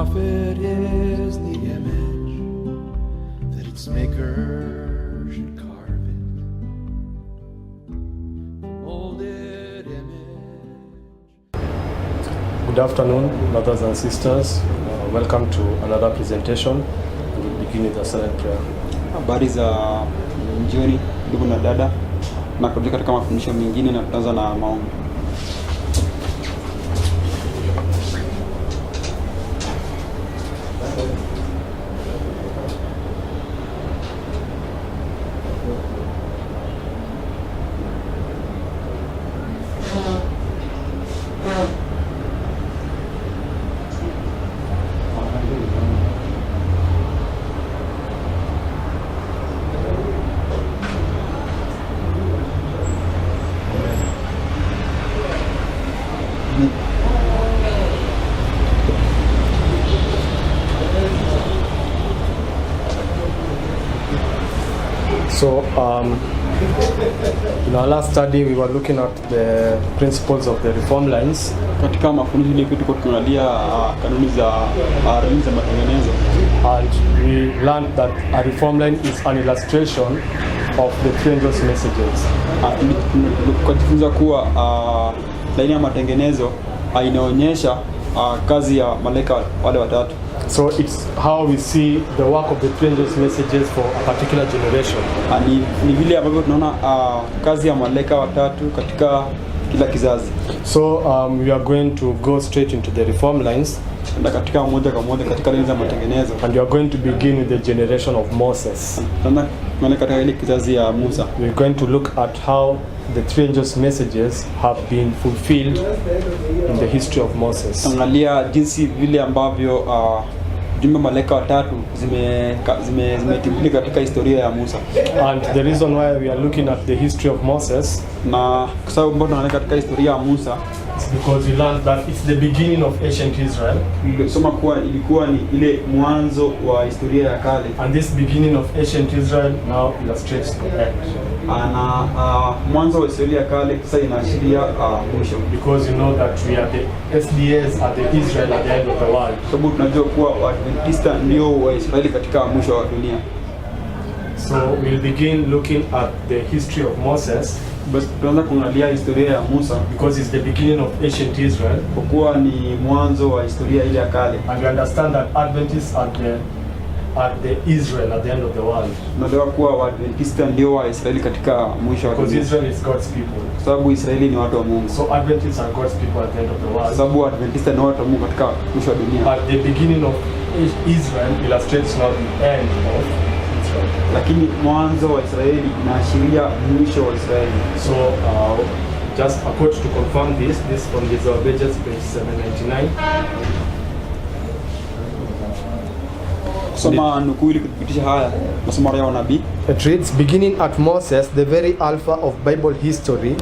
prophet is the image that its maker should carve it. The molded image. Good afternoon, brothers and sisters. Welcome to another presentation. We'll begin with a silent prayer. Habari za jioni ndugu na dada, na kurudi katika mafundisho mengine, na tutaanza na maombi. So, in our last study, we were looking at the principles of the Reformlines. Katika mafundisho yetu tulikuwa tunaangalia kanuni za Matengenezo. And we learned that a Reformline is an illustration of the three angels' messages. Tukajifunza kuwa laini ya Matengenezo inaonyesha kazi ya malaika wale watatu. So it's how we see the work of the three angels' messages for a particular generation. Ni vile ambavyo tunaona kazi ya malaika watatu katika kila kizazi. So we are going to go straight into the Reformlines. Na katika moja kwa moja katika laini za Matengenezo. And we are going to begin with the generation of Moses. Tunaona katika ile kizazi ya Musa. We are going to look at how the three angels' messages have been fulfilled in the history of Moses. Angalia jinsi vile ambavyo jumbe malaika watatu zimetimilika katika historia ya Musa. And the reason why we are looking at the history of Moses, na kwa sababu mbona tunaona katika historia ya Musa, is because we learned that it's the beginning of ancient Israel. Soma kuwa ilikuwa ni ile mwanzo wa historia ya kale. And this beginning of ancient Israel now illustrates the end. Na mwanzo wa historia ya kale sasa inaashiria mwisho. Because you know that we are the SDAs at the Israel at the end of the world. Sababu tunajua kuwa Waadventista ndio Waisraeli katika mwisho wa dunia. So we'll begin looking at the history of Moses. Basi tunaanza kuangalia historia ya Musa because it's the beginning of ancient Israel. Kwa kuwa ni mwanzo wa historia ile ya kale. And we understand that Adventists are the Israel at the end of the world. Tunajua kuwa Waadventista ndio Waisraeli katika mwisho wa dunia. Because Israel is God's people. Sababu Israeli ni watu wa Mungu. So Adventists are God's people at the end of the world. Sababu Waadventista ni watu wa Mungu katika mwisho wa dunia. But the beginning of Israel illustrates not the end of Israel. Lakini mwanzo wa Israeli inaashiria mwisho wa Israeli. So just a quote to confirm this from the Pages, page 799. Soma nukuu ili kuthibitisha haya, nasoma ya nabii. It reads, beginning at Moses, the very alpha of Bible history,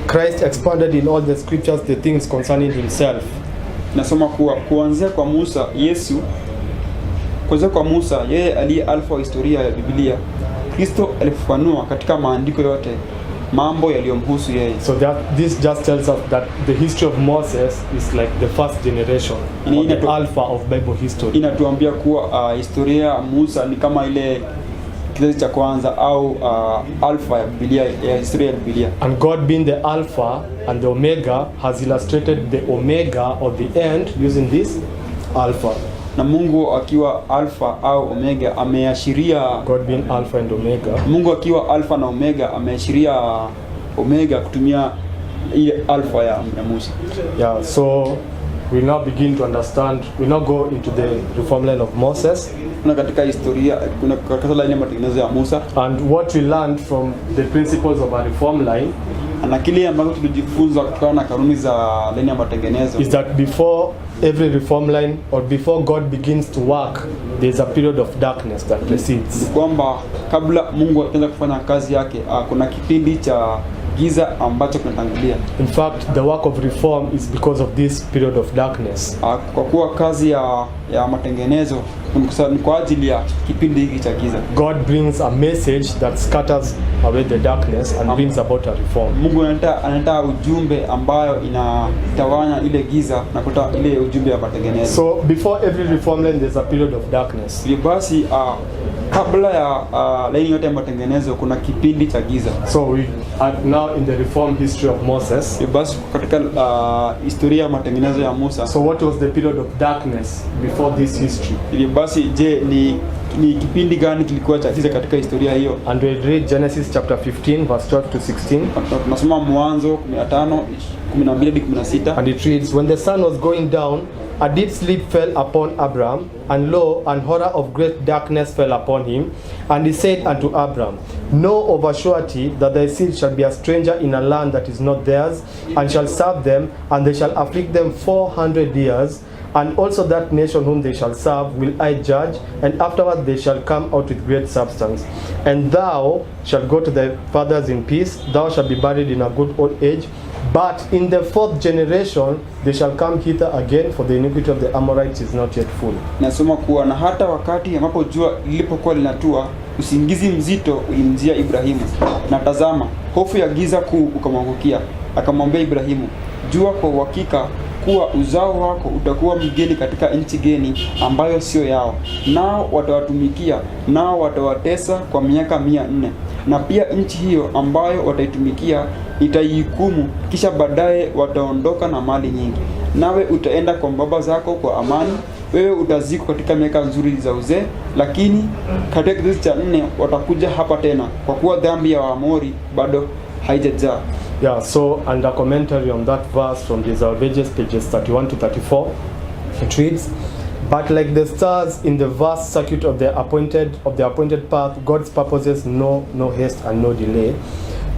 Christ expanded in all the scriptures the things concerning himself. Nasoma kuwa kuanzia kwa Musa, yeye aliye alfa wa historia ya Biblia, Kristo alifafanua katika maandiko yote mambo yaliyomhusu yeye. So this just tells us that the history of Moses is like the first generation, the alpha of Bible history. Inatuambia kuwa historia ya Musa ni kama ile kizazi cha kwanza au alpha ya Biblia, ya historia ya Biblia. And God being the alpha and the omega has illustrated the omega or the end using this alpha. Na Mungu akiwa alpha au omega ameashiria, God being alpha and omega. Mungu akiwa alpha na omega ameashiria omega kutumia ile alpha ya Musa. Yeah, so we now begin to understand, we now go into the Reformline of Moses. Kuna katika historia, kuna katika laini ya Matengenezo ya Musa. And what we learned from the principles of a Reformline, na kile ambacho tulijifunza kutokana na kanuni za laini ya Matengenezo, is that before every Reformline or before God begins to work, there is a period of darkness that precedes. Kwamba kabla Mungu aanze kufanya kazi yake, kuna kipindi cha giza ambacho kinatangulia. In fact, the work of reform is because of this period of darkness. Kwa kuwa kazi ya matengenezo ni kwa ajili ya kipindi hiki cha giza. God brings a message that scatters away the darkness and brings about a reform. Mungu analeta ujumbe ambayo inatawanya ile giza na kuleta ile ujumbe ya matengenezo. So before every Reformline there's a period of darkness. Basi kabla ya laini yote ya matengenezo kuna kipindi cha giza. So we are now in the reform history of Moses. Basi katika historia ya matengenezo ya Musa. So what was the period of darkness before this history? Basi je, ni kipindi gani kilikuwa cha giza katika historia hiyo? And we read Genesis chapter 15 verse 12 to 16. Tunasoma Mwanzo 15:12-16. And it reads, when the sun was going down, a deep sleep fell upon Abram, and lo, an horror of great darkness fell upon him. And he said unto Abram, know of a surety that thy seed shall be a stranger in a land that is not theirs, and shall serve them, and they shall afflict them 400 years. And also that nation whom they shall serve will I judge, and afterward they shall come out with great substance. And thou shalt go to thy fathers in peace, thou shalt be buried in a good old age. But in the fourth generation they shall come hither again, for the iniquity of the Amorites is not yet full. Nasoma kuwa na hata wakati ambapo jua lilipokuwa linatua, usingizi mzito ulimjia Ibrahimu. Na tazama, hofu ya giza kuu ukamwangukia. Akamwambia Ibrahimu, jua kwa uhakika kuwa uzao wako utakuwa mgeni katika nchi geni ambayo sio yao, nao watawatumikia, nao watawatesa kwa miaka 400. Na pia nchi hiyo ambayo wataitumikia itaihukumu, kisha baadaye wataondoka na mali nyingi. Nawe utaenda kwa baba zako kwa amani, wewe utazikwa katika miaka nzuri za uzee. Lakini katika kizazi cha 4 watakuja hapa tena, kwa kuwa dhambi ya Waamori bado haijajaa. Yeah, so under commentary on that verse from the Salvages, pages 31 to 34, it reads, but like the stars in the vast circuit of the appointed path, God's purposes know no haste and no delay.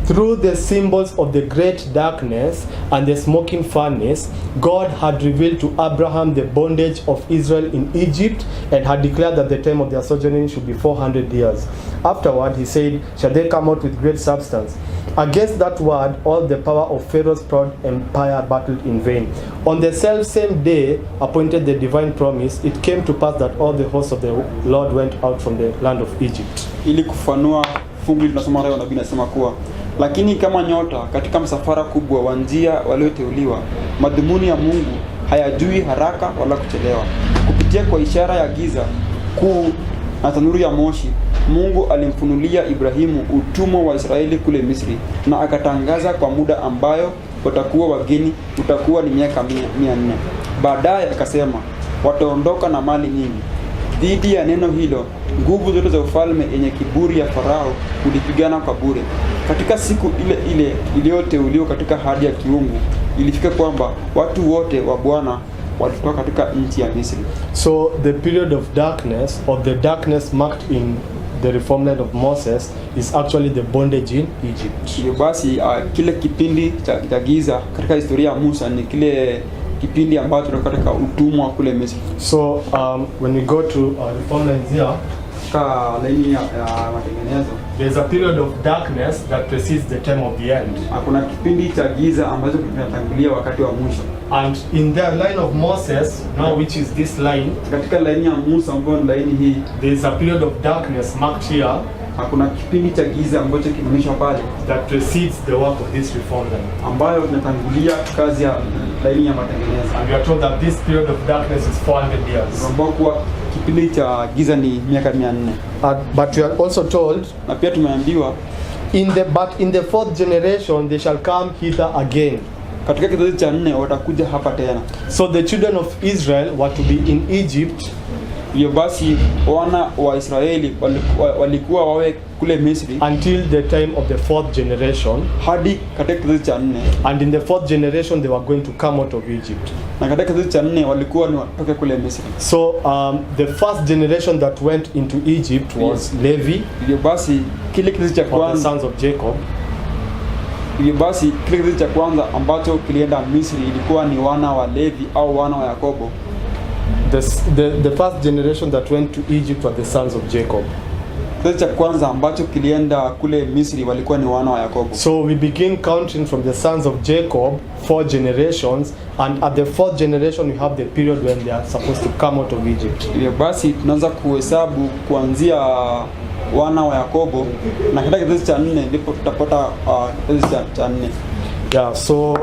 Through the symbols of the great darkness and the smoking furnace, God had revealed to Abraham the bondage of Israel in Egypt, and had declared that the time of their sojourning should be 400 years. Afterward, he said, shall they come out with great substance? Against that word, all the power of Pharaoh's proud empire battled in vain. On the self-same day appointed the divine promise, it came to pass that all the hosts of the Lord went out from the land of Egypt. Ili kufanua fungu tunasoma leo, nabii anasema kuwa lakini kama nyota katika msafara kubwa wa njia walioteuliwa, madhumuni ya Mungu hayajui haraka wala kuchelewa. Kupitia kwa ishara ya giza kuu na tanuru ya moshi, Mungu alimfunulia Ibrahimu utumwa wa Israeli kule Misri, na akatangaza kwa muda ambayo watakuwa wageni utakuwa ni miaka 400. Baadaye akasema wataondoka na mali nyingi. Dhidi ya neno hilo, nguvu zote za ufalme yenye kiburi ya Farao ulipigana kwa bure. Katika siku ile ile iliyoteuliwa katika hadi ya kiungu, ilifika kwamba watu wote wa Bwana walitoka katika nchi ya Misri. So the period of darkness, or the darkness marked in the Reformline of Moses, is actually the bondage in Egypt. Hiyo basi kile kipindi cha giza katika historia ya Musa ni kile kipindi ambacho tulikuwa katika utumwa kule Misri. So when we go to Reformline here, laini ya matengenezo, there's a period of darkness that precedes the time of the end. Kuna kipindi cha giza ambacho kinatangulia wakati wa mwisho. And in the line of Moses, now which is this line, katika laini ya Musa ambayo ni laini hii, there's a period of darkness marked here. Kuna kipindi cha giza ambacho kimeonyeshwa pale that precedes the work of this Reformline, ambayo tunatangulia kazi ya laini ya matengenezo. And we are told that this period of darkness is 400 years. Ambapo kwa kipindi cha giza ni miaka 400. But we are also told, na pia tumeambiwa, in the fourth generation they shall come hither again. Katika kizazi cha 4 watakuja hapa tena. So the children of Israel were to be in Egypt. Hiyo basi wana wa Israeli walikuwa wawe kule Misri until the time of the fourth generation, hadi katika kizazi cha 4. And in the fourth generation they were going to come out of Egypt. Na katika kizazi cha 4 walikuwa ni watoke kule Misri. So the first generation that went into Egypt was Levi. Hiyo basi kile kizazi cha kwanza, the sons of Jacob. Hiyo basi kile kizazi cha kwanza ambacho kilienda Misri ilikuwa ni wana wa Levi au wana wa Yakobo. The first generation that went to Egypt were the sons of Jacob. Kizazi cha kwanza ambacho kilienda kule Misri walikuwa ni wana wa Yakobo. So we begin counting from the sons of Jacob, 4 generations, and at the 4th generation we have the period when they are supposed to come out of Egypt. Hivyo basi tunaanza kuhesabu kuanzia wana wa Yakobo, na katika kizazi cha 4 ndipo tutapata kizazi cha 4. Yeah, so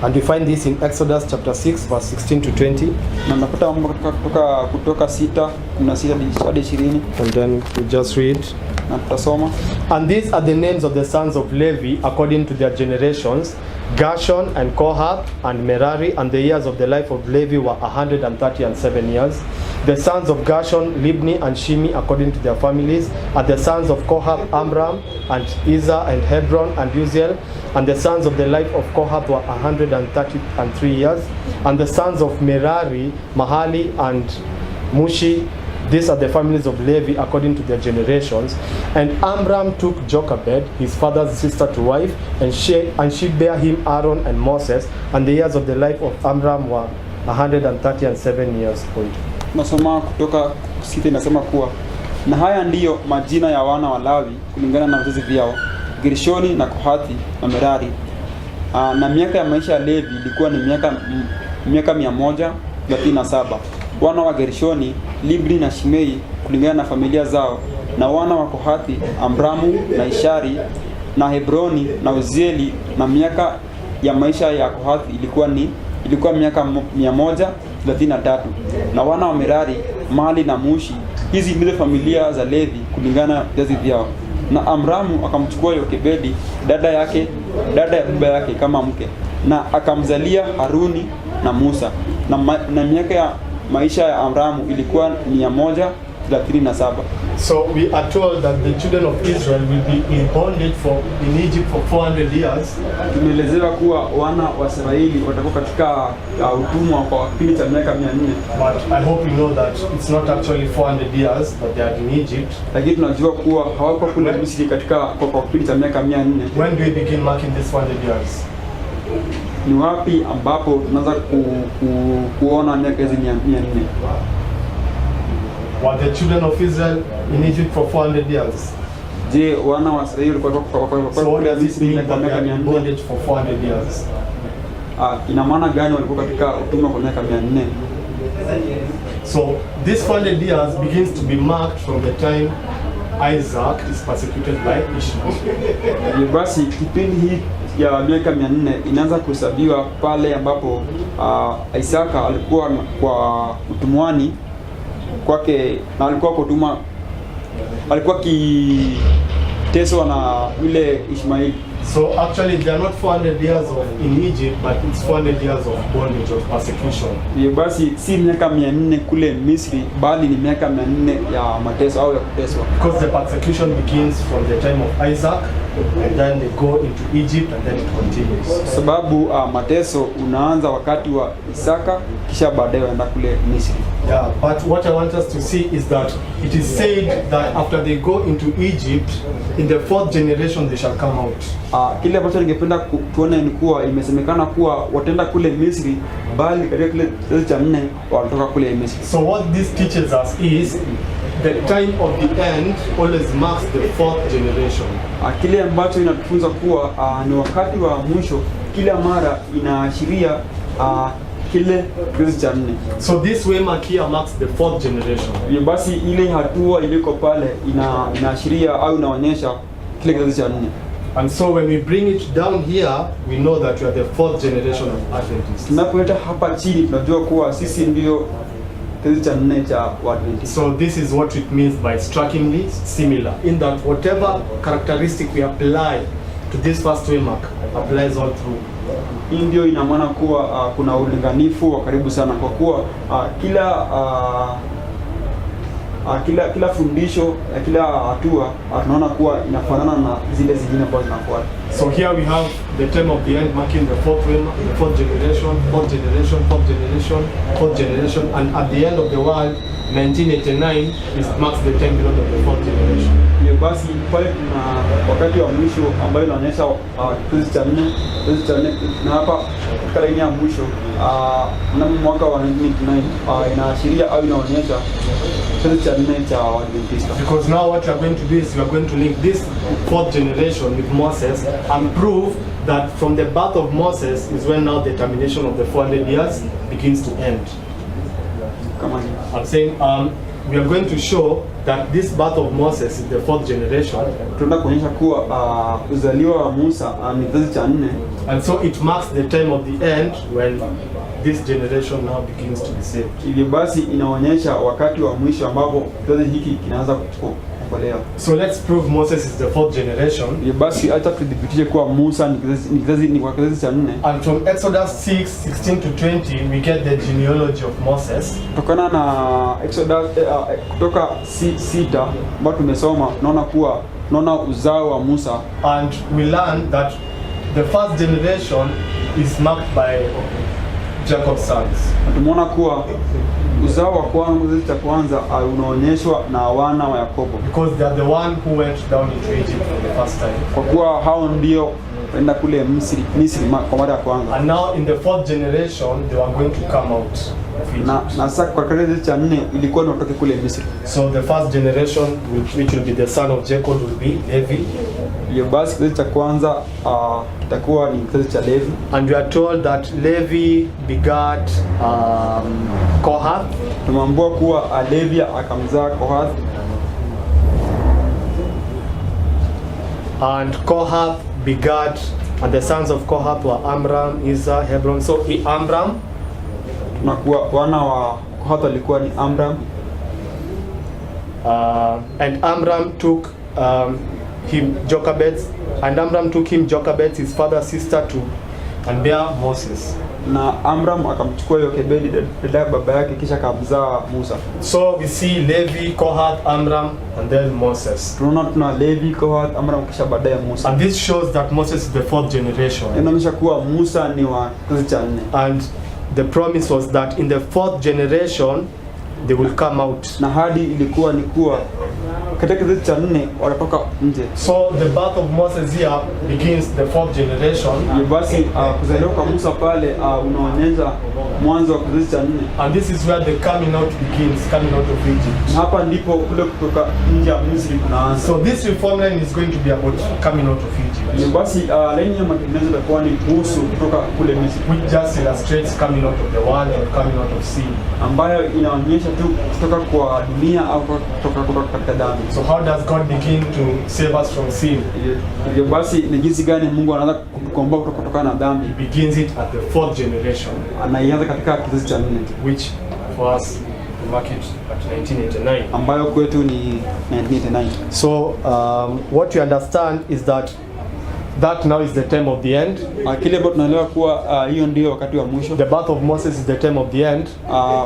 and we find this in Exodus chapter 6 verse 16 to 20. Na tunapata mambo kutoka 6:16 hadi 20. And then we just read. Na tutasoma. And these are the names of the sons of Levi according to their generations: Gershon and Kohath and Merari, and the years of the life of Levi were 137 years. The sons of Gershon, Libni and Shimi according to their families, and the sons of Kohath, Amram and Izah and Hebron and Uziel. And the sons of the life of Kohath were 133 years. And the sons of Merari, Mahali and Mushi. These are the families of Levi according to their generations. And Amram took Jochebed, his father's sister, to wife, and she bare him Aaron and Moses. And the years of the life of Amram were 137 years old. Nasoma kutoka 6 inasema kuwa, na haya ndiyo majina ya wana wa Lawi kulingana na vizazi vyao: Gershoni na Kohathi na Merari. Na miaka ya maisha ya Levi ilikuwa ni miaka 137. Wana wa Gershoni, Libni na Shimei kulingana na familia zao, na wana wa Kohathi, Amramu na Ishari na Hebroni na Uzieli. Na miaka ya maisha ya Kohathi ilikuwa miaka 133. Na wana wa Merari, Mahali na Mushi. Hizi ndizo familia za Levi kulingana na vizazi vyao. Na Amramu akamchukua Yokebedi, dada ya baba yake, kama mke, na akamzalia Haruni na Musa. Na miaka ya maisha ya Amramu ilikuwa 137. So we are told that the children of Israel will be in bondage in Egypt for 400 years. Tumeelezewa kuwa wana wa Israeli watakuwa katika utumwa kwa kipindi cha miaka 400. But I hope you know that it's not actually 400 years that they are in Egypt. Lakini tunajua kuwa hawako kule Misri kwa kipindi cha miaka 400. When do we begin marking these 400 years? Ni wapi ambapo tunaanza kuona miaka hizi 400? Were the children of Israel in Egypt for 400 years? Je, wana wa Israeli walikuwa So what does this mean that they are in bondage for 400 years? Ina maana gani walikuwa katika utumwa kwa miaka 400? So this 400 years begins to be marked from the time Isaac is persecuted by Ishmael. Basi kipindi hii ya miaka 400 inaanza kuhesabiwa pale ambapo Isaka alikuwa kwa utumwani kwake, na alikuwa kiteswa na yule Ishmaeli. So actually they are not 400 years in Egypt, but it's 400 years of bondage, of persecution. Basi si miaka 400 kule Misri, bali ni miaka 400 ya mateso au ya kuteswa. Because the persecution begins from the time of Isaac, and then they go into Egypt, and then it continues. Sababu mateso unaanza wakati wa Isaka, kisha baadaye waenda kule Misri. Yeah, but what I want us to see is that it is said that after they go into Egypt, in the 4th generation they shall come out. Kile ambacho ningependa tuone ni kuwa imesemekana kuwa wataenda kule Misri, bali katika kile kizazi cha 4 wanatoka kule Misri. So what this teaches us is the time of the end always marks the 4th generation. Kile ambacho inatufunza kuwa ni wakati wa mwisho kila mara inaashiria kile kizazi cha 4. So this waymark here marks the 4th generation. Basi ile hatua iliko pale inaashiria au inaonyesha kile kizazi cha 4. And so when we bring it down here, we know that we are the 4th generation of Adventists. Tunapoleta hapa chini tunajua kuwa sisi ndio kizazi cha 4 cha Waadventista. So this is what it means by strikingly similar, in that whatever characteristic we apply to this first waymark applies all through. Hii ndio ina maana kuwa kuna ulinganifu wa karibu sana, kwa kuwa kila fundisho ya kila hatua tunaona kuwa inafanana na zile zingine ambazo zinafuata. So here we have the time of the end marking the 4th waymark, the 4th generation, 4th generation, 4th generation, 4th generation, and at the end of the world 1989 marks the time period of the fourth generation. Hivyo basi pale kuna wakati wa mwisho ambayo inaonyesha kizazi cha nne na hapa katika laini ya mwisho mnamo mwaka wa 1989 inaashiria au inaonyesha kizazi cha nne cha Waadventista. Because now what we are going to do is we are going to link this fourth generation with Moses and prove that from the birth of Moses is when now the termination of the 400 years begins to end. I'm saying we are going to show that this birth of Moses is the fourth generation. Tunataka kuonyesha kuwa uzaliwa wa Musa ni kizazi cha nne, and so it marks the time of the end when this generation now begins to be saved. Hivyo basi inaonyesha wakati wa mwisho ambapo kizazi hiki kinaanza kuokolewa. So let's prove Moses is the fourth generation. Hivyo basi acha tudhibitishe kuwa Musa ni kizazi cha nne. And from Exodus 6:16 to 20 we get the genealogy of Moses. Kutokana na Exodus kutoka 6 ambapo tumesoma tunaona uzao wa Musa, and we learn that the first generation is marked by Jacob's sons. Tumeona kuwa uzao wa kwanza unaonyeshwa na wana wa Yakobo, because they are the one who went down into Egypt for the first time. Kwa kuwa hao ndio wenda kule Misri kwa mara ya kwanza. And now in the fourth generation they were going to come out. Na sasa kwa kizazi cha nne ilikuwa inatoka kule Misri. So the first generation which will be the son of Jacob will be Levi. Hiyo basi kizazi cha kwanza kitakuwa ni kizazi cha Levi. And we are told that Levi begat Kohath. Tumeambiwa kuwa Levi akamzaa Kohath. And Kohath begat, and the sons of Kohath were Amram, Izhar, Hebron. So Amram, tunakuwa wana wa Kohath walikuwa ni Amram. And Amram took him Jochebed, and Amram took him Jochebed, his father's sister, to and bear Moses. Na Amram akamchukua Yokebedi dada baba yake kisha akamzaa Musa. So we see Levi, Kohath, Amram, and then Moses. Tuna Levi, Kohath, Amram kisha baadaye Musa. And this shows that Moses is the fourth generation. Inaonyesha kuwa Musa ni wa kizazi cha nne. And the promise was that in the fourth generation they will come out. Na hadi ilikuwa ni kuwa katika kizazi cha nne watatoka nje. So the birth of Moses here begins the fourth generation. Basi kuzaliwa kwa Musa pale unaonyesha mwanzo wa kizazi cha nne. And this is where the coming out begins, coming out of Egypt. Hapa ndipo kule kutoka nje ya Misri kunaanza. So this Reformline is going to be about coming out of Egypt. Basi laini ya Matengenezo itakuwa ni kuhusu kutoka kule Misri, which just illustrates coming out of the world and coming out of sin, ambayo inaonyesha tu kutoka kwa dunia au kutoka katika dhambi. So how does God begin to save us from sin? Hivyo basi ni jinsi gani Mungu anaanza kukomboa kutokana na dhambi? He begins it at the fourth generation. Anaianza katika kizazi cha nne, which for us we mark it at 1989. Ambayo kwetu ni 1989. So what you understand is that now is the time of the end. Kile ambacho tunaelewa kuwa hiyo ndio wakati wa mwisho. The birth of Moses is the time of the end.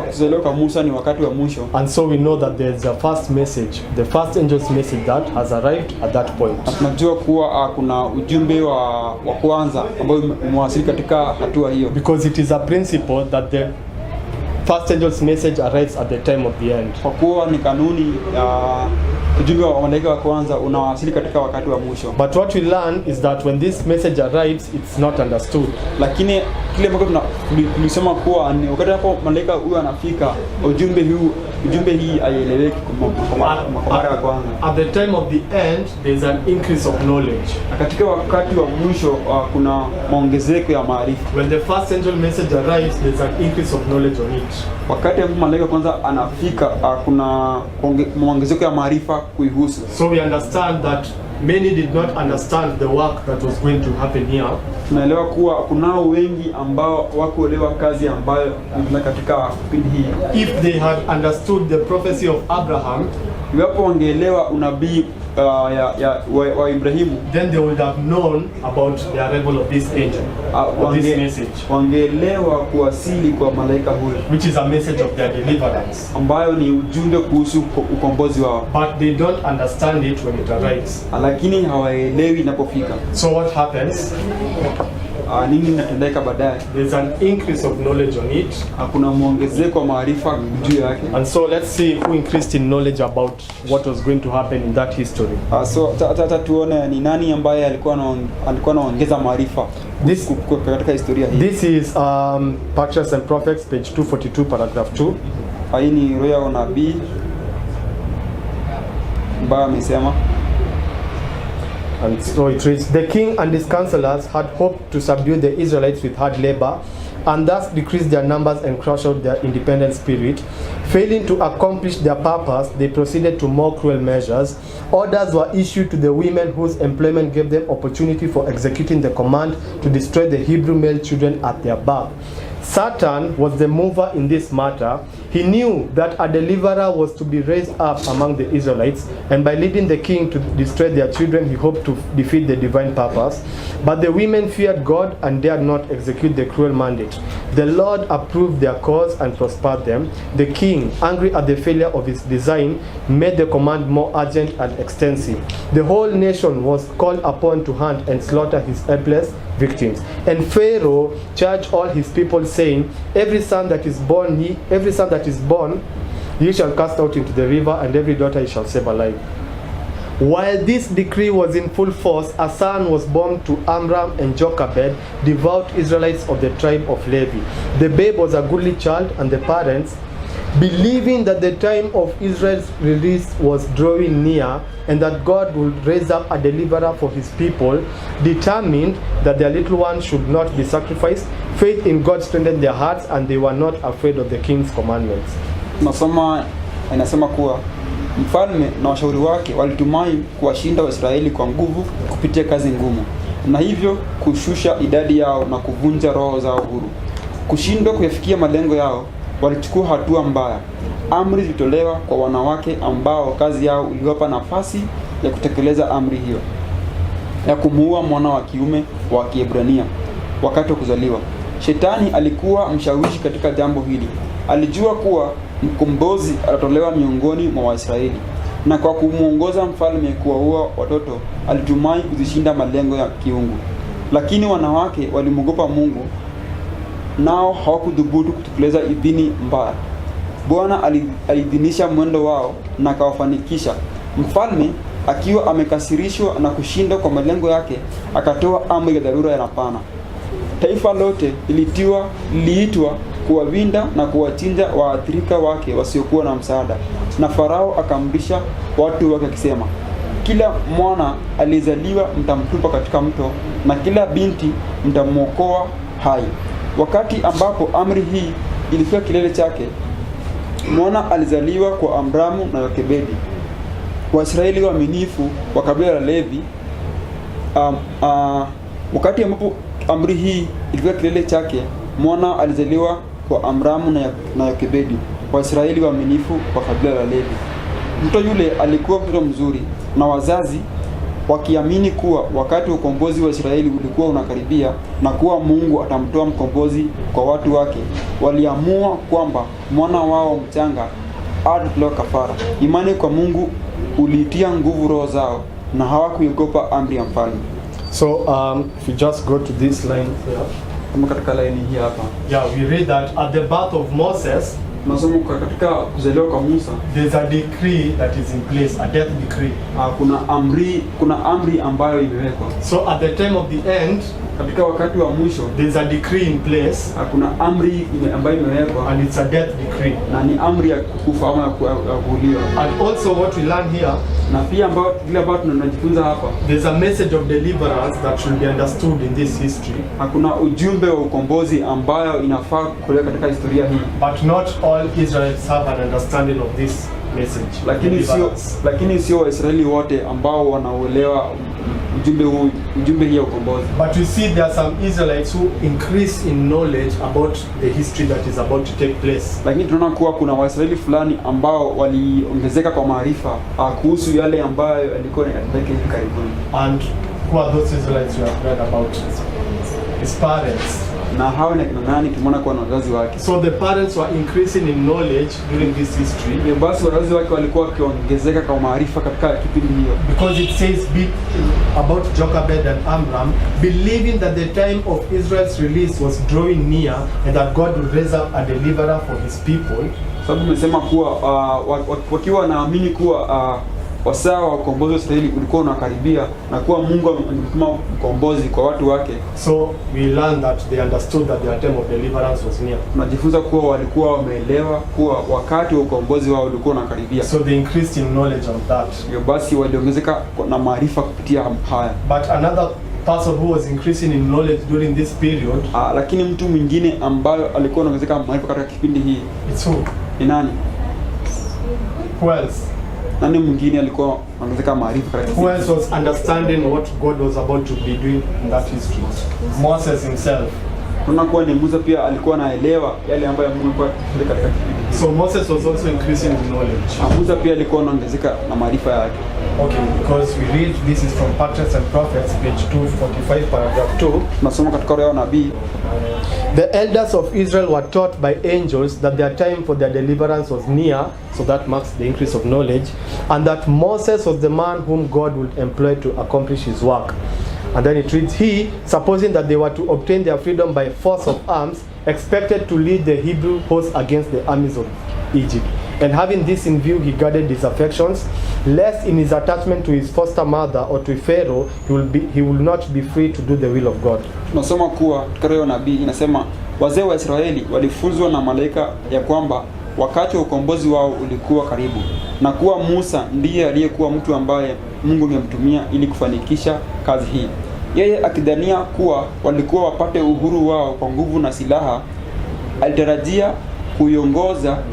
Kuzaliwa kwa Musa ni wakati wa mwisho. And so we know that there is a first message, the first angel's message that has arrived at that point. Tunajua kuwa kuna ujumbe wa kwanza ambao umewasili katika hatua hiyo. Because it is a principle that the first angel's message arrives at the time of the end. Kwa kuwa ni kanuni ujumbe wa malaika wa kwanza unawasili katika wakati wa mwisho. But what we learn is that when this message arrives, it's not understood. Lakini kile ambacho tulisema kuwa ni wakati hapo malaika huyu anafika, ujumbe hii haieleweki kwa mara ya kwanza. At the time of the end, there's an increase of knowledge. Katika wakati wa mwisho kuna maongezeko ya maarifa. When the first angel message arrives, there's an increase of knowledge on it. Wakati ambapo malaika kwanza anafika kuna maongezeko ya maarifa kuihusu. So we understand that many did not understand the work that was going to happen here. Tunaelewa kuwa kunao wengi ambao hawakuelewa kazi ambayo ina katika kipindi hii. If they had understood the prophecy of Abraham, iwapo wangeelewa unabii wa Ibrahimu, then they would have known about the arrival of this angel, of this message. Wangeelewa kuwasili kwa malaika huyo, which is a message of their deliverance, ambayo ni ujumbe kuhusu ukombozi wao. But they don't understand it when it arrives. Lakini hawaelewi inapofika. So what happens? nini inatendeka baadaye. There's an increase of knowledge on it. Kuna muongezeko wa maarifa juu yake. And so let's see who increased in knowledge about what was going to happen in that history. So tata tuone ni nani ambaye alikuwa anaongeza maarifa katika historia hii. This is Patriarchs and Prophets, page 242, paragraph 2. Hii ni roho ya unabii ambaye amesema. And so it reads, the king and his counselors had hoped to subdue the Israelites with hard labor and thus decrease their numbers and crush out their independent spirit. Failing to accomplish their purpose, they proceeded to more cruel measures. Orders were issued to the women whose employment gave them opportunity for executing the command to destroy the Hebrew male children at their birth. Satan was the mover in this matter. He knew that a deliverer was to be raised up among the Israelites, and by leading the king to destroy their children, he hoped to defeat the divine purpose. But the women feared God and dared not execute the cruel mandate. The Lord approved their cause and prospered them. The king, angry at the failure of his design, made the command more urgent and extensive. The whole nation was called upon to hunt and slaughter his helpless victims. And Pharaoh charged all his people, saying, every son that is born, ye shall cast out into the river, and every daughter ye shall save alive. While this decree was in full force, a son was born to Amram and Jochebed, devout Israelites of the tribe of Levi. The babe was a goodly child, and the parents, believing that the time of Israel's release was drawing near and that God would raise up a deliverer for his people, determined that their little one should not be sacrificed. Faith in God strengthened their hearts, and they were not afraid of the king's commandments. Inasema kuwa mfalme na washauri wake walitumai kuwashinda Waisraeli kwa nguvu kupitia kazi ngumu, na hivyo kushusha idadi yao na kuvunja roho zao huru. Kushindwa kuyafikia malengo yao, walichukua hatua mbaya. Amri zilitolewa kwa wanawake ambao kazi yao iliwapa nafasi ya kutekeleza amri hiyo ya kumuua mwana wa kiume wa Kiebrania wakati wa kuzaliwa. Shetani alikuwa mshawishi katika jambo hili. Alijua kuwa mkombozi atatolewa miongoni mwa Waisraeli, na kwa kumuongoza mfalme kuwaua watoto, alitumai kuzishinda malengo ya kiungu. Lakini wanawake walimwogopa Mungu, nao hawakudhubutu kutekeleza idhini mbaya. Bwana alidhinisha mwendo wao na akawafanikisha. Mfalme akiwa amekasirishwa na kushindwa kwa malengo yake, akatoa amri ya dharura ya napana. Taifa lote liliitwa kuwawinda na kuwachinja waathirika wake wasiokuwa na msaada. Na Farao akamrisha watu wake akisema, kila mwana alizaliwa mtamtupa katika mto, na kila binti mtamwokoa hai. Wakati ambapo amri hii ilifika kilele chake, mwana alizaliwa kwa Amramu na Yokebedi, Waisraeli waaminifu wa kabila la Levi. Wakati ambapo amri hii ilifika kilele chake, mwana alizaliwa kwa Amramu na Yokebedi, Waisraeli waaminifu wa kabila la Levi. Mtoto yule alikuwa mtoto mzuri, na wazazi wakiamini kuwa wakati wa ukombozi wa Israeli ulikuwa unakaribia na kuwa Mungu atamtoa mkombozi kwa watu wake, waliamua kwamba mwana wao mchanga atatolewa kafara. Imani kwa Mungu ulitia nguvu roho zao, na hawakuogopa amri ya mfalme. So if you just go to this line here, kama katika laini hii hapa, yeah, we read that at the birth of Moses, nasoma katika kuzaliwa kwa Musa, there's a decree that is in place, a death decree. Kuna amri ambayo imewekwa. So at the time of the end, katika wakati wa mwisho, there's a decree in place, kuna amri ambayo imewekwa, and it's a death decree, na ni amri ya kufa ama ya kuuliwa. And also what we learn here, na pia vile ambao tunajifunza hapa, there's a message of deliverance that should be understood in this history. Hakuna ujumbe wa ukombozi ambayo inafaa kueleweka katika historia hii. But not all Israelites have an understanding of this message. Lakini sio Waisraeli wote ambao wanaelewa ujumbe hii ya ukombozi. But we see there are some Israelites who increase in knowledge about the history that is about to take place. Lakini tunaona kuwa kuna Waisraeli fulani ambao waliongezeka kwa maarifa kuhusu yale ambayo yalikuwa yanatokea hivi karibuni. And who are those Israelites you have read about? His parents. Na hao ni kina nani? Tumeona kwa wazazi wake. So the parents were increasing in knowledge during this history. Hivyo basi wazazi wake walikuwa wakiongezeka kwa maarifa katika kipindi hiyo. Because it says about Jochebed and Amram, believing that the time of Israel's release was drawing near and that God would raise up a deliverer for his people. Sababu tumesema kuwa wakiwa naamini kuwa wasaa wa ukombozi wa Israeli ulikuwa unakaribia na kuwa Mungu ametuma ukombozi kwa watu wake. So we learned that they understood that their time of deliverance was near. Tunajifunza kuwa walikuwa wameelewa kuwa wakati wa ukombozi wao ulikuwa unakaribia. So they increased in knowledge on that. Hivyo basi waliongezeka na maarifa kupitia haya. But another person who was increasing in knowledge during this period, lakini mtu mwingine ambaye alikuwa anaongezeka maarifa katika kipindi hii, it's who? Ni nani? Who else? Nani mwingine alikuwa anaongezeka maarifa katika kipindi? Who else was understanding what God was about to be doing in that history? Moses himself. Tunaona kuwa ni Musa pia alikuwa anaelewa yale ambayo Mungu alikuwa akifanya katika kipindi. So Moses was also increasing in knowledge. Musa pia alikuwa anaongezeka na maarifa yake. Okay, because we read, this is from Patriarchs and Prophets, page 245, paragraph 2. Tunasoma katika roho ya nabii. The elders of Israel were taught by angels that their time for their deliverance was near, so that marks the increase of knowledge, and that Moses was the man whom God would employ to accomplish his work. And then it reads, he, supposing that they were to obtain their freedom by force of arms, expected to lead the Hebrew host against the armies of Egypt. And having this in view, he guarded his affections, lest in his attachment to his foster mother or to Pharaoh, he will not be free to do the will of God. Tunasoma kuwa katika roho ya nabii inasema wazee wa Israeli walifunzwa na malaika ya kwamba wakati wa ukombozi wao ulikuwa karibu, na kuwa Musa ndiye aliyekuwa mtu ambaye Mungu angemtumia ili kufanikisha kazi hii. Yeye akidhania kuwa walikuwa wapate uhuru wao kwa nguvu na silaha, alitarajia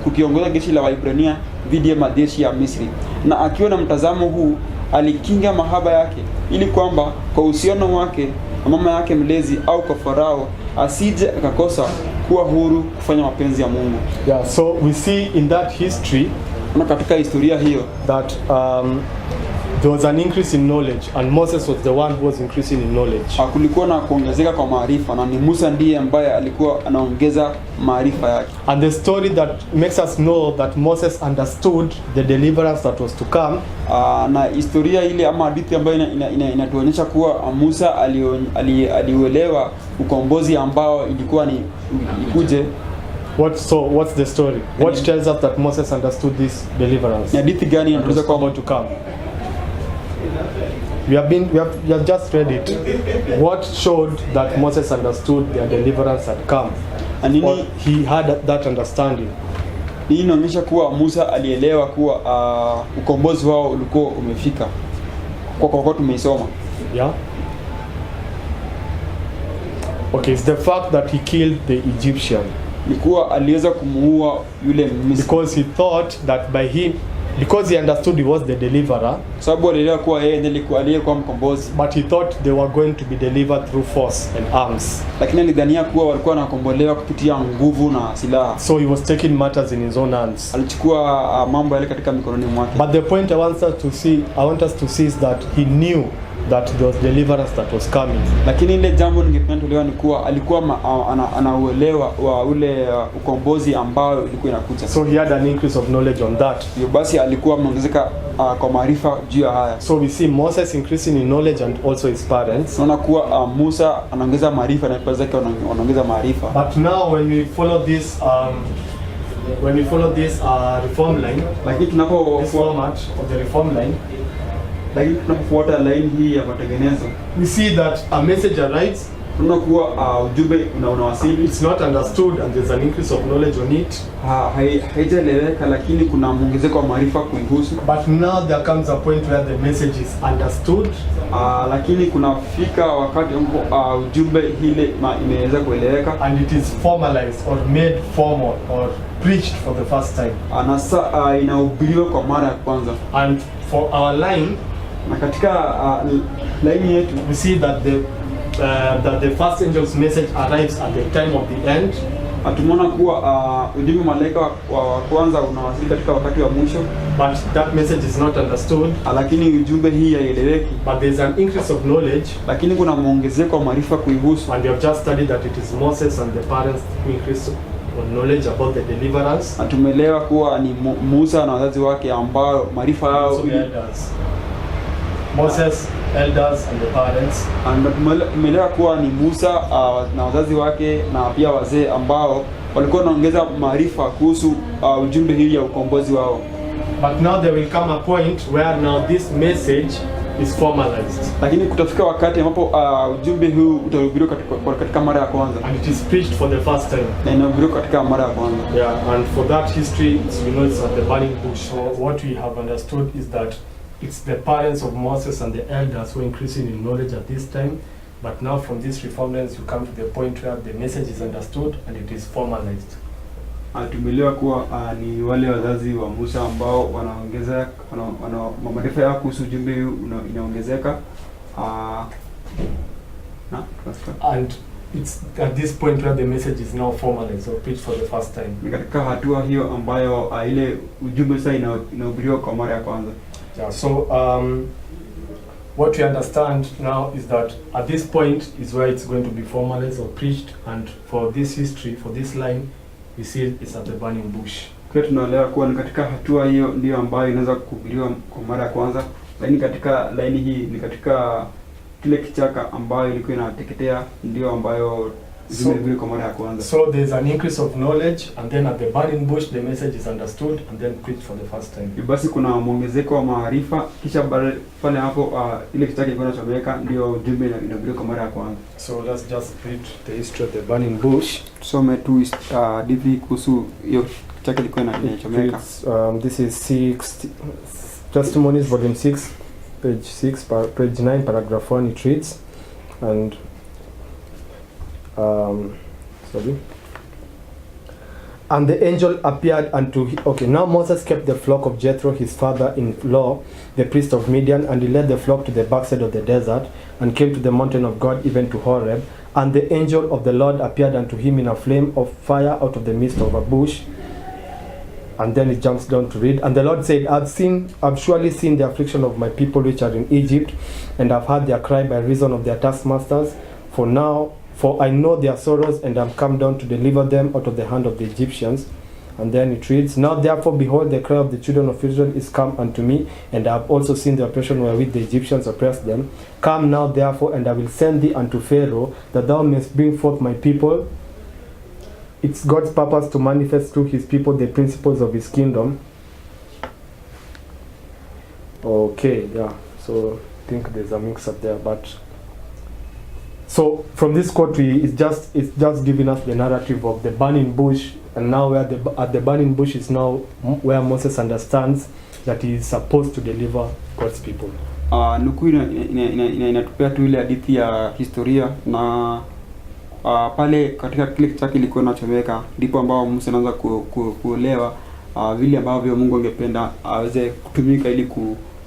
kukiongoza jeshi la Waebrania dhidi ya majeshi ya Misri. Na akiwa na mtazamo huu, alikinga mahaba yake ili kwamba kwa uhusiano wake na mama yake mlezi au kwa Farao asije akakosa kuwa huru kufanya mapenzi ya Mungu. Yeah, so we see in that history, na katika historia hiyo, that there was an increase in knowledge, and Moses was the one who was increasing in knowledge. Kulikuwa na kuongezeka kwa maarifa, na ni Musa ndiye ambaye alikuwa anaongeza maarifa yake. And the story that makes us know that Moses understood the deliverance that was to come, na historia ile ama hadithi ambayo inatuonyesha kuwa Musa aliuelewa ukombozi ambao ilikuwa ni ikuje. What's the story? What tells us that Moses understood this deliverance? Ni hadithi gani inatueleza kwa about to come? We have just read it. What showed that Moses understood their deliverance had come? And he had that understanding. Hii inaonyesha kuwa Musa alielewa kuwa ukombozi wao ulikuwa umefika. Kwa tumeisoma. Yeah. Okay, it's the fact that he killed the Egyptian. Ni kuwa aliweza kumuua yule Misri. Because he thought that by him, because he understood he was the deliverer, sababu alielewa kuwa yeye ndiye aliyekuwa mkombozi, but he thought they were going to be delivered through force and arms. Lakini alidhania kuwa walikuwa wanakombolewa kupitia nguvu na silaha. So he was taking matters in his own hands. Alichukua mambo yale katika mikononi mwake. But the point I want us to see is that he knew that there was deliverance that was coming. Lakini ile jambo ningependa tuelewa ni kuwa alikuwa anauelewa wa ule ukombozi ambao ulikuwa inakuja. So he had an increase of knowledge on that. Hiyo basi alikuwa ameongezeka kwa maarifa juu ya haya. So we see Moses increasing in knowledge and also his parents. Tunaona kuwa Musa anaongeza maarifa na pia zake wanaongeza maarifa. But now when we follow this Reformline, lakini tunapo format of the Reformline, lakini tunapofuata line hii ya Matengenezo, we see that a message arrives, tunaona kuwa ujumbe unawasili. It's not understood and there's an increase of knowledge on it. Haijaeleweka, lakini kuna mwongezeko wa maarifa kuihusu. But now there comes a point where the message is understood. Lakini kunafika wakati ambapo ujumbe ile imeweza kueleweka, and it is formalized or made formal or preached for the first time. Anasa inahubiriwa kwa mara ya kwanza. And for our line, na katika line yetu, we see that the first angel's message arrives at the time of the end. Tumeona kuwa ujumbe malaika wa kwanza unawasili katika wakati wa mwisho, but that message is not understood. Lakini ujumbe hii haieleweki. But there is an increase of knowledge. Lakini kuna muongezeko wa maarifa kuihusu. And we have just studied that it is Moses and the parents who increase knowledge about the deliverance. Tumeelewa kuwa ni Musa na wazazi wake ambao maarifa yao Moses, elders and the parents. And tumeelewa kuwa ni Musa na wazazi wake na pia wazee ambao walikuwa wanaongeza maarifa kuhusu ujumbe hii ya ukombozi wao. But now there will come a point where now this message is formalized. Lakini kutafika wakati ambapo ujumbe huu utahubiriwa katika mara ya kwanza. And it is preached for the first time. Na inahubiriwa katika mara ya kwanza. Yeah, and for that history, we know it's at the burning bush. So what we have understood is that it's the parents of Moses and the elders who are increasing in knowledge at this time. But now from this Reformline, you come to the point where the message is understood and it is formalized. Tumeelewa kuwa ni wale wazazi wa Musa ambao wanaongeza maarifa yao kuhusu ujumbe huu inaongezeka. And it's at this point where the message is now formalized or preached for the first time. Ni katika hatua hiyo ambayo ile ujumbe sasa inahubiriwa kwa mara ya kwanza. Yeah, so what we understand now is that at this point is where it's going to be formalized or preached, and for this history, for this line, we see it's at the burning bush. Kwa tunaelewa kuwa ni katika hatua hiyo ndio ambayo inaweza kuhubiriwa kwa mara ya kwanza, lakini katika laini hii ni katika kile kichaka ambayo ilikuwa inateketea ndio ambayo zimehubiriwa kwa mara ya kwanza. So there's an increase of knowledge, and then at the burning bush the message is understood and then preached for the first time. Basi kuna muongezeko wa maarifa, kisha pale hapo ile kichaka ilikuwa inachomeka ndio ujumbe inahubiriwa kwa mara ya kwanza. So let's just read the history of the burning bush. Tusome tu hadithi kuhusu hiyo kichaka ilikuwa inachomeka. This is Testimonies volume 6 page 6 page 9 paragraph 1. It reads, and and the angel appeared unto him. Okay, now Moses kept the flock of Jethro, his father-in-law, the priest of Midian, and he led the flock to the backside of the desert, and came to the mountain of God, even to Horeb. And the angel of the Lord appeared unto him in a flame of fire out of the midst of a bush. And then it jumps down to read, and the Lord said, I've surely seen the affliction of my people which are in Egypt, and I've heard their cry by reason of their taskmasters. For I know their sorrows, and am come down to deliver them out of the hand of the Egyptians. And then it reads, Now therefore, behold, the cry of the children of Israel is come unto me, and I have also seen the oppression wherewith the Egyptians oppressed them. Come now therefore, and I will send thee unto Pharaoh, that thou mayest bring forth my people. It's God's purpose to manifest through his people the principles of his kingdom. Okay, yeah, so I think there's a mix up there, but so from this quote, it's just giving us the narrative of the burning bush, and now where at the burning bush is now where Moses understands that he is supposed to deliver God's people. Nukuu inatupea tu ile hadithi ya historia na pale katika kile kichaka kilikuwa kinachomeka ndipo ambao Musa anaanza kuelewa vile ambavyo Mungu angependa aweze kutumika ili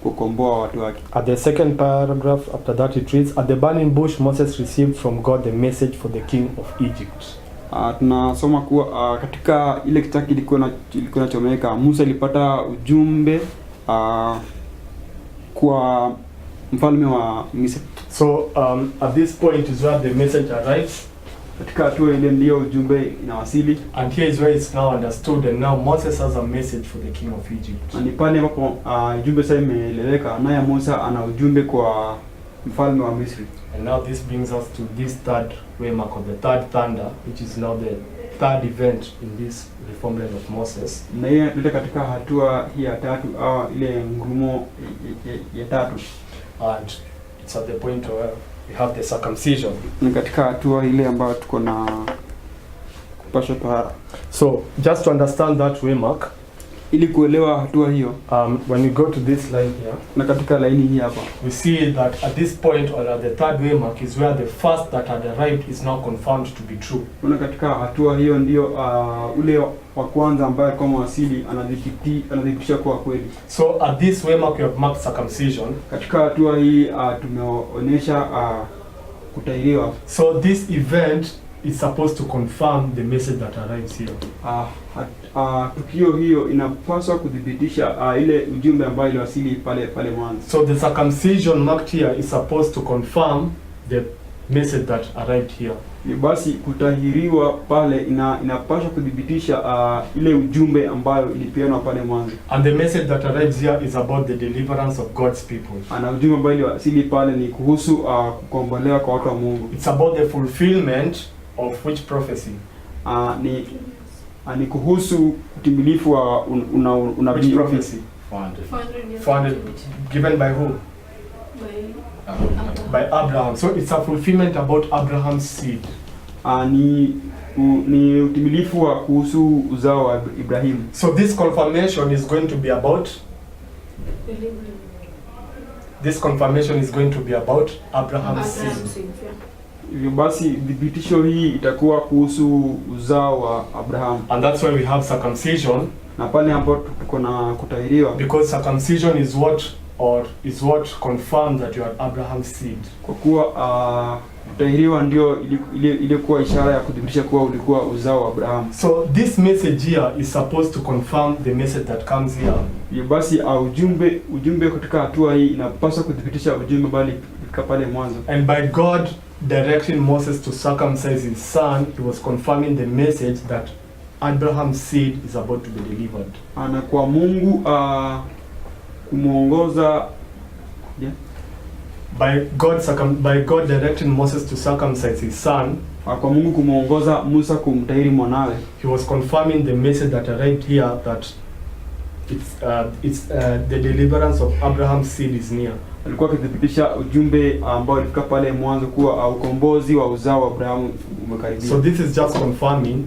kukomboa watu wake. At the second paragraph after that it reads, At the burning bush Moses received from God the message for the king of Egypt. Tunasoma kuwa katika ile kichaka kilikuwa kinachomeka Musa alipata ujumbe kwa mfalme wa Misri. So at this point is where the message arrives. Katika hatua ile ndio ujumbe inawasili, and here is where it's now understood, and now Moses has a message for the king of Egypt. Ni pale ambapo ujumbe sasa imeeleweka, naye Musa ana ujumbe kwa mfalme wa Misri. And now this brings us to this third waymark, or the third thunder, which is now the third event in this Reformline of Moses. Na yeye tuleta katika hatua hii ya tatu au ile ngurumo ya tatu. And it's at the point where we have the circumcision. Ni katika hatua ile ambayo tuko na kupasha tohara. So just to understand that waymark, ili kuelewa hatua hiyo, when we go to this line here, na katika laini hii hapa, we see that at this point, or at the third waymark, is where the first that had arrived is now confirmed to be true. Kuna katika hatua hiyo ndio ule wa kwanza ambaye kama wasili anadhibitisha kuwa kweli. So at this waymark we have marked circumcision. Katika hatua hii tumeonyesha kutahiriwa. So this event is supposed to confirm the message that arrives here. Tukio hiyo inapaswa kudhibitisha ile ujumbe ambayo iliwasili pale mwanzo. So the circumcision marked here is supposed to confirm the message that arrived here. Basi kutahiriwa pale inapaswa kudhibitisha ile ujumbe ambayo ilipeanwa pale mwanzo. And the message that arrives here is about the deliverance of God's people. Ana ujumbe ambao iliwasili pale ni kuhusu kukombolewa kwa watu wa Mungu. It's about the fulfillment of which prophecy? Ni kuhusu utimilifu wa unabii. Which prophecy? 400 given by who? By Abraham. So it's a fulfillment about Abraham's seed. Ni utimilifu wa kuhusu uzao wa Ibrahimu. So this confirmation is going to be about Abraham's seed. Hivyo basi dhibitisho hii itakuwa kuhusu uzao wa Abraham. And that's why we have circumcision. Na pale ambapo tuko na kutahiriwa. Because circumcision is what confirms that you are Abraham's seed. Kwa kuwa kutahiriwa ndio ilikuwa ishara ya kudhibitisha kuwa ulikuwa uzao wa Abraham. So this message here is supposed to confirm the message that comes here. Hivyo basi ujumbe katika hatua hii inapaswa kudhibitisha ujumbe bali pale mwanzo. And by God directing Moses to circumcise his son, he was confirming the message that Abraham's seed is about to be delivered. Na kwa Mungu kumuongoza by God directing Moses to circumcise his son, kwa Mungu kumuongoza Musa kumtahiri mwanawe, he was confirming the message that arrived here that the deliverance of Abraham's seed is near. Alikuwa akithibitisha ujumbe ambao ulifika pale mwanzo kuwa ukombozi wa uzao wa Abrahamu umekaribia. So this is just confirming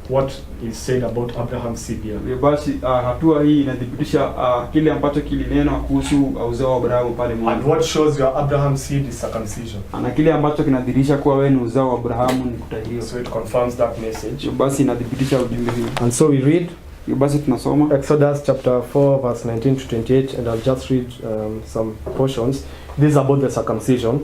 what is said about Abraham's seed here. Basi hatua hii inadhibitisha kile ambacho kilinenwa kuhusu uzao wa Abrahamu pale mwanzo. And what shows your Abraham's seed is circumcision. Na kile ambacho kinadhihirisha kuwa wewe ni uzao wa Abrahamu ni kutahiriwa. So it confirms that message. Basi inadhibitisha ujumbe huu. And so we read basi tunasoma Exodus chapter 4 verse 19 to 28, and I'll just read some portions. This is about the circumcision.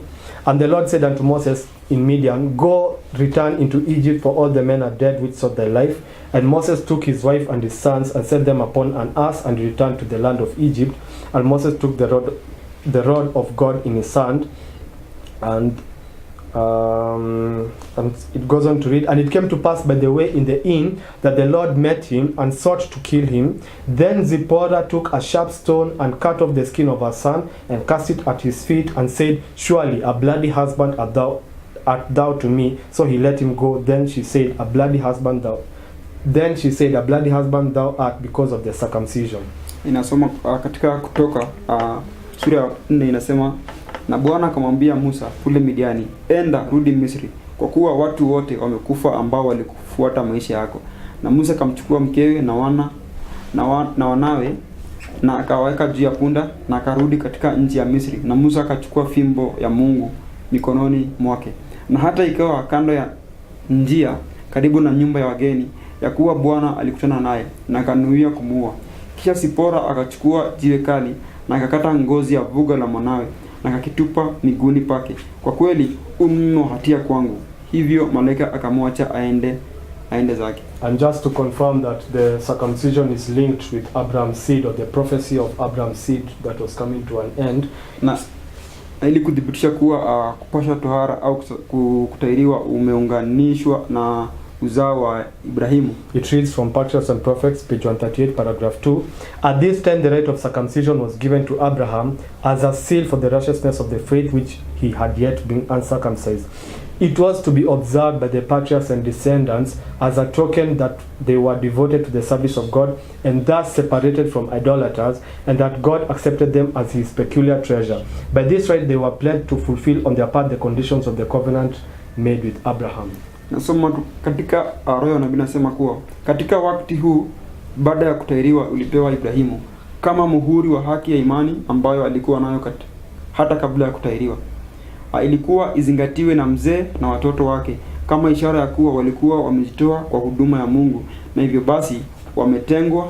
And the Lord said unto Moses in Midian, Go, return into Egypt, for all the men are dead which sought thy life. And Moses took his wife and his sons and set them upon an ass and returned to the land of Egypt. And Moses took the rod of God in his hand, and it goes on to read, and it came to pass by the way in the inn that the Lord met him and sought to kill him. Then Zipporah took a sharp stone and cut off the skin of her son and cast it at his feet and said, Surely a bloody husband art thou to me. So he let him go. Then she said, a bloody husband thou art because of the circumcision. Inasoma katika Kutoka sura ya 4 inasema, na Bwana akamwambia Musa kule Midiani, enda rudi Misri, kwa kuwa watu wote wamekufa ambao walikufuata maisha yako. Na Musa akamchukua mkewe na wanawe na akawaweka juu ya punda na akarudi katika nchi ya Misri. Na Musa akachukua fimbo ya Mungu mikononi mwake. Na hata ikawa kando ya njia karibu na nyumba ya wageni, ya kuwa Bwana alikutana naye na akanuia kumuua. Kisha Zipora akachukua jiwe kali na akakata ngozi ya vuga la mwanawe na akakitupa miguuni pake. Kwa kweli mno hatia kwangu. Hivyo malaika akamwacha aende zake. And just to confirm that the circumcision is linked with Abraham's seed, or the prophecy of Abraham's seed that was coming to an end, na ili kudhibitisha kuwa kupasha tohara au kutahiriwa umeunganishwa na uzao wa Ibrahimu. It reads from Patriarchs and Prophets, page 138, paragraph 2. At this time the rite of circumcision was given to Abraham as a seal for the righteousness of the faith which he had yet been uncircumcised. It was to be observed by the patriarchs and descendants as a token that they were devoted to the service of God and thus separated from idolaters, and that God accepted them as his peculiar treasure. By this rite they were pledged to fulfill on their part the conditions of the covenant made with Abraham. Nasoma katika roho ya nabii nasema kuwa katika wakati huu baada ya kutahiriwa ulipewa Ibrahimu kama muhuri wa haki ya imani ambayo alikuwa nayo hata kabla ya kutahiriwa. Ilikuwa izingatiwe na mzee na watoto wake kama ishara ya kuwa walikuwa wamejitoa kwa huduma ya Mungu, na hivyo basi wametengwa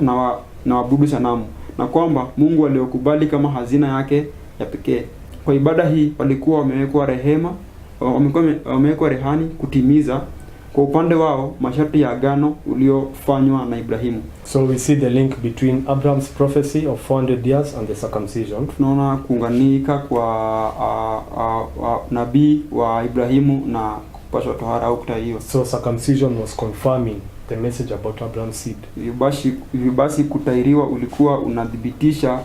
na wabudu sanamu, na kwamba Mungu aliokubali kama hazina yake ya pekee. Kwa ibada hii walikuwa wamewekwa rehema wamewekwa rehani kutimiza kwa upande wao masharti ya agano uliofanywa na Ibrahimu. So we see the link between Abraham's prophecy of 400 years and the circumcision. Tunaona kuunganika kwa nabii wa Ibrahimu na kupashwa tohara au kutahiriwa. So circumcision was confirming the message about Abraham's seed. Basi kutahiriwa ulikuwa unadhibitisha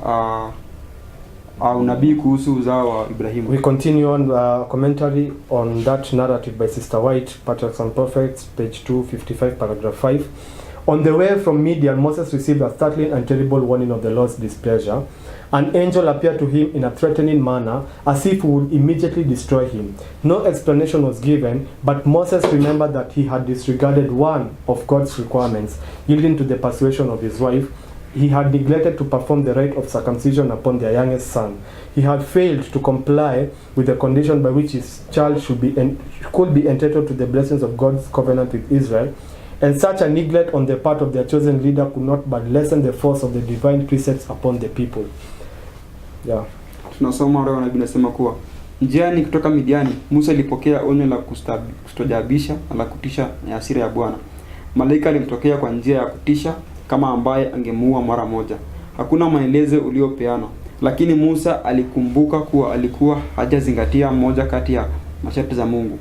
unabii kuhusu uzao wa Ibrahimu. We continue on the commentary on that narrative by Sister White, Patriarchs and Prophets, page 255, paragraph 5. On the way from Midian, Moses received a startling and terrible warning of the Lord's displeasure. An angel appeared to him in a threatening manner, as if he would immediately destroy him. No explanation was given, but Moses remembered that he had disregarded one of God's requirements, yielding to the persuasion of his wife. He had neglected to perform the rite of circumcision upon their youngest son. He had failed to comply with the condition by which his child could be entitled to the blessings of God's covenant with Israel. And such a neglect on the part of their chosen leader could not but lessen the force of the divine precepts upon the people. Yeah. Tunasoma leo nabii anasema kuwa njiani kutoka Midiani, Musa alipokea onyo la kustajabisha na la kutisha ya hasira ya Bwana. Malaika alimtokea kwa njia ya kutisha kama ambaye angemuua mara moja. Hakuna maelezo uliopeana, lakini Musa alikumbuka kuwa alikuwa hajazingatia moja kati ya masharti za Mungu,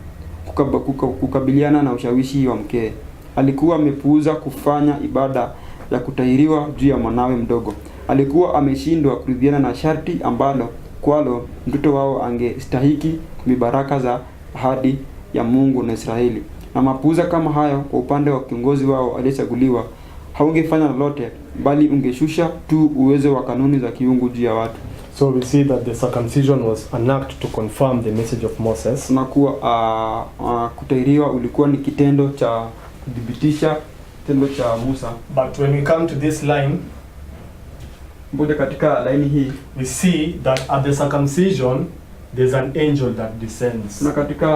kukabiliana na ushawishi wa mkewe. Alikuwa amepuuza kufanya ibada ya kutahiriwa juu ya mwanawe mdogo. Alikuwa ameshindwa kuridhiana na sharti ambalo kwalo mtoto wao angestahiki mibaraka za ahadi ya Mungu na Israeli. Na mapuuza kama hayo kwa upande wa kiongozi wao aliyechaguliwa haungefanya lolote, bali ungeshusha tu uwezo wa kanuni za kiungu juu ya watu. So we see that the circumcision was an act to confirm the message of Moses. Tunakuwa kutahiriwa ulikuwa ni kitendo cha kudhibitisha kitendo cha Musa. But when we come to this line, Mbona katika laini hii we see that at the circumcision there's an angel that descends. Na katika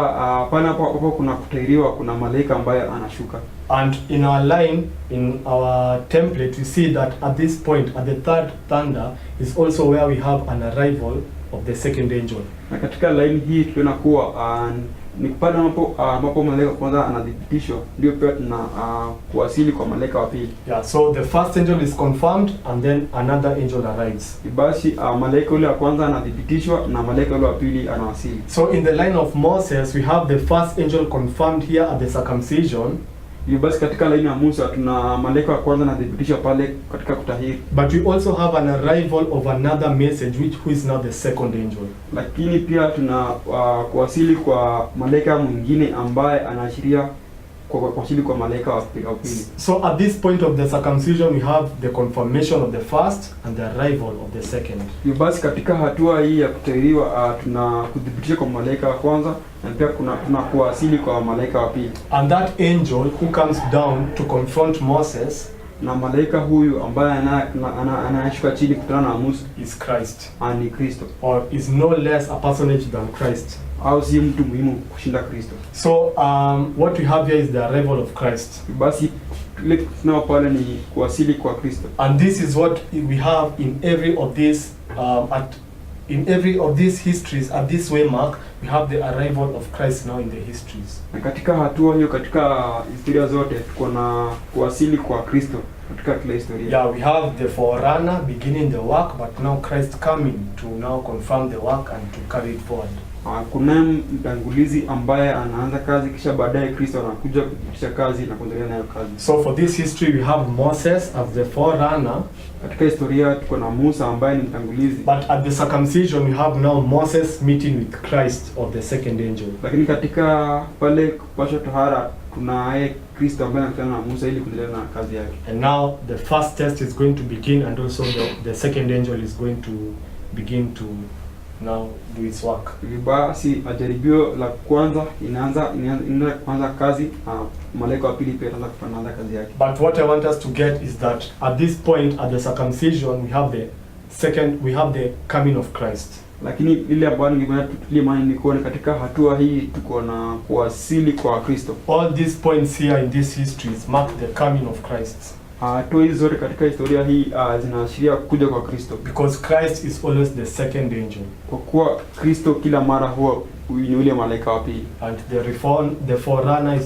pale hapo kuna kutahiriwa, kuna malaika ambaye anashuka. And in our line, in our template, we see that at this point, at the third thunder, is also where we have an arrival of the second angel. Na katika line hii tunaona kuwa ni pale ambapo malaika kwanza anadhibitishwa, ndio pia tuna kuwasili kwa malaika wa pili. Yeah, so the first angel is confirmed and then another angel arrives. Basi malaika yule wa kwanza anadhibitishwa na malaika yule wa pili anawasili. So in the line of Moses, we have the first angel confirmed here at the circumcision. Basi katika laini ya Musa tuna malaika wa kwanza anadhibitishwa pale katika kutahiri. But we also have an arrival of another message who is now the second angel. Lakini pia tuna kuwasili kwa malaika mwingine ambaye anaashiria kuwasili kwa malaika wa pili. So at this point of the circumcision we have the confirmation of the first and the arrival of the second. Basi katika hatua hii ya kutahiriwa tuna kudhibitisha kwa malaika wa kwanza na pia kuna kuwasili kwa malaika wa pili. And that angel who comes down to confront Moses, na malaika huyu ambaye anashuka chini kutana na Musa, is Christ. Ni Kristo. Or is no less a personage than Christ. Au si mtu muhimu kushinda Kristo. So what we have here is the arrival of Christ. Basi ile tunao pale ni kuwasili kwa Kristo. And this is what we have in every of these in every of these histories at this waymark. We have the arrival of Christ now in the histories. Na katika hatua hiyo, katika historia zote tuko na kuwasili kwa Kristo katika kila historia. Yeah, we have the forerunner beginning the work, but now Christ coming to now confirm the work and to carry it forward. Kuna mtangulizi ambaye anaanza kazi kisha baadaye Kristo anakuja kupitisha kazi na kuendelea nayo kazi. So for this history we have Moses as the forerunner. Katika historia tuko na Musa ambaye ni mtangulizi. But at the circumcision we have now Moses meeting with Christ of the second angel. Lakini katika pale kupashwa tohara kuna Kristo ambaye anakutana na Musa ili kuendelea na kazi yake. And now the first test is going to begin, and also the second angel is going to begin to now do its work. Basi jaribio la kwanza inaanza kwanza kazi, malaika wa pili pia anaanza kufanya kazi yake. But what I want us to get is that at this point at the circumcision we have the coming of Christ. Lakini ile ambayo ningependa tutulie maana ni kuona katika hatua hii tuko na kuwasili kwa Kristo. All these points here in these histories mark the coming of Christ. Hatua hizo zote katika historia hii zinaashiria kuja kwa Kristo. Because Christ is always the second angel. Kwa kuwa Kristo kila mara huwa huyu ni ule malaika wa pili. And the forerunner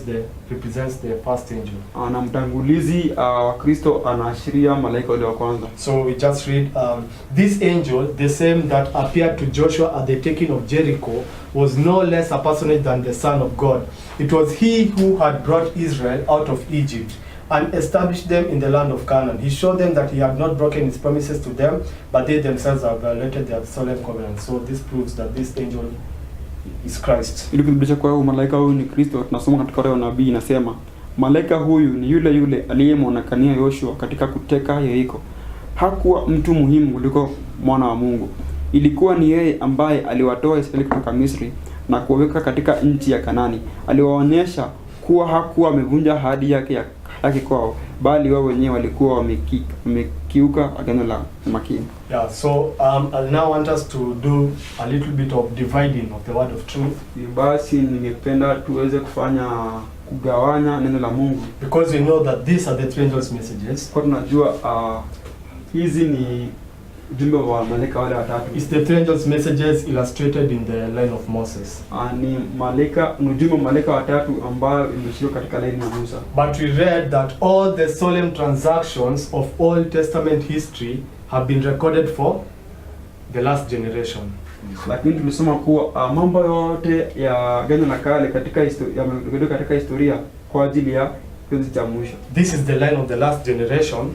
represents the first angel. Na mtangulizi wa Kristo anaashiria malaika ule wa kwanza. So we just read this angel, the same that appeared to Joshua at the taking of Jericho, was no less a personage than the Son of God. It was he who had brought Israel out of Egypt and established them in the land of Canaan. He showed them that he had not broken his promises to them, but they themselves have violated their solemn covenant. So this proves that this angel is Christ. Ili kudhibitisha kwa malaika huyu ni Kristo, tunasoma katika Roho nabii inasema, malaika huyu ni yule aliyemwonekania Yoshua katika kuteka Yeriko. Hakuwa mtu muhimu kuliko mwana wa Mungu. Ilikuwa ni yeye ambaye aliwatoa Israeli kutoka Misri na kuwaweka katika nchi ya Kanani. Aliwaonyesha kuwa hakuwa amevunja ahadi yake kwao, bali wao wenyewe walikuwa wamekiuka agano la makini. Yeah, so I now want us to do a little bit of dividing of the word of truth. Basi ningependa tuweze kugawanya neno la Mungu, because we know that these are the three angels' messages. Kwa tunajua hizi ni ujumbe wa malaika wale watatu. It's the three angels' messages illustrated in the line of Moses. Ni ujumbe wa malaika watatu ambayo imeshikwa katika laini ya Musa. But we read that all the solemn transactions of Old Testament history have been recorded for the last generation. Lakini tulisoma kuwa mambo yote ya agano la kale katika historia kwa ajili ya kizazi cha mwisho. This is the line of the last generation.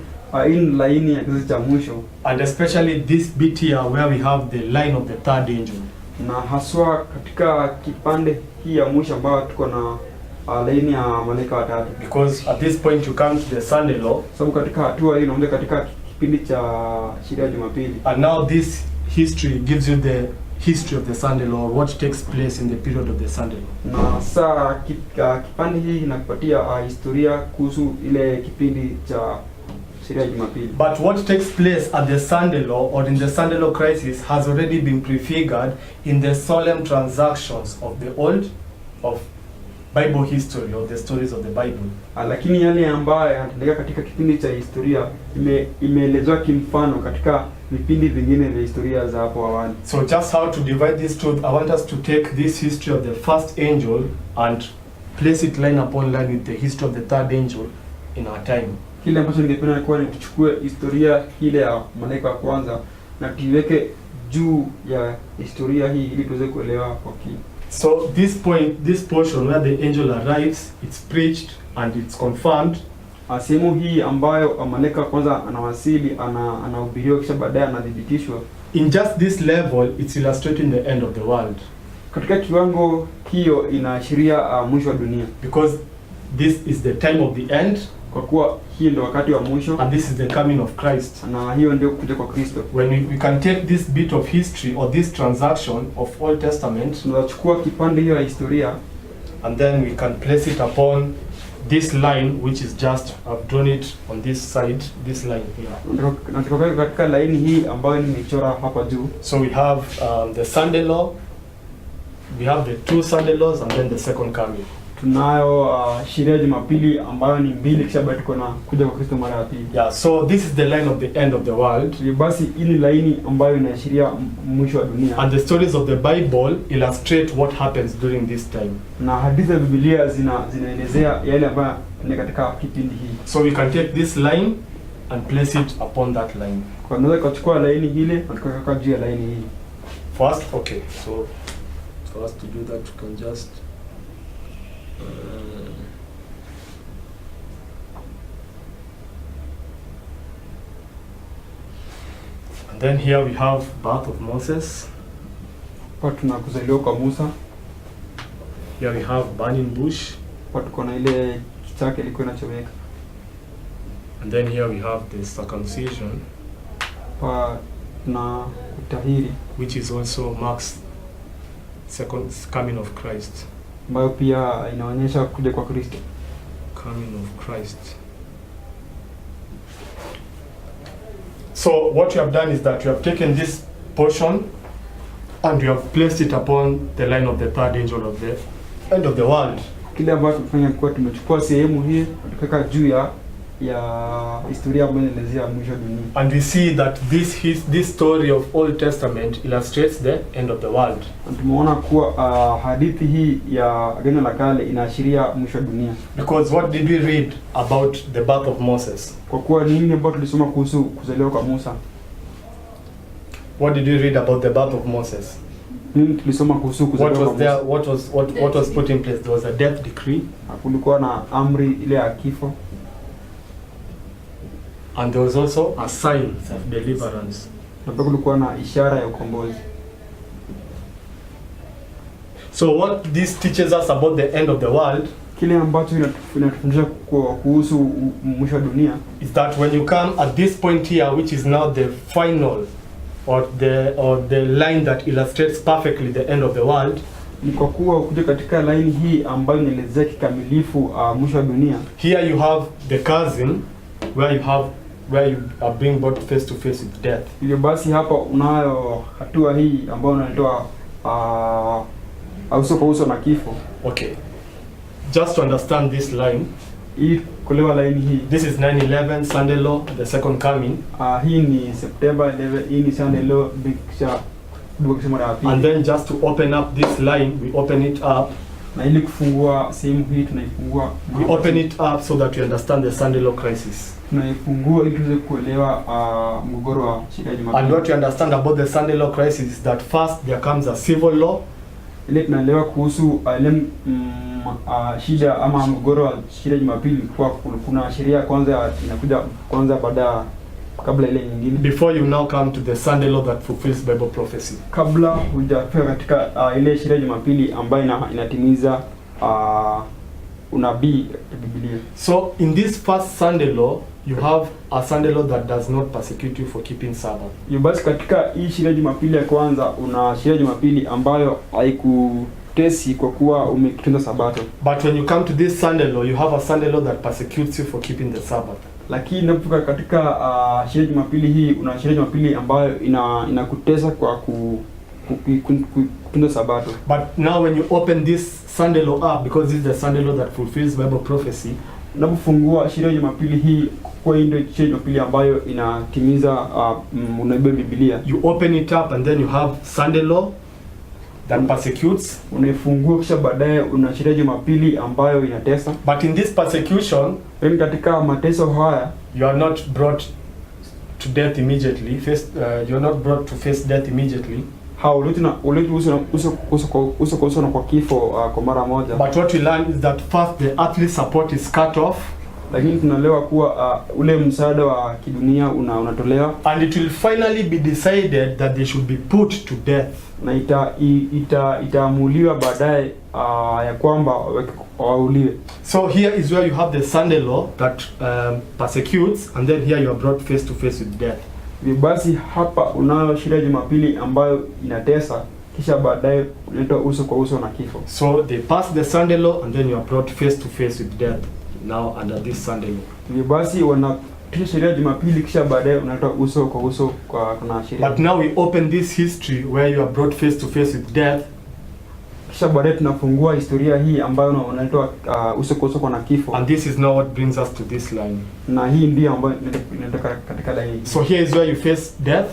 In laini ya kizazi cha mwisho, and especially this bit here where we have the line of the third angel. Na haswa katika kipande hii ya mwisho ambao tuko na laini ya malaika watatu. Because at this point you come to the Sunday law. Sababu katika hatua hii unaanza katika kipindi cha sheria ya Jumapili. And now this history gives you the history of the Sunday law, what takes place in the period of the Sunday law. Na saa kipande hii inakupatia historia kuhusu ile kipindi cha but what takes place at the Sunday law or in the Sunday law crisis has already been prefigured in the solemn transactions of the old of Bible history or the stories of the Bible. Lakini yale ambayo yanatendeka katika kipindi cha historia imeelezwa kimfano katika vipindi vingine vya historia za hapo awali. So just how to divide this truth, I want us to take this history of the first angel and place it line upon line with the history of the third angel in our time. Kile ambacho ningependa kuwa ni tuchukue historia ile ya malaika wa kwanza na tuiweke juu ya historia hii ili tuweze kuelewa kwa kina. So this portion where the angel arrives, it's preached and it's confirmed. Sehemu hii ambayo malaika wa kwanza anawasili, anahubiriwa kisha baadaye anadhibitishwa. In just this level, it's illustrating the end of the world. Katika kiwango hiyo inaashiria mwisho wa dunia. Because this is the time of the end. Kwa kuwa hii ndio wakati wa mwisho, and this is the coming of Christ. Na hiyo ndio kuja kwa Kristo. When we can take this bit of history or this transaction of Old Testament, tunachukua kipande hiyo ya historia, and then we can place it upon this line which is just, I've drawn it on this side, this line here. Na tukaweka katika laini hii ambayo nimechora hapa juu. So we have the Sunday law, we have the two Sunday laws, and then the second coming. Tunayo sheria ya Jumapili ambayo ni mbili kisha baada tuko na kuja kwa Kristo mara ya pili. Yeah, so this is the line of the end of the world. Basi ili laini ambayo inaashiria mwisho wa dunia. And the stories of the Bible illustrate what happens during this time. Na hadithi za Biblia zinaelezea yale ambayo ni katika kipindi hii. So we can take this line and place it upon that line. Kwa tunaweza kuchukua laini ile na tukaweka juu ya laini hii. First, okay. So for us to do that, we can just and then here we have birth of Moses. Kwa tuna kuzaliwa kwa Musa. Here we have burning bush. Kwa tuko na ile kichaka ilikuwa inachomeka. And then here we have the circumcision. Kwa na kutahiri, which is also marks second coming of Christ. Ambayo pia inaonyesha kuja kwa Kristo. Coming of Christ. So what you have done is that you have taken this portion and you have placed it upon the line of the third angel of the end of the world. Kile ambacho tunafanya kwa tumechukua sehemu hii tukaweka juu ya ya historia ambayo inaelezea mwisho wa dunia. And we see that this story of Old Testament illustrates the end of the world. Na tumeona kuwa hadithi hii ya Agano la Kale inaashiria mwisho wa dunia. Because what did we read about the birth of Moses? Kwa kuwa nini ambayo tulisoma kuhusu kuzaliwa kwa Musa? What did we read about the birth of Moses? Nini tulisoma kuhusu kuzaliwa kwa Musa? What was put in place? There was a death decree. Kulikuwa na amri ile ya kifo. And there was also a sign of deliverance. Na pia kulikuwa na ishara ya ukombozi. So what this teaches us about the end of the world, kile ambacho inatufundisha kuhusu mwisho wa dunia, is that when you come at this point here, which is now the final or the line that illustrates perfectly the end of the world, ni kwa kuwa kuja katika line hii ambayo inaelezea kikamilifu mwisho wa dunia. Here you have the cousin where you are being brought face to face with death. Hivyo basi hapa unayo hatua hii ambayo unaletoa uso kwa uso na kifo. Okay. Just to understand this line, hii kuelewa line hii. This is 9/11 Sunday law, the second coming. Hii ni September 11, hii ni Sunday law bikisha kusema la pili. And then just to open up this line, we open it up. Na ili kufungua sehemu hii tunaifungua. We open it up so that we understand the Sunday law crisis. Tunaifungua ili tuweze kuelewa mgogoro wa shida ya Jumapili. And what you understand about the Sunday law crisis is that first there comes a civil law. Ile tunaelewa kuhusu shida ama mgogoro wa shida ya Jumapili, kwa kuna sheria kwanza inakuja kwanza baada kabla ile nyingine. Before you now come to the Sunday law that fulfills Bible prophecy. Kabla hujafika katika ile sheria ya Jumapili ambayo inatimiza unabii wa Biblia. So in this first Sunday law, you have a Sunday law that does not persecute you for keeping Sabbath. Basi katika hii sheria ya Jumapili ya kwanza una sheria ya Jumapili ambayo haikutesi kwa kuwa umetunza Sabato. But when you come to this Sunday law, you have a Sunday law that persecutes you for keeping the Sabbath. Lakini unapofika katika sheria ya Jumapili hii una sheria ya Jumapili ambayo inakutesa kwa kutunza Sabato. But now when you open this Sunday law up, because this is the Sunday law that fulfills Bible prophecy, unapofungua sheria ya Jumapili hii kwa ndio sheria ya Jumapili ambayo inatimiza unabii wa Biblia. You open it up and then you have Sunday law that persecutes. Unaifungua kisha baadaye una sheria ya Jumapili ambayo inatesa. But in this persecution, katika mateso haya, you are not brought to death immediately. You are not brought to face death immediately. uso kwa uso na kwa kifo kwa mara moja. But what we learn is that first the earthly support is cut off. Lakini tunaelewa kuwa ule msaada wa kidunia unatolewa. And it will finally be decided that they should be put to death. Na itaamuliwa baadaye ya kwamba wauliwe. So here is where you have the Sunday law that persecutes, and then here you are brought face to face with death. Basi hapa unayo sheria ya Jumapili ambayo inatesa, kisha baadaye unaitwa uso kwa uso na kifo. So they pass the Sunday law and then you are brought face to face with death now under this Sunday law. Basi wanatisha sheria ya Jumapili kisha baadaye unaitwa uso kwa uso kwa kuna sheria. But now we open this history where you are brought face to face with death. Kisha baadaye tunafungua historia hii ambayo unaitwa uso kwa uso kwa na kifo. And this is now what brings us to this line. Na hii ndio ambayo inatoka katika line. So here is where you face death.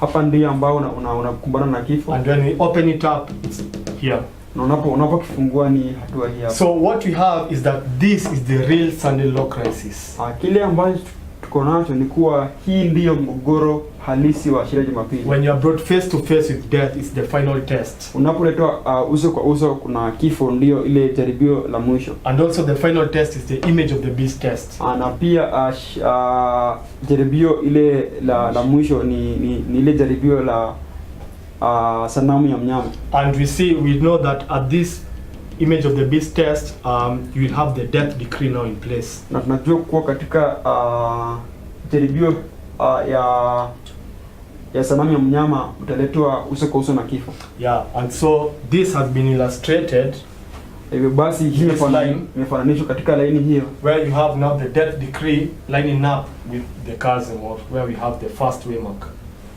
Hapa ndio ambao unakumbana na kifo. And when we open it up, it's here. Na unapokifungua ni hatua hii hapa. So what we have is that this is the real Sunday law crisis. Kile ambacho tuko nacho ni kuwa hii ndio mgogoro halisi wa sheria ya Jumapili. When you are brought face to face with death, it's the final test. Unapoletwa uso kwa uso kuna kifo, ndio ile jaribio la mwisho. And also the final test is the image of the beast test. Na pia jaribio ile la mwisho ni ile jaribio la sanamu ya mnyama. And we know that at this image of the beast test, you will have the death decree now in place. Na tunajua kuwa katika jaribio ya sanamu ya mnyama utaletwa uso kwa uso na kifo. Yeah, and so this has been illustrated. Hivyo basi hii imefananishwa katika laini hiyo, where you have now the death decree lining up with the chasm, or where we have the first waymark.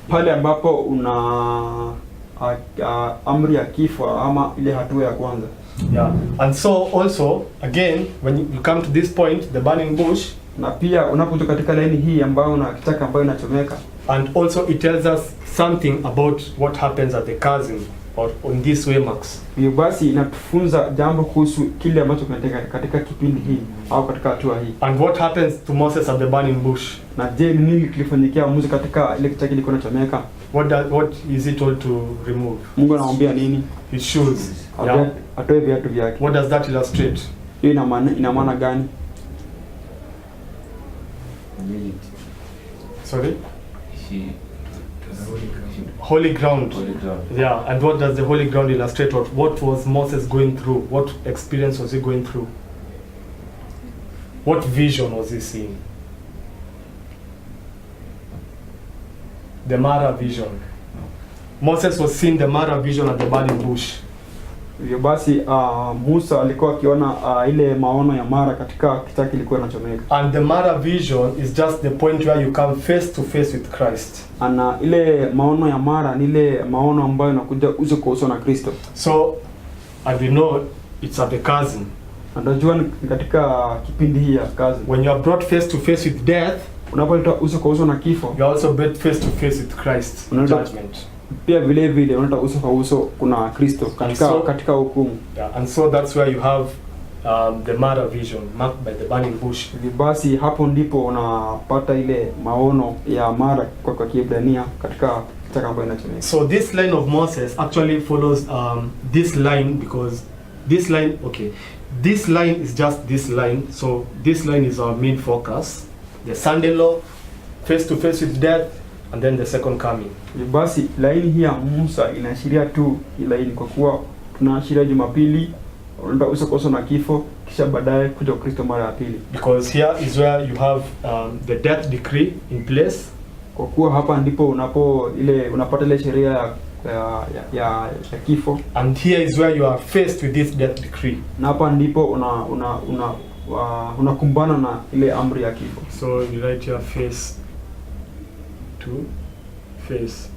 Pale ambapo una amri ya kifo ama ile hatua ya kwanza. Yeah, and so also again when you come to this point, the burning bush, Na pia unapotoka katika laini hii ambayo una kichaka ambayo inachomeka. And also it tells us something about what happens at the chasm or on this way max. Hiyo basi inatufunza jambo kuhusu kile ambacho kinatendeka katika kipindi hii au katika hatua hii. And what happens to Moses at the burning bush? Na je, ni nini kilifanyikia Musa katika ile kichaka kilikuwa kinachomeka? What is he told to remove? Mungu anamwambia nini? His shoes. Yeah. Atoe viatu vyake. What does that illustrate? Hiyo ina maana gani? Sorry? Holy ground. Yeah, and what does the holy ground illustrate? What was Moses going through? What experience was he going through? What vision was he seeing? The Mara vision. Moses was seeing the Mara vision at the burning bush. Hivyo basi Musa alikuwa akiona ile maono ya Mara katika kichaka kilikuwa kinachomeka. And the Mara vision is just the point where you come face to face with Christ. Ana ile maono ya Mara ni ile maono ambayo inakuja uso kwa uso na Kristo. So, and we know it's at the chasm. Anajua katika kipindi hii ya kazi. When you are brought face to face with death, unapoletwa uso kwa uso na kifo, you are also brought face to face with Christ judgment. Pia vile vile unaletwa uso kwa uso kuna Kristo katika hukumu. Yeah, and so that's where you have the Mara vision marked by the burning bush. Basi hapo ndipo unapata ile maono ya Mara kwa Kiebrania katika kichaka ambayo inachomeka. So this line of Moses actually follows this line, because this line, okay, this line is just this line. So this line is our main focus. The Sunday law, face to face with death, and then the second coming. Basi laini hii ya Musa inaashiria tu laini, kwa kuwa tunaashiria Jumapili, unaenda uso kwa uso na kifo, kisha baadaye kuja Kristo mara ya pili. Because here is where you have the death decree in place. Kwa kuwa hapa ndipo unapata ile sheria ya kifo. And here is where you are faced with this death decree. Na hapa ndipo unakumbana na ile amri ya kifo. So you write here face to face.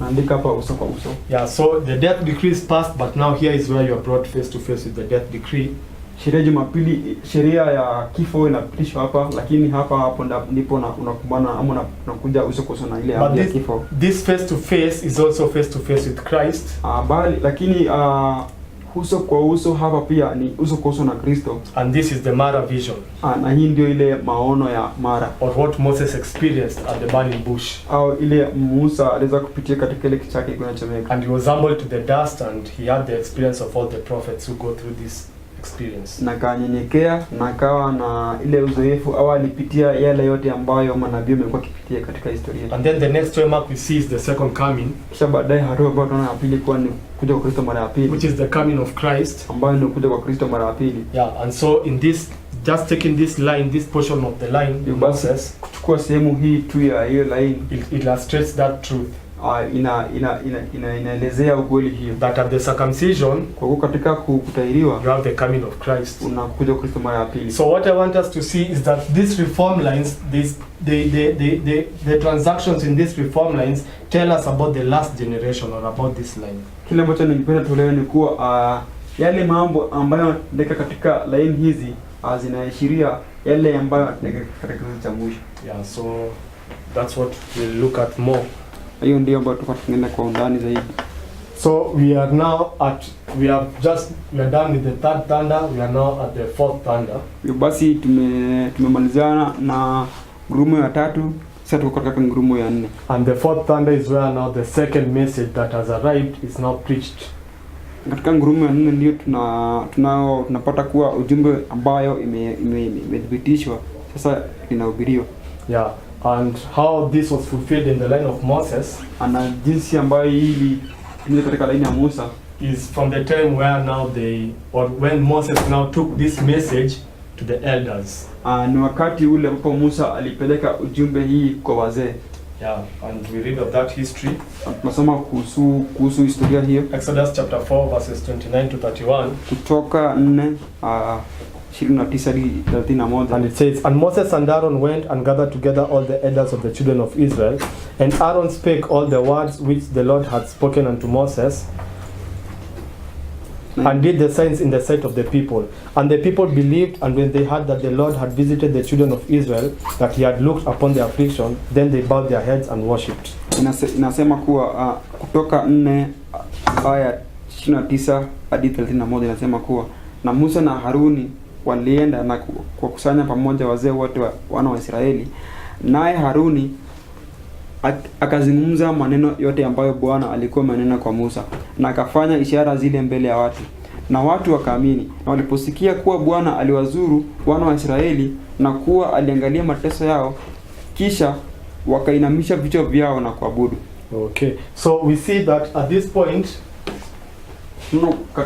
Naandika hapa uso kwa uso. Yeah, so the death decree is passed, but now here is where you are brought face to face with the death decree. Sheria Jumapili, sheria ya kifo inapitishwa hapa, lakini hapo ndipo unakumbana ama unakuja uso kwa uso na ile amri ya kifo. This face to face is also face to face with Christ. Lakini uso kwa uso hapa pia ni uso kwa uso na Kristo. And this is the Mara vision. Na hii ndio ile maono ya Mara, or what Moses experienced at the burning bush. Au ile Musa aliweza kupitia katika ile kichaka kinachomeka. And he was humbled to the dust, and he had the experience of all the prophets who go through this experience. Na kanyenyekea na kawa na ile uzoefu, au alipitia yale yote ambayo manabii wamekuwa kipitia katika historia. And then the next remark we see is the second coming. Kisha baadaye hatua ambayo tunaona ya pili kwa ni kuja kwa Kristo mara ya pili, which is the coming of Christ, ambayo ni kuja kwa Kristo mara ya pili. Yeah, and so in this, just taking this line, this portion of the line, Moses, kuchukua sehemu hii tu ya hiyo line, it illustrates that truth. Inaelezea ukweli hiyo, that at the circumcision, kwa katika kutahiriwa, you have the coming of Christ, unakuja kwa Kristo mara ya pili. So what I want us to see is that these reform lines, the transactions in these reform lines tell us about the last generation, or about this line. Kile ambacho ningependa tuelewe ni kuwa yale mambo ambayo ndeka katika line hizi zinaashiria yale ambayo ndeka katika kizazi cha mwisho. Yeah, so that's what we'll look at more. Hiyo ndio ambayo tutakwenda kwa undani zaidi. So we are done with the third thunder. We are now at the fourth thunder. Basi tumemalizana na ngurumo ya tatu, sasa tuko katika ngurumo ya 4. And the fourth thunder is where now the second message that has arrived is now preached. Katika ngurumo ya 4 ndio tunapata kuwa ujumbe ambayo imethibitishwa sasa inahubiriwa. Yeah, and how this was fulfilled in the line of Moses, ana jinsi ambayo hili ni katika line ya Musa, is from the time where now when Moses now took this message to the elders. Ni wakati ule ambapo Musa alipeleka ujumbe hii kwa wazee. Yeah, and we read of that history. Tunasoma kuhusu historia hiyo. Exodus chapter 4 verses 29 to 31. Kutoka 4 29-31. And it says, and Moses and Aaron went and gathered together all the elders of the children of Israel, and Aaron spake all the words which the Lord had spoken unto Moses. and did the signs in the sight of the people. And the people believed, and when they heard that the Lord had visited the children of Israel, that he had looked upon their affliction, then they bowed their heads and worshipped. Inasema kuwa Kutoka 4 aya 29 hadi 31 inasema kuwa na Musa na Haruni walienda na kukusanya pamoja wazee wote wana wa Israeli, naye Haruni akazungumza maneno yote ambayo Bwana alikuwa amenena kwa Musa, na akafanya ishara zile mbele ya watu, na watu wakaamini. Na waliposikia kuwa Bwana aliwazuru wana wa Israeli na kuwa aliangalia mateso yao, kisha wakainamisha vichwa vyao na kuabudu. Okay, so we see that at this point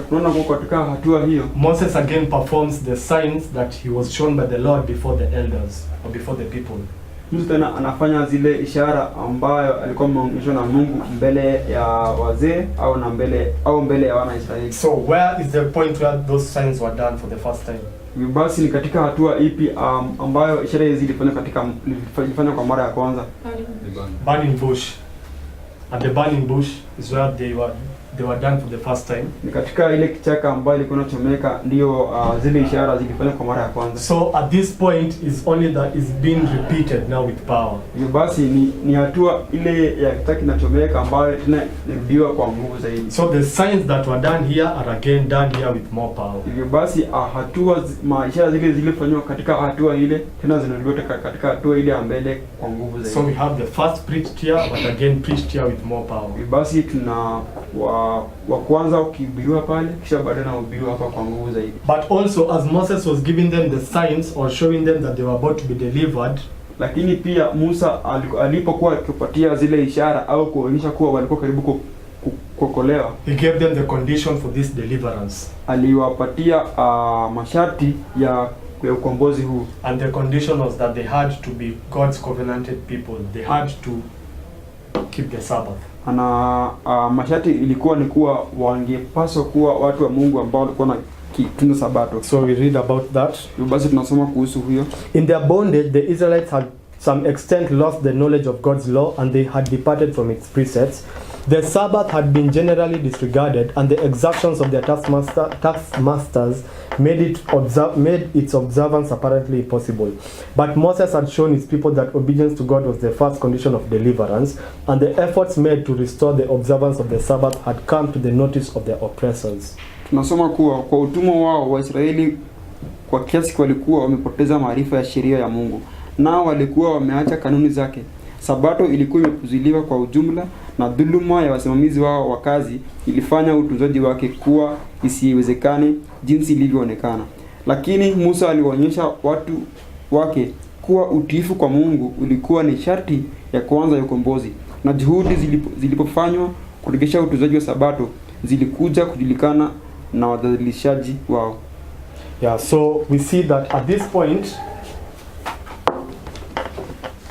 tunaona kwa katika hatua hiyo Moses again performs the signs that he was shown by the Lord before the elders or before the people. Musa tena anafanya zile ishara ambayo alikuwa ameonyeshwa na Mungu mbele ya wazee au mbele ya wana Israeli. So where is the point where those signs were done for the first time? Basi ni katika hatua ipi ambayo ishara hizi zilifanywa kwa mara ya kwanza? Burning bush. At the burning bush is where they were done for the first time. Ni katika ile kichaka ambayo ilikuwa inachomeka ndio zile ishara zilifanywa kwa mara ya kwanza. So at this point is only that is being repeated now with power. Basi ni hatua ile ya kichaka kinachomeka ambayo inarudiwa kwa nguvu zaidi. So the signs that were done here are again done here with more power. Hivyo basi hatua ishara zile zilifanywa katika hatua ile tena zinarudiwa katika hatua ile ya mbele kwa nguvu zaidi. So we have the first preached here but again preached here with more power. Hivyo basi tuna wa kwanza ukihubiriwa pale kisha baadaye na uhubiriwa hapa kwa nguvu zaidi. But also as Moses was giving them the signs or showing them that they were about to be delivered, lakini pia Musa alipokuwa akipatia zile ishara au kuonyesha kuwa walikuwa karibu kuokolewa, he gave them the condition for this deliverance. Aliwapatia masharti ya ukombozi huu. And the condition was that they had to be God's covenanted people. They had to keep the Sabbath. Ana masharti ilikuwa ni kuwa wangepaswa kuwa watu wa Mungu ambao walikuwa na kitunza Sabato. So we read about that. Basi tunasoma kuhusu huyo. In their bondage the Israelites had some extent lost the knowledge of God's law and they had departed from its precepts. The Sabbath had been generally disregarded and the exactions of their taskmasters made its observance apparently impossible. But Moses had shown his people that obedience to God was the first condition of deliverance, and the efforts made to restore the observance of the Sabbath had come to the notice of their oppressors. Tunasoma kuwa kwa utumwa wao Waisraeli kwa kiasi walikuwa wamepoteza maarifa ya sheria ya Mungu, nao walikuwa wameacha kanuni zake. Sabato ilikuwa imepuzuliwa kwa ujumla, na dhuluma ya wasimamizi wao wa kazi ilifanya utunzaji wake kuwa isiwezekane jinsi ilivyoonekana. Lakini Musa aliwaonyesha watu wake kuwa utiifu kwa Mungu ulikuwa ni sharti ya kwanza ya ukombozi, na juhudi zilipofanywa kurejesha utunzaji wa Sabato zilikuja kujulikana na wadhalilishaji wao. Yeah, so we see that at this point,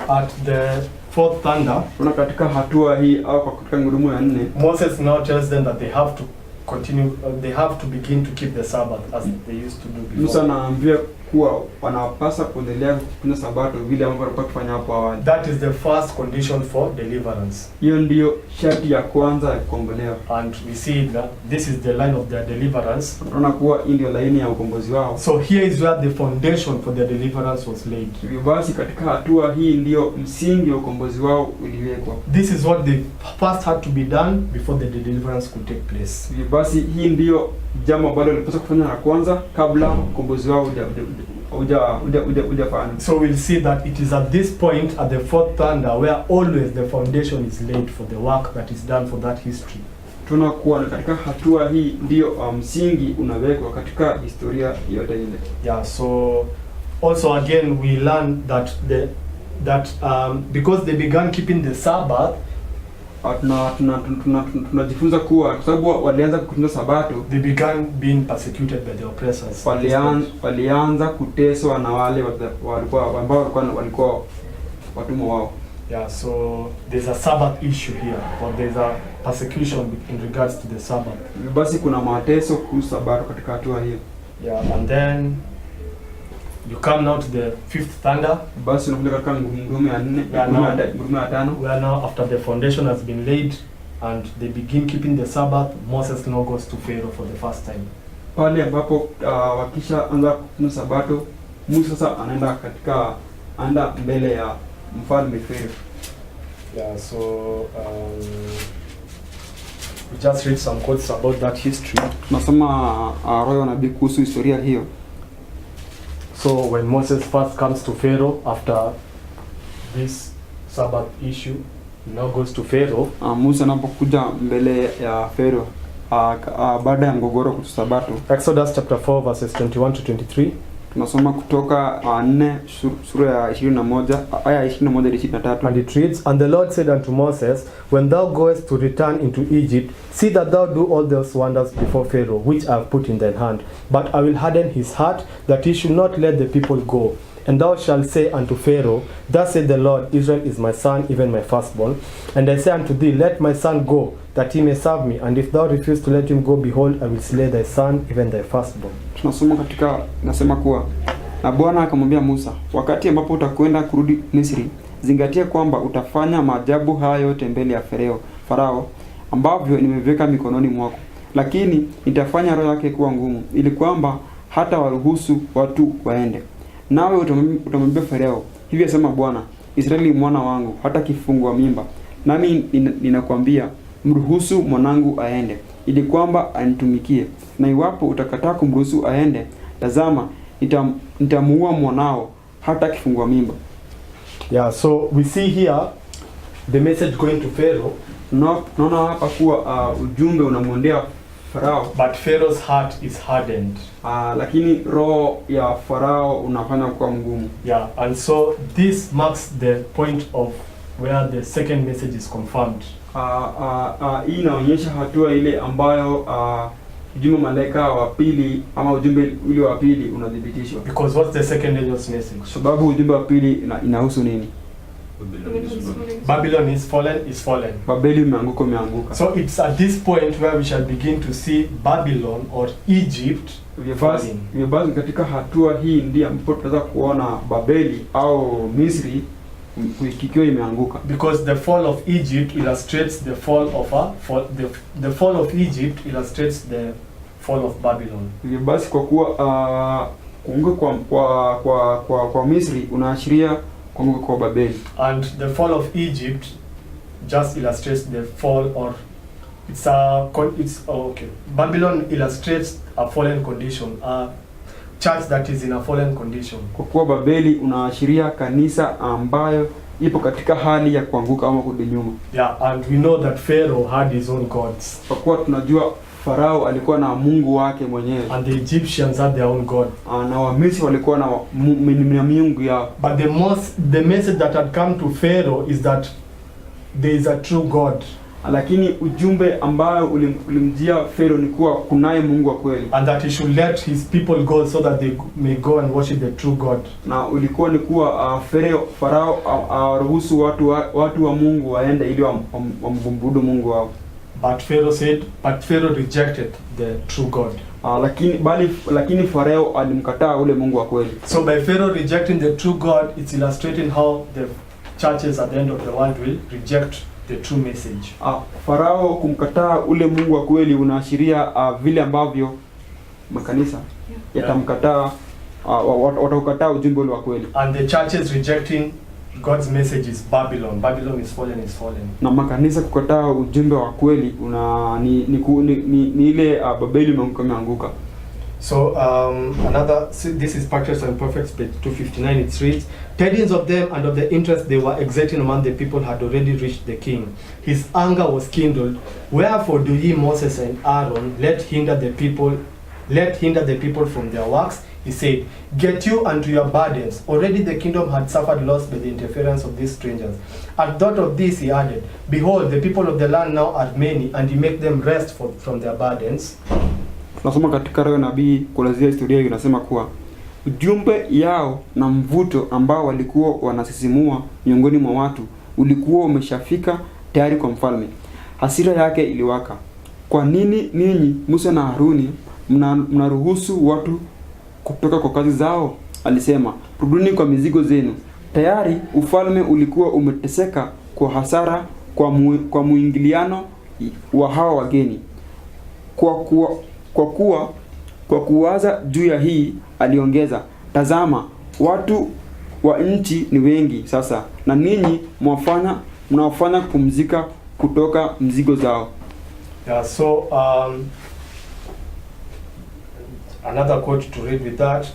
at the fourth thunder, katika hatua hii au katika ngurumo ya 4, Moses now tells them that they have to continue, they have to begin to keep the Sabbath as they used to do before. Musa anaambia kuwa wanapaswa kuendelea kutunza Sabato vile ambavyo walikuwa kufanya hapo awali. That is the first condition for deliverance. Hiyo ndio sharti ya kwanza ya kukombolewa. And we see that this is the line of their deliverance. Tunaona kuwa hii ndio laini ya ukombozi wao. So here is where the foundation for their deliverance was laid. Hivyo basi katika hatua hii ndio msingi wa ukombozi wao uliwekwa. This is what they first had to be done before the deliverance could take place. Hivyo basi hii ndio jambo ambalo walipaswa kufanya la kwanza kabla ukombozi wao hujafanya. So we'll see that it is at this point, at the fourth thunder, where always the foundation is laid for the work that is done for that history. Tunakuwa katika hatua hii ndio msingi unawekwa katika historia yote ile. Yeah, so also again we learn that because they began keeping the Sabbath, tunajifunza kuwa kwa sababu walianza kutunza Sabato, they began being persecuted by the oppressors. Walianza kuteswa na wale walikuwa watumwa wao. Yeah, so there's a Sabbath issue here, or there's a persecution in regards to the Sabbath. Basi kuna mateso kuhusu Sabato katika hatua hiyo. Yeah, and then you come now to the fifth thunder. Basi unakuja katika ngurumo ya 4, ngurumo ya 5. Where now after the foundation has been laid, and they begin keeping the Sabbath, Moses now goes to Pharaoh for the first time. Pale ambapo wakisha anza kufunga Sabato, Musa sasa anaenda mbele ya mfalme Pharaoh. Yeah, so we just read some quotes about that history. Tunasoma roho nabii kuhusu historia hiyo. So when Moses first comes to Pharaoh after this Sabbath issue, he now goes to Pharaoh. Musa anapokuja mbele ya Pharaoh baada ya mgogoro kuhusu Sabato. Exodus chapter 4 verses 21 to 23. Tunasoma kutoka 4 sura ya 21 aya 21 hadi 23. And it reads, "And the Lord said unto Moses, When thou goest to return into Egypt, see that thou do all those wonders before Pharaoh, which I have put in thine hand. But I will harden his heart, that he should not let the people go. And thou shalt say unto Pharaoh, Thus said the Lord, Israel is my son, even my firstborn. And I say unto thee, Let my son go, that he may serve me. And if thou refuse to let him go, behold, I will slay thy son, even thy firstborn." Tunasoma nasema kuwa na Bwana akamwambia Musa, wakati ambapo utakwenda kurudi Misri, zingatia kwamba utafanya maajabu haya yote mbele ya Farao ambavyo nimeviweka mikononi mwako. Lakini nitafanya roho yake kuwa ngumu, ili kwamba hata waruhusu watu waende. Nawe utamwambia Farao, hivi asema Bwana, Israeli mwana wangu, hata kifungwa mimba. Nami ninakwambia, mruhusu mwanangu aende, ili kwamba anitumikie. Na iwapo utakataa kumruhusu aende, tazama, nitamuua mwanao hata kifungwa mimba. Yeah, so we see here the message going to Pharaoh. Naona hapa kuwa ujumbe unamwendea Farao, but Pharaoh's heart is hardened. Lakini roho ya Farao unafanya kuwa mgumu. Yeah, and so this marks the point of where the second message is confirmed. Hii inaonyesha hatua ile ambayo ujumbe malaika wa pili ama ujumbe ule wa pili unadhibitishwa. Because what's the second angel's message? Sababu ujumbe wa pili inahusu nini? Babylon is fallen. Babeli imeanguka. So it's at this point where we shall begin to see Babylon or Egypt falling. Basi katika hatua hii ndiyo ambapo tunaweza kuona Babeli au Misri ikiwa imeanguka. Because the fall of Egypt illustrates the fall of the fall of Egypt illustrates the fall of Babylon. Basi kwa kuwa kuanguka kwa Misri unaashiria kuanguka kwa Babeli. And the fall of Egypt just illustrates the fall, or Babylon illustrates a fallen condition, a church that is in a fallen condition. Kwa kuwa Babeli unaashiria kanisa ambayo ipo katika hali ya kuanguka ama kurudi nyuma. Yeah, and we know that Pharaoh had his own gods. Kwa kuwa tunajua Farao alikuwa na mungu wake mwenyewe. And the Egyptians had their own god. Na Wamisri walikuwa na miungu yao. But the message that had come to Pharaoh is that there is a true God. Lakini ujumbe ambao ulimjia Pharaoh ni kuwa kunaye Mungu wa kweli. And that he should let his people go so that they may go and worship the true God. Na ulikuwa ni kuwa Farao ruhusu watu wa Mungu waende ili wamwabudu Mungu wao. But Pharaoh rejected the true God. Lakini Farao alimkataa ule Mungu wa kweli. So by Pharaoh rejecting the true God, it's illustrating how the churches at the end of the world will reject the true message. Farao kumkataa ule Mungu wa kweli unaashiria vile ambavyo makanisa yatamkataa, wataukataa ujumbe ule wa kweli. And the churches rejecting God's message is Babylon. Babylon is fallen. Na makanisa kukataa ujumbe wa kweli ni ile Babeli imeanguka. So this is Patriarchs and Prophets, page 259. It reads, "Tidings of them and of the interest they were exerting among the people had already reached the king. His anger was kindled. Wherefore do ye, Moses and Aaron, let hinder the people from their works? He said, Get you unto your burdens. Already the kingdom had suffered loss by the interference of these strangers. At thought of this he added, Behold, the people of the land now are many, and ye make them rest from their burdens." Tunasoma katika roho nabii kuelezea historia hiyo, inasema kuwa ujumbe yao na mvuto ambao walikuwa wanasisimua miongoni mwa watu ulikuwa umeshafika tayari kwa mfalme. Hasira yake iliwaka. Kwa nini ninyi Musa na Haruni mnaruhusu watu kutoka kwa kazi zao? Alisema, rudini kwa mizigo zenu. Tayari ufalme ulikuwa umeteseka kwa hasara, kwa muingiliano wa hawa wageni. Kwa kuwaza juu ya hii aliongeza, tazama watu wa nchi ni wengi sasa, na ninyi mnawafanya kupumzika kutoka mzigo zao. Yeah, so another quote to read with that,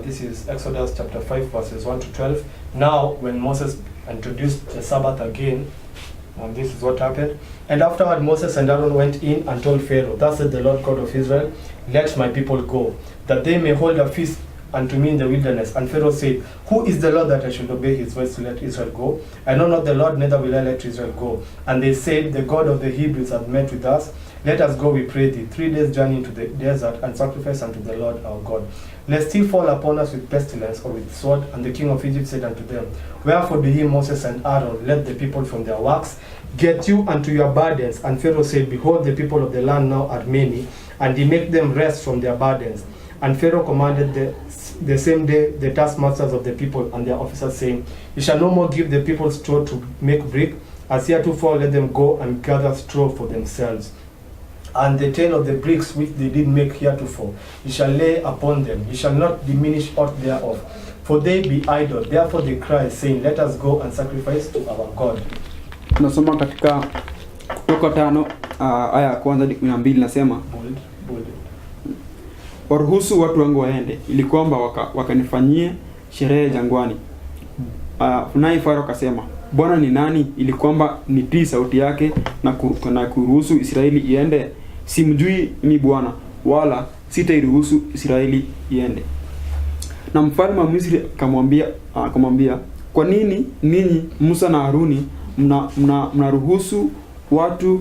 this is Exodus chapter 5 verses 1 to 12. Now when Moses introduced the Sabbath again, and this is what happened. And afterward Moses and Aaron went in and told Pharaoh, thus said the Lord God of Israel, let my people go, that they may hold a feast unto me in the wilderness. And Pharaoh said, who is the Lord that I should obey his voice to let Israel go? I know not the Lord, neither will I let Israel go. And they said, the God of the Hebrews hath met with us. Let us go, we pray thee, 3 days' journey into the desert, and sacrifice unto the Lord our God, lest he fall upon us with pestilence or with sword. And the king of Egypt said unto them, wherefore do ye, Moses and Aaron, let the people from their works, get you unto your burdens. And Pharaoh said, behold, the people of the land now are many, and he make them rest from their burdens. And Pharaoh commanded the same day the taskmasters of the people and their officers, saying, you shall no more give the people straw to make brick, as heretofore let them go and gather straw for themselves. And the tale of the bricks which they did make heretofore, you shall lay upon them, you shall not diminish aught thereof, for they be idle. Therefore they cry, saying, let us go and sacrifice to our God. Tunasoma katika Kutoka 5 aya ya kwanza hadi 12, nasema waruhusu watu wangu waende, ili kwamba wakanifanyie sherehe jangwani. Naye Farao akasema, Bwana ni nani ili kwamba nitii sauti yake na kuruhusu Israeli iende? Simjui mimi Bwana, wala sitairuhusu Israeli iende. Na mfalme wa Misri akamwambia, kwa nini ninyi Musa na Haruni mnaruhusu watu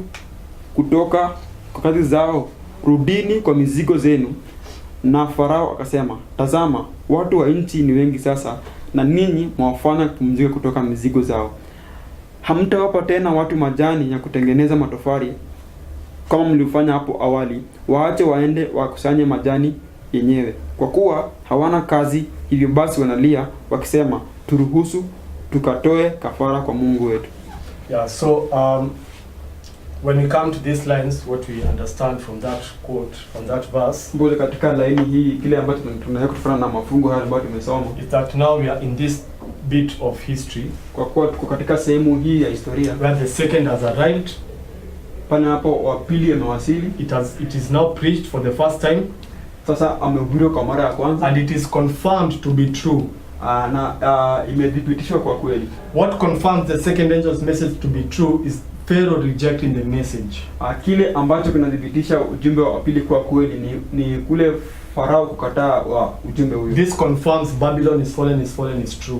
kutoka kwa kazi zao? Rudini kwa mizigo zenu. Na Farao akasema, tazama watu wa nchi ni wengi sasa, na ninyi mwafanya kupumzika kutoka mizigo zao. Hamtawapa tena watu majani ya kutengeneza matofali kama mlifanya hapo awali. Waache waende wakusanye majani yenyewe, kwa kuwa hawana kazi. Hivyo basi wanalia wakisema, turuhusu tukatoe kafara kwa Mungu wetu. Yeah, so when we come to these lines, what we understand from that quote, from that verse, mbele katika laini hii kile ambacho tunaweza kutofana na mafungu haya ambayo tumesoma, is that now we are in this bit of history, kwa kuwa tuko katika sehemu hii ya historia where the second has arrived, pale hapo wa pili amewasili. It is now preached for the first time. Sasa amehubiriwa kwa mara ya kwanza, and it is confirmed to be true. Na imedhibitishwa kwa kweli. What confirms the second angel's message to be true is Pharaoh rejecting the message. Kile ambacho kinadhibitisha ujumbe wa pili kwa kweli ni kule Farao kukataa wa ujumbe huo. This confirms Babylon is fallen is true.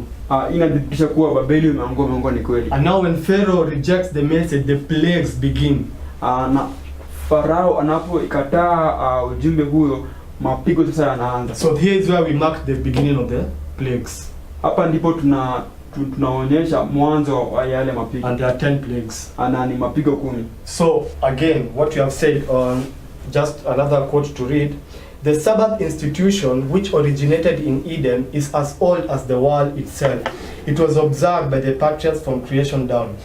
Inadhibitisha kuwa Babeli imeanguka ni kweli. And now when Pharaoh rejects the message, the plagues begin. Na Farao anapoikataa ujumbe huo, mapigo sasa yanaanza. So here is where we mark the beginning of the plagues. Hapa ndipo tunaonyesha mwanzo wa yale mapigo. And there are 10 plagues. Ni mapigo 10. So again, what you have said on just another quote to read, the Sabbath institution, which originated in Eden, is as old as the world itself. It was observed by the patriarchs from creation down.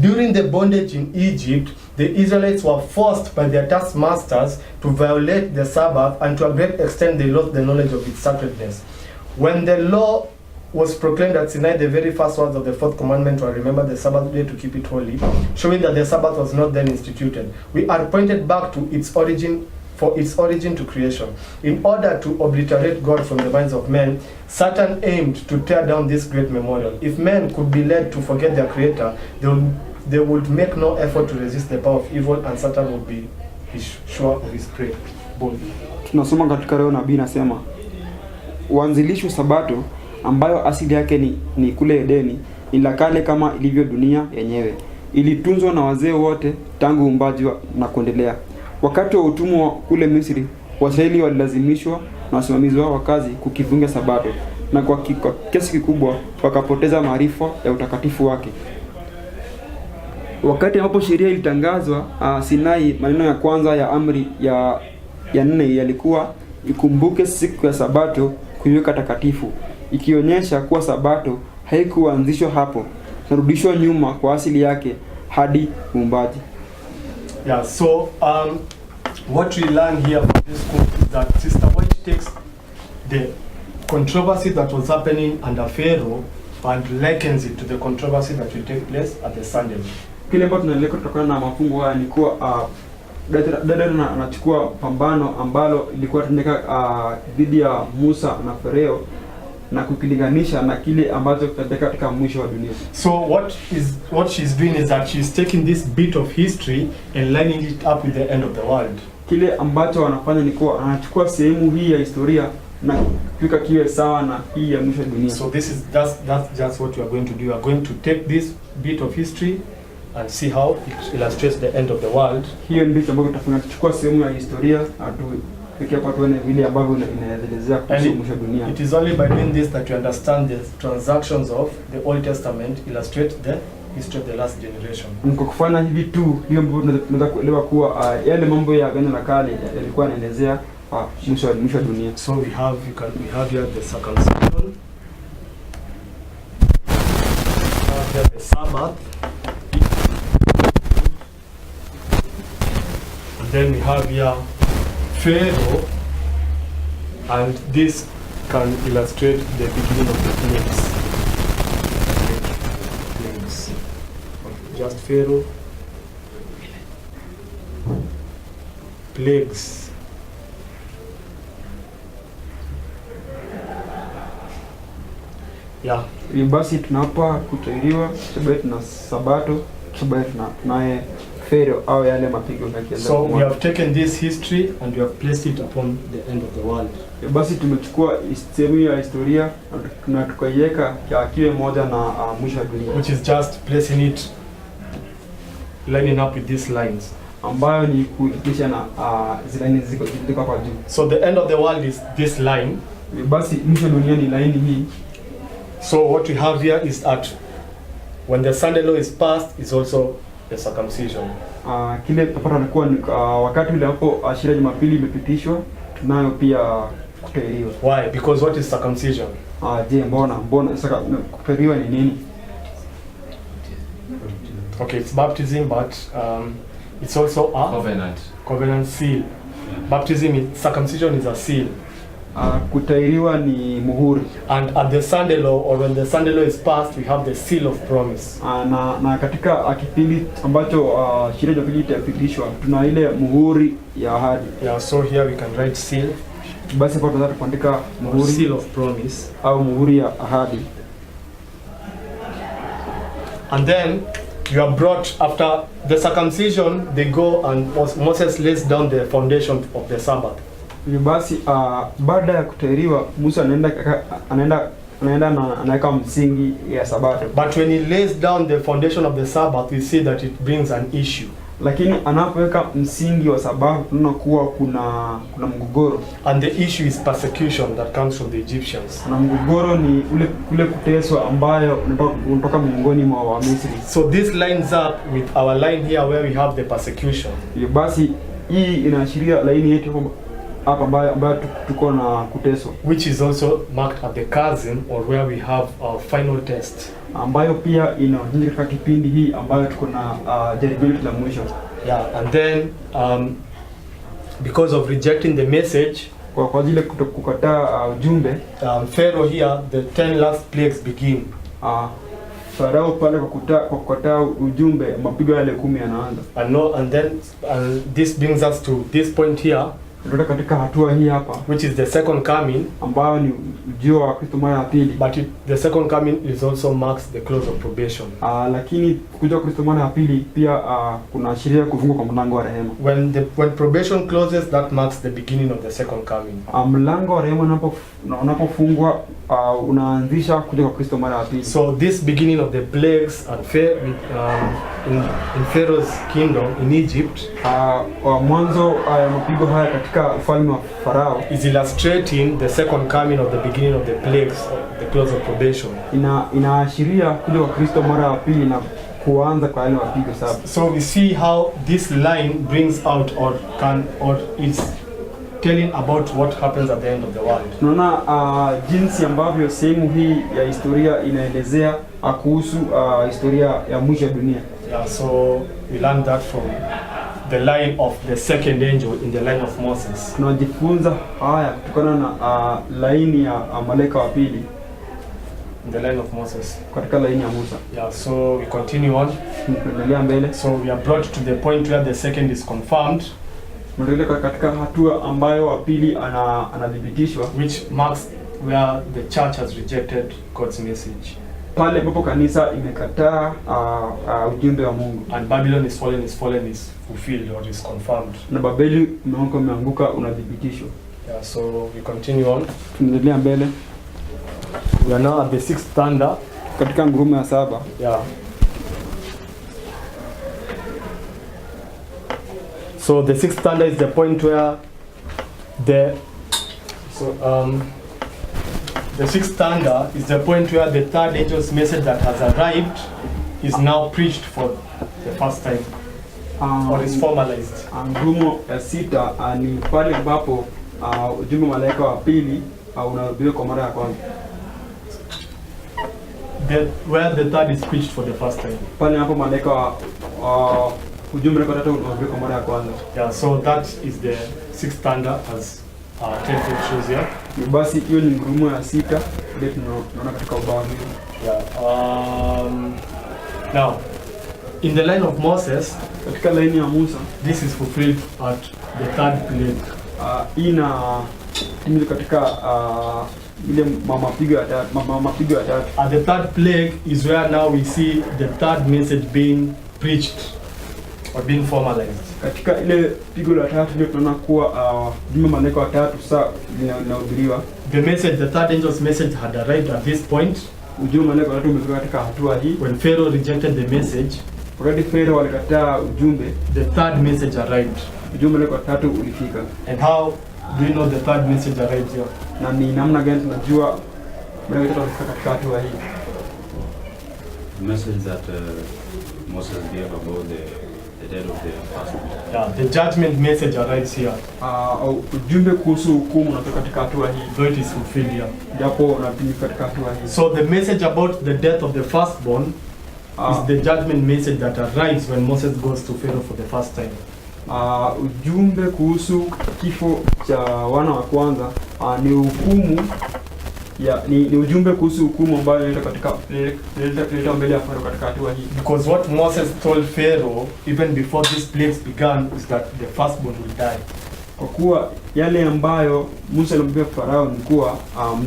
During the bondage in Egypt, the Israelites were forced by their taskmasters to violate the Sabbath, and to a great extent they lost the knowledge of its sacredness. When the law was proclaimed at Sinai, the very first words of the fourth commandment were, remember the Sabbath day to keep it holy, showing that the Sabbath was not then instituted. We are pointed back to its origin, for its origin to creation. In order to obliterate God from the minds of men, Satan aimed to tear down this great memorial. If men could be led to forget their Creator, they would make no effort to resist the power of evil, and Satan would be sure of his prey. Tunasoma katika Roho nabii nasema, uanzilishwe Sabato ambayo asili yake ni kule Edeni, ila kale kama ilivyo dunia yenyewe. Ilitunzwa na wazee wote tangu uumbaji na kuendelea. Wakati wa utumwa kule Misri, Waisraeli walilazimishwa na wasimamizi wao wa kazi kukivunja Sabato, na kwa kiasi kikubwa wakapoteza maarifa ya utakatifu wake. Wakati ambapo sheria ilitangazwa Sinai, maneno ya kwanza ya amri ya 4 yalikuwa, ikumbuke siku ya Sabato kuiweka takatifu, ikionyesha kuwa Sabato haikuanzishwa hapo, narudishwa nyuma kwa asili yake hadi uumbaji. Yeah, so what we learn here from this quote is that Sister White takes the controversy that was happening under Pharaoh and likens it to the controversy that will take place at the Sunday. Kile ambacho tunaelekea kutokana na mafungo haya ni kuwa dada anachukua pambano ambalo ilikuwa tendeka dhidi ya Musa na Farao na kukilinganisha na kile ambacho kitateka katika mwisho wa dunia. So what she's doing is that she's taking this bit of history and lining it up with the end of the world. Kile ambacho wanafanya ni kuwa anachukua sehemu hii ya historia na kuweka kiwe sawa na hii ya mwisho wa dunia. So that's just what we are going to do. We are going to take this bit of history and see how it illustrates the end of the world. Hiyo ndio kitu ambacho tutafanya, tuchukua sehemu ya historia na tuweke hapa tuone vile ambavyo inaelezea kuhusu mwisho wa dunia. It is only by doing this that you understand the transactions of the Old Testament illustrate the history of the last generation. Kwa kufanya hivi tu hiyo tunaweza kuelewa kuwa yale mambo ya Agano la Kale yalikuwa yanaelezea mwisho wa dunia. So we have here the circumcision. We have here the Sabbath. And then we have here Pharaoh, and this can illustrate the beginning of the plagues. Just Pharaoh. Plagues. Yeah. Basi tunapa kutairiwa, sababu tuna Sabato, sababu tunaye Pharaoh au yale mapigo yakianza. So we have taken this history and we have placed it upon the end of the world. Basi tumechukua sehemu ya historia na tukaiweka kiwe moja na mwisho wa dunia. Which is just placing it, lining up with these lines. Ambayo ni kuhakikisha na zile lines ziko kwa juu. So the end of the world is this line. Basi mwisho wa dunia ni line hii. So what we have here is that when the Sunday law is passed is also the circumcision. Kile tutapata anakuwa wakati ule hapo sheria ya Jumapili imepitishwa, tunayo pia kutairiwa. Why? Because what is circumcision? Je, mbona kutairiwa ni nini? Okay, it's baptism, but it's also a covenant seal. Yeah. Baptism, circumcision is a seal. Kutairiwa ni muhuri. And at the Sunday law, or when the Sunday law is passed, we have the seal of promise. Na katika kipindi ambacho sheria ya Jumapili itapitishwa, tuna ile muhuri ya ahadi. Yeah, so here we can write seal. Basi hapo tunataka kuandika muhuri, seal of promise, au muhuri ya ahadi. And then you are brought after the circumcision, they go and Moses lays down the foundation of the Sabbath. Basi baada ya kutairiwa Musa anaenda na anaweka msingi ya Sabato. But when he lays down the foundation of the Sabbath, we see that it brings an issue. Lakini anapoweka msingi wa Sabato tunaona kuwa kuna mgogoro. And the issue is persecution that comes from the Egyptians. Na mgogoro ni kule kuteswa ambayo unatoka miongoni mwa Wamisri. So this lines up with our line here where we have the persecution. Basi hii inaashiria laini yetu hapa ambayo tuko na kuteswa, which is also marked at the chasm, or where we have our final test, ambayo pia inaonyesha katika kipindi hii ambayo tuko na jaribio la mwisho. Yeah, and then because of rejecting the message, kwa ajili kukataa ujumbe, Pharaoh here, the 10 last plagues begin. Farao pale kwa kukataa ujumbe, mapigo yale 10 yanaanza. And then this brings us to this point here, katika hatua hii hapa, which is the second coming, ambayo ni ujio wa Kristo mara ya pili. But the second coming is also marks the close of probation. Lakini kuja kwa Kristo mara ya pili pia kuna sheria kufungwa kwa mlango wa rehema. When probation closes, that marks the beginning of the second coming. Mlango wa rehema unapofungwa unaanzisha kuja kwa Kristo mara ya pili. So this beginning of the plagues and in Pharaoh's kingdom in Egypt, mwanzo ya mapigo haya katika ufalme wa Farao, is illustrating the second coming of the beginning of the plagues, the close of probation. Inaashiria kuja kwa Kristo mara ya pili na kuanza kwa yale mapigo saba. So we see how this line brings out or is telling about what happens at the end of the world. Tunaona jinsi ambavyo sehemu hii ya historia inaelezea kuhusu historia ya mwisho wa dunia. Yeah, so we learned that from the line of the second angel in the line of Moses. Tunajifunza haya kutokana na laini ya malaika wa pili In the line of Moses. katika laini ya Musa. Yeah, so we continue on. Tunaendelea mbele. So we are brought to the point where the second is confirmed, Tunaendelea katika hatua ambayo wa pili anadhibitishwa, which marks where the church has rejected God's message. pale ambapo kanisa imekataa ujumbe wa Mungu. And Babylon is fallen is fulfilled or is confirmed. Na Babeli umeanguka unadhibitishwa. Yeah, so we continue on. Tunaendelea mbele. We are now at the sixth thunder. Katika ngurumo ya 7. Yeah. So the sixth thunder is the point where the sixth thunder is the point where the third angel's message that has arrived is now preached for the first time or is formalized. Ngurumo ya 6 ni pale ambapo ujumbe wa malaika wa pili unahubiriwa kwa mara ya kwanza. Where the third is preached for the first time. Pale hapo malaika wa ujumbe wa tatu unahubiriwa kwa mara ya kwanza. Yeah, so that is the sixth thunder as Temple shows here. Basi hiyo ni ngurumo ya 6 ile tunaona katika ubao huu. Yeah. Now, in the line of Moses, katika laini ya Musa, this is fulfilled at the third plague. Ina katika ile mapigo ya tatu. At the third plague is where now we see the third message being preached or being formalized. Katika ile pigo la 3 ndio tunaona kuwa jumbe malaika wa 3 sasa linahubiriwa. The third angel's message had arrived at this point. Ujumbe malaika wa 3 umefika katika hatua hii. When Pharaoh rejected the message, wakati Pharaoh alikataa ujumbe, the third message arrived. Ujumbe malaika wa 3 ulifika. And how do you know the third message arrived here? Na ni namna gani tunajua malaika wa 3 alifika katika hatua hii? The message that Moses gave about the death of the firstborn. Yeah, the judgment message arrives here. Ujumbe kuhusu hukumu unatoka katika hatua hii. Though it is fulfilled here. Japo unatimika katika hatua hii. So the message about the death of the firstborn is the judgment message that arrives when Moses goes to Pharaoh for the first time. Ujumbe kuhusu kifo cha wana wa kwanza ni hukumu ni ujumbe kuhusu hukumu ambayo inaenda katika mbele ya Pharaoh katika hatua hii. Because what Moses told Pharaoh even before these plagues began is that the firstborn will die. Kwa kuwa yale ambayo Musa alimwambia Farao ni kuwa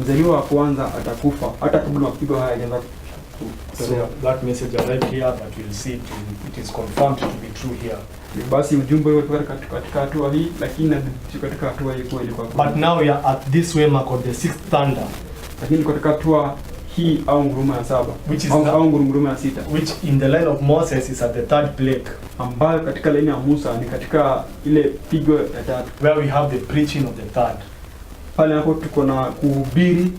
mzaliwa wa kwanza atakufa hata kabla mapigo haya hayajaanza. So that message arrived here, but we'll see it is confirmed to be true here. Basi ujumbe ulikuwa katika hatua hii, lakini katika hatua hii kwa ilikuwa. But now we are at this way mark of the sixth thunder. Lakini katika hatua hii au ngurumo ya 7, which is au ngurumo ya 6, which in the line of Moses is at the third plague, ambayo katika laini ya Musa ni katika ile pigo ya 3, where we have the preaching of the third. Pale hapo tuko na kuhubiri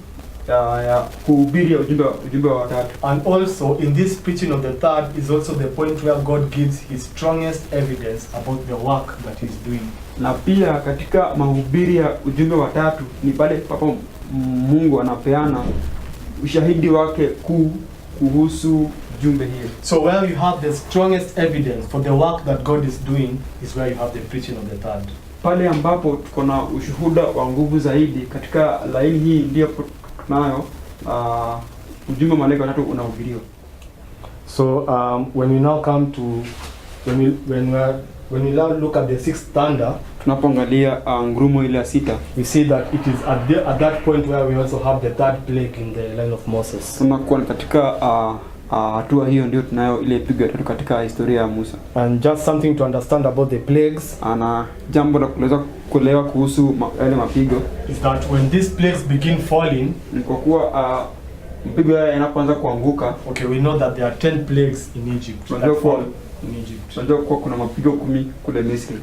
kuhubiri ujumbe wa 3. And also in this preaching of the third is also the point where God gives his strongest evidence about the work that he's doing. Na pia katika mahubiri ya ujumbe wa 3 ni pale papo Mungu anapeana ushahidi wake kuhusu jumbe hili. So where you have the strongest evidence for the work that God is doing is where you have the preaching of the third. Pale ambapo tuko na ushuhuda wa nguvu zaidi katika laini hii ndio tunayo ujumbe malaika wa 3 unahubiriwa. So when we now come to when we now look at the sixth thunder, tunapoangalia ngurumo ile ya 6, we see that it is at that point where we also have the third plague in the line of Moses. Tunakuwa katika hatua hiyo ndio tunayo ile pigo ya 3 katika historia ya Musa. And just something to understand about the plagues, ana jambo la kuelewa kuhusu yale mapigo is that when these plagues begin falling, kwa kuwa mapigo haya yanapoanza kuanguka, okay, we know that there are 10 plagues in Egypt that fall in Egypt. Tunajua kuwa kuna mapigo 10 kule Misri.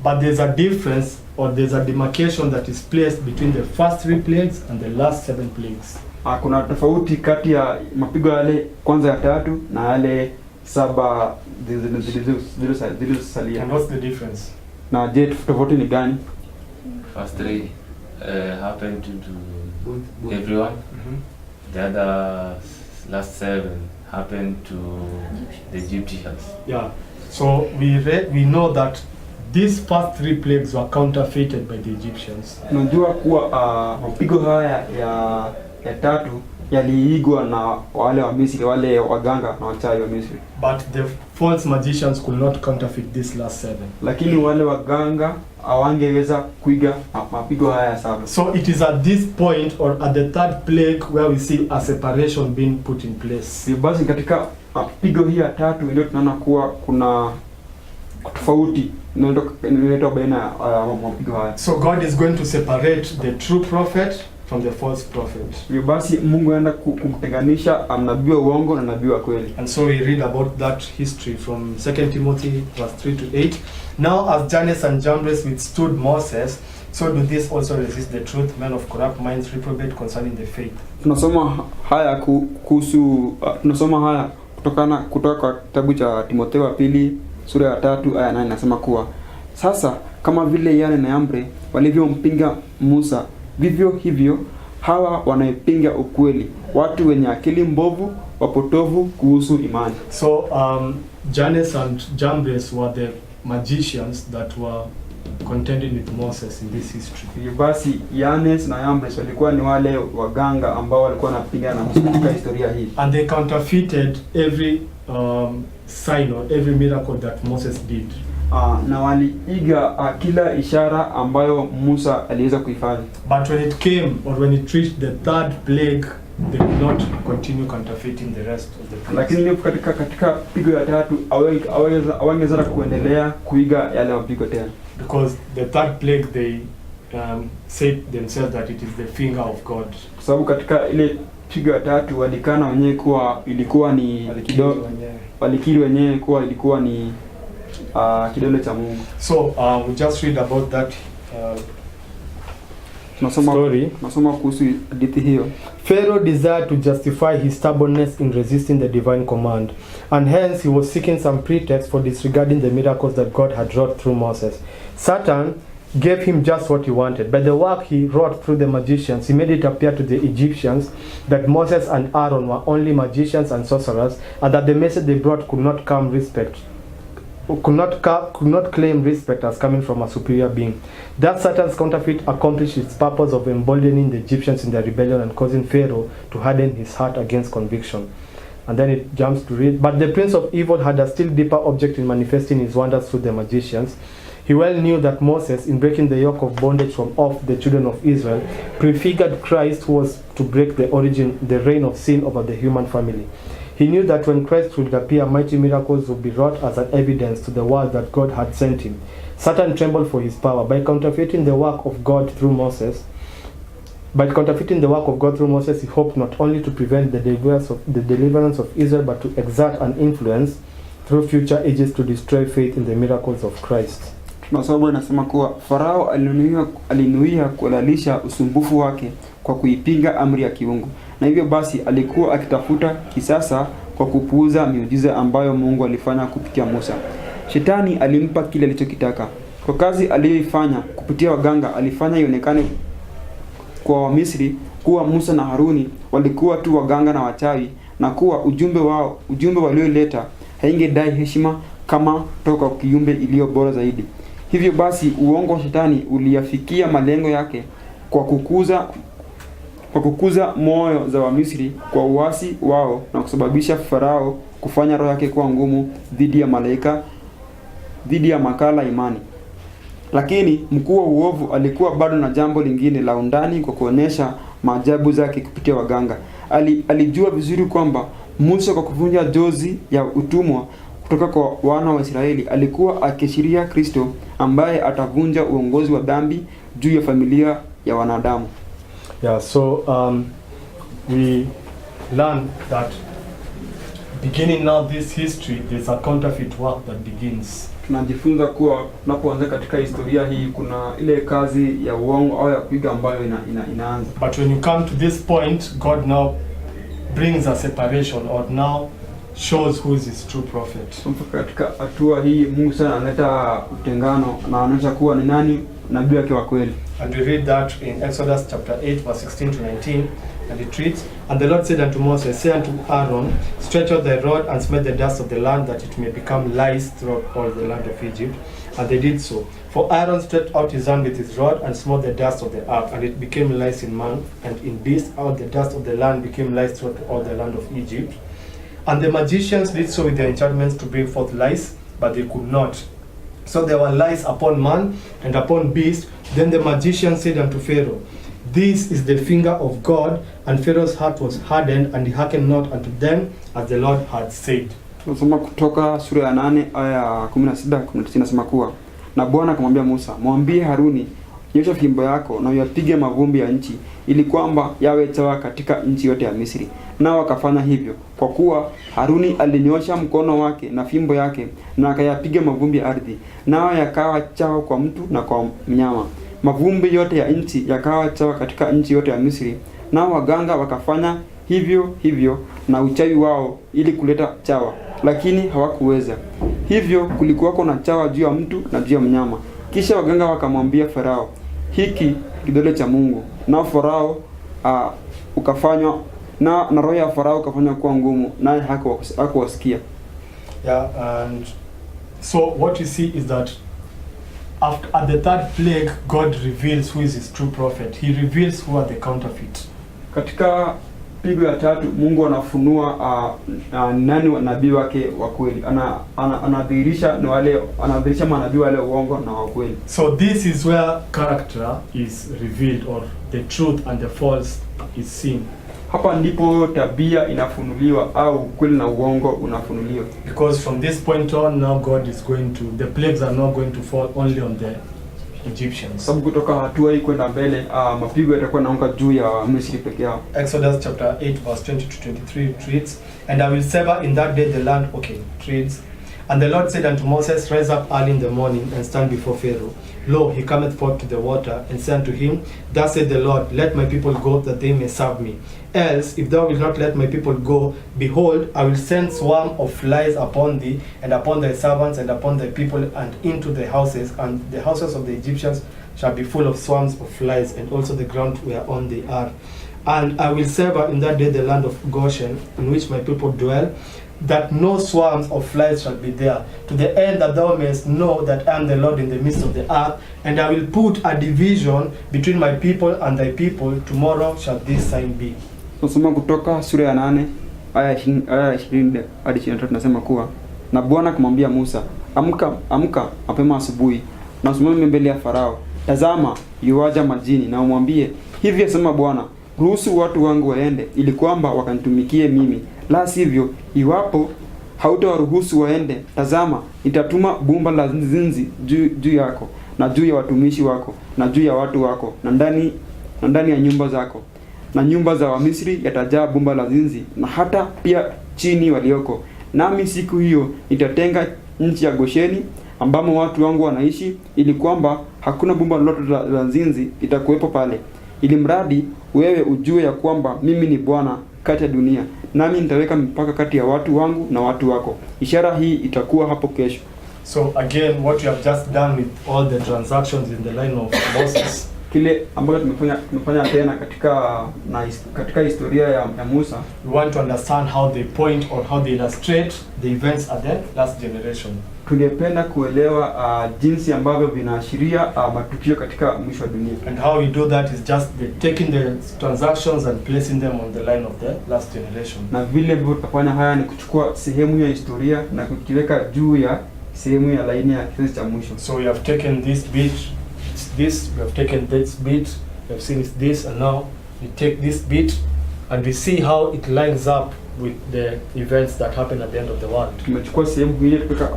But there's a difference, or there's a demarcation that is placed between the first 3 plagues and the last 7 plagues. Kuna tofauti kati ya mapigo yale kwanza ya 3 na yale 7 zilizosalia. And what's the difference? Na je, tofauti ni gani? First 3 happened to everyone. The other last 7 happened to the Egyptians. Yeah. So we know that these first 3 plagues were counterfeited by the Egyptians. Unajua kuwa mapigo haya ya tatu yaliigwa na wale wa Misri, wale waganga na wachawi wa Misri. But the false magicians could not counterfeit this last 7. Lakini wale waganga hawangeweza kuiga mapigo haya 7. So it is at this point or at the 3rd plague where we see a separation being put in place. Basi katika mapigo hii ya tatu ndio tunaona kuwa kuna tofauti inayotoka baina ya mapigo haya. So God is going to separate the true prophet from the false prophet. Basi Mungu anaenda kumtenganisha nabii wa uongo na nabii wa kweli. And so we read about that history from 2 Timothy verse 3 to 8. Now as Jannes and Jambres withstood Moses, so do this also resist the truth, men of corrupt minds reprobate concerning the faith. Tunasoma haya kutoka kwa kitabu cha Timotheo wa pili sura ya 3 aya 8 nasema kuwa sasa kama vile Yane na Yambre walivyompinga Musa, vivyo hivyo hawa wanaipinga ukweli, watu wenye akili mbovu, wapotovu kuhusu imani. So Jannes and Jambres were the magicians that were contending with Moses in this history. Basi Jannes na Jambres walikuwa ni wale waganga ambao walikuwa wanapinga na Musa katika historia hii. And they counterfeited every sign or every miracle that Moses did. Na waliiga kila ishara ambayo Musa aliweza kuifanya. But when it came or when it reached the 3rd plague, they could not continue counterfeiting the rest of the plagues. Lakini katika pigo ya 3 hawangeweza kuendelea kuiga yale mapigo tena. Because the 3rd plague they said themselves that it is the finger of God. Kwa sababu katika ile pigo ya 3 walikana wenyewe kuwa ilikuwa ni walikiri wenyewe kuwa ilikuwa ni kidole cha Mungu. So we just read about that story. Nasoma kuhusu hadithi hiyo. Pharaoh desired to justify his stubbornness in resisting the divine command, and hence he was seeking some pretext for disregarding the miracles that God had wrought through Moses. Satan gave him just what he wanted. By the work he wrought through the magicians, he made it appear to the Egyptians that Moses and Aaron were only magicians and sorcerers, and that the message they brought could not claim respect as coming from a superior being. That Satan's counterfeit accomplished its purpose of emboldening the Egyptians in their rebellion and causing Pharaoh to harden his heart against conviction. And then it jumps to read, but the prince of evil had a still deeper object in manifesting his wonders through the magicians. He well knew that Moses, in breaking the yoke of bondage from off the children of Israel, prefigured Christ, who was to break the reign of sin over the human family. He knew that when Christ would appear, mighty miracles would be wrought as an evidence to the world that God had sent him. Satan trembled for his power. By counterfeiting the work of God through Moses, he hoped not only to prevent the deliverance of Israel, but to exert an influence through future ages to destroy faith in the miracles of Christ. Masomo inasema kuwa Farao alinuia kulalisha usumbufu wake kwa kuipinga amri ya kiungu. Na hivyo basi alikuwa akitafuta kisasa kwa kupuuza miujiza ambayo Mungu alifanya kupitia Musa. Shetani alimpa kile alichokitaka. Kwa kazi aliyoifanya kupitia waganga, alifanya ionekane kwa Wamisri kuwa Musa na Haruni walikuwa tu waganga na wachawi, na kuwa ujumbe walioleta haingedai heshima kama toka kwa kiumbe iliyo bora zaidi. Hivyo basi uongo wa Shetani uliyafikia malengo yake kwa kukuza moyo za Wamisri kwa uasi wao na kusababisha Farao kufanya roho yake kuwa ngumu dhidi ya makala imani. Lakini mkuu wa uovu alikuwa bado na jambo lingine la undani kwa kuonesha maajabu zake kupitia waganga. Alijua vizuri kwamba Musa, kwa kuvunja jozi ya utumwa kutoka kwa wana wa Israeli, alikuwa akishiria Kristo ambaye atavunja uongozi wa dhambi juu ya familia ya wanadamu. Yeah, so we learn that beginning now this history, there's a counterfeit work that begins. Tunajifunza kuwa tunapoanza katika historia hii kuna ile kazi ya uongo au ya kuiga ambayo inaanza. But when you come to this point, God now brings a separation or now shows who is his true prophet. Katika hatua hii Musa analeta utengano na anaonyesha kuwa ni nani nabii wake wa kweli. And we read that in Exodus chapter 8 verse 16 to 19. And it reads, and the Lord said unto Moses, say unto Aaron, stretch out thy rod and smite the dust of the land, that it may become lice throughout all the land of Egypt. And they did so. For Aaron stretched out his hand with his rod and smote the dust of the earth, and it became lice in man and in beast. All the dust of the land became lice throughout all the land of Egypt. And the magicians did so with their enchantments to bring forth lice, but they could not. So there were lice upon man and upon beast. Then the magician said unto Pharaoh, this is the finger of God. And Pharaoh's heart was hardened, and he hearkened not unto them, as the Lord had said. Tunasoma Kutoka sura ya 8 aya ya 16-19 nasema kuwa, na Bwana akamwambia Musa, mwambie Haruni, nyosha fimbo yako na uyapige mavumbi ya nchi, ili kwamba yawe chawa katika nchi yote ya Misri. Nao akafanya hivyo, kwa kuwa Haruni alinyosha mkono wake na fimbo yake, na akayapiga mavumbi ya ardhi, nao yakawa chawa kwa mtu na kwa mnyama. Mavumbi yote ya nchi yakawa chawa katika nchi yote ya Misri. Nao waganga wakafanya hivyo hivyo na uchawi wao ili kuleta chawa, lakini hawakuweza. Hivyo kulikuwako na chawa juu ya mtu na juu ya mnyama. Kisha waganga wakamwambia Farao, hiki kidole cha Mungu. Na Farao ukafanywa na roho ya Farao ukafanywa kuwa ngumu, naye hakuwasikia. Yeah, and so what you see is that at the third plague, God reveals who is his true prophet. He reveals who are the counterfeit. Katika pigo ya tatu, Mungu anafunua nani nabii wake wa kweli. Anadhihirisha manabii wale uongo na wa kweli. So this is where character is revealed, or the truth and the false is seen. Hapa ndipo tabia inafunuliwa au kweli na uongo unafunuliwa. Because from this point on, now God is going to, the plagues are not going to fall only on the Egyptians. Sababu kutoka hatua hii kwenda mbele, mapigo yatakuwa naanguka juu ya Misri peke yao. Exodus chapter 8 verse 20 to 23 reads, and I will sever in that day the land. Okay, it reads, and the Lord said unto Moses, rise up early in the morning and stand before Pharaoh. Lo, he cometh forth to the water, and said unto him, thus said the Lord, let my people go, that they may serve me. Else, if thou wilt not let my people go, behold, I will send swarm of flies upon thee, and upon thy servants, and upon thy people, and into the houses, and the houses of the Egyptians shall be full of swarms of flies, and also the ground whereon they are. And I will sever in that day the land of Goshen, in which my people dwell, that no swarms of flies shall be there, to the end that thou mayest know that I am the Lord in the midst of the earth. And I will put a division between my people and thy people. Tomorrow shall this sign be. Tunasoma Kutoka sura ya 8 aya 20 hadi 23 tunasema kuwa, na Bwana akamwambia Musa, amka mapema asubuhi, na usimame mbele ya Farao. Tazama, yuaja majini, na umwambie, hivi asema Bwana, ruhusu watu wangu waende, ili kwamba wakanitumikie mimi. La sivyo, iwapo hautawaruhusu waende, tazama, nitatuma bumba la nzinzi juu yako, na juu ya watumishi wako, na juu ya watu wako, na ndani ya nyumba zako. Na nyumba za Wamisri yatajaa bumba la nzinzi, na hata pia chini walioko. Nami siku hiyo nitatenga nchi ya Gosheni, ambamo watu wangu wanaishi, ili kwamba hakuna bumba lolote la nzinzi itakuwepo pale. Ili mradi wewe ujue ya kwamba mimi ni Bwana kati ya dunia, nami nitaweka mipaka kati ya watu wangu na watu wako. Ishara hii itakuwa hapo kesho. So again, what you have just done with all the transactions in the line of Moses, kile ambacho tumefanya tena katika historia ya Musa, we want to understand how they point or how they illustrate the events at the last generation. Tungependa kuelewa jinsi ambavyo vinaashiria matukio katika mwisho wa dunia. And how we do that is just taking the transactions and placing them on the line of the last generation. Na vile ambavyo tutafanya haya ni kuchukua sehemu ya historia na kukiweka juu ya sehemu ya laini ya kizazi cha mwisho. So we have taken this bit, this, we have taken this bit, we have seen this, and now we take this bit and we see how it lines up with the events that happen at the end of the world. Tumechukua sehemu hii kutoka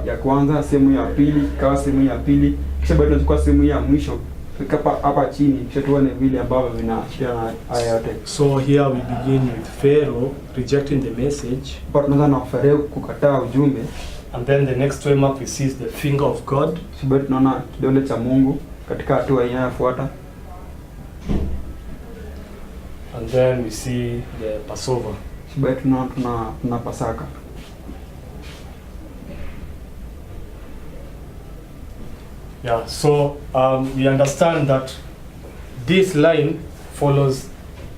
ya kwanza, sehemu ya pili, kawa sehemu ya pili, kisha baadaye tunachukua sehemu ya mwisho fika hapa chini, kisha tuone vile ambavyo vinaashiria na haya yote. So here we begin with Pharaoh rejecting the message. But tunaanza na Farao kukataa ujumbe. And then the next framework we see is the finger of God. Sasa tunaona kidole cha Mungu katika hatua inayofuata. And then we see the Passover. Sasa tuna Pasaka. Yeah, so we understand that this line follows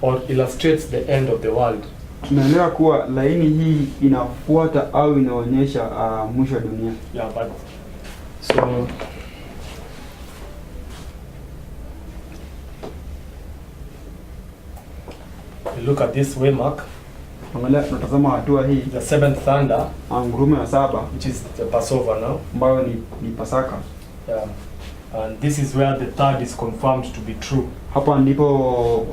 or illustrates the end of the world. Tunaelewa kuwa laini hii inafuata au inaonyesha mwisho wa dunia. Yeah, but so you look at this waymark. Angalia tunatazama hatua hii, The seventh thunder, ngurumo ya saba, which is the Passover now. ambayo ni Pasaka. Yeah. And this is where the third is confirmed to be true. Hapa ndipo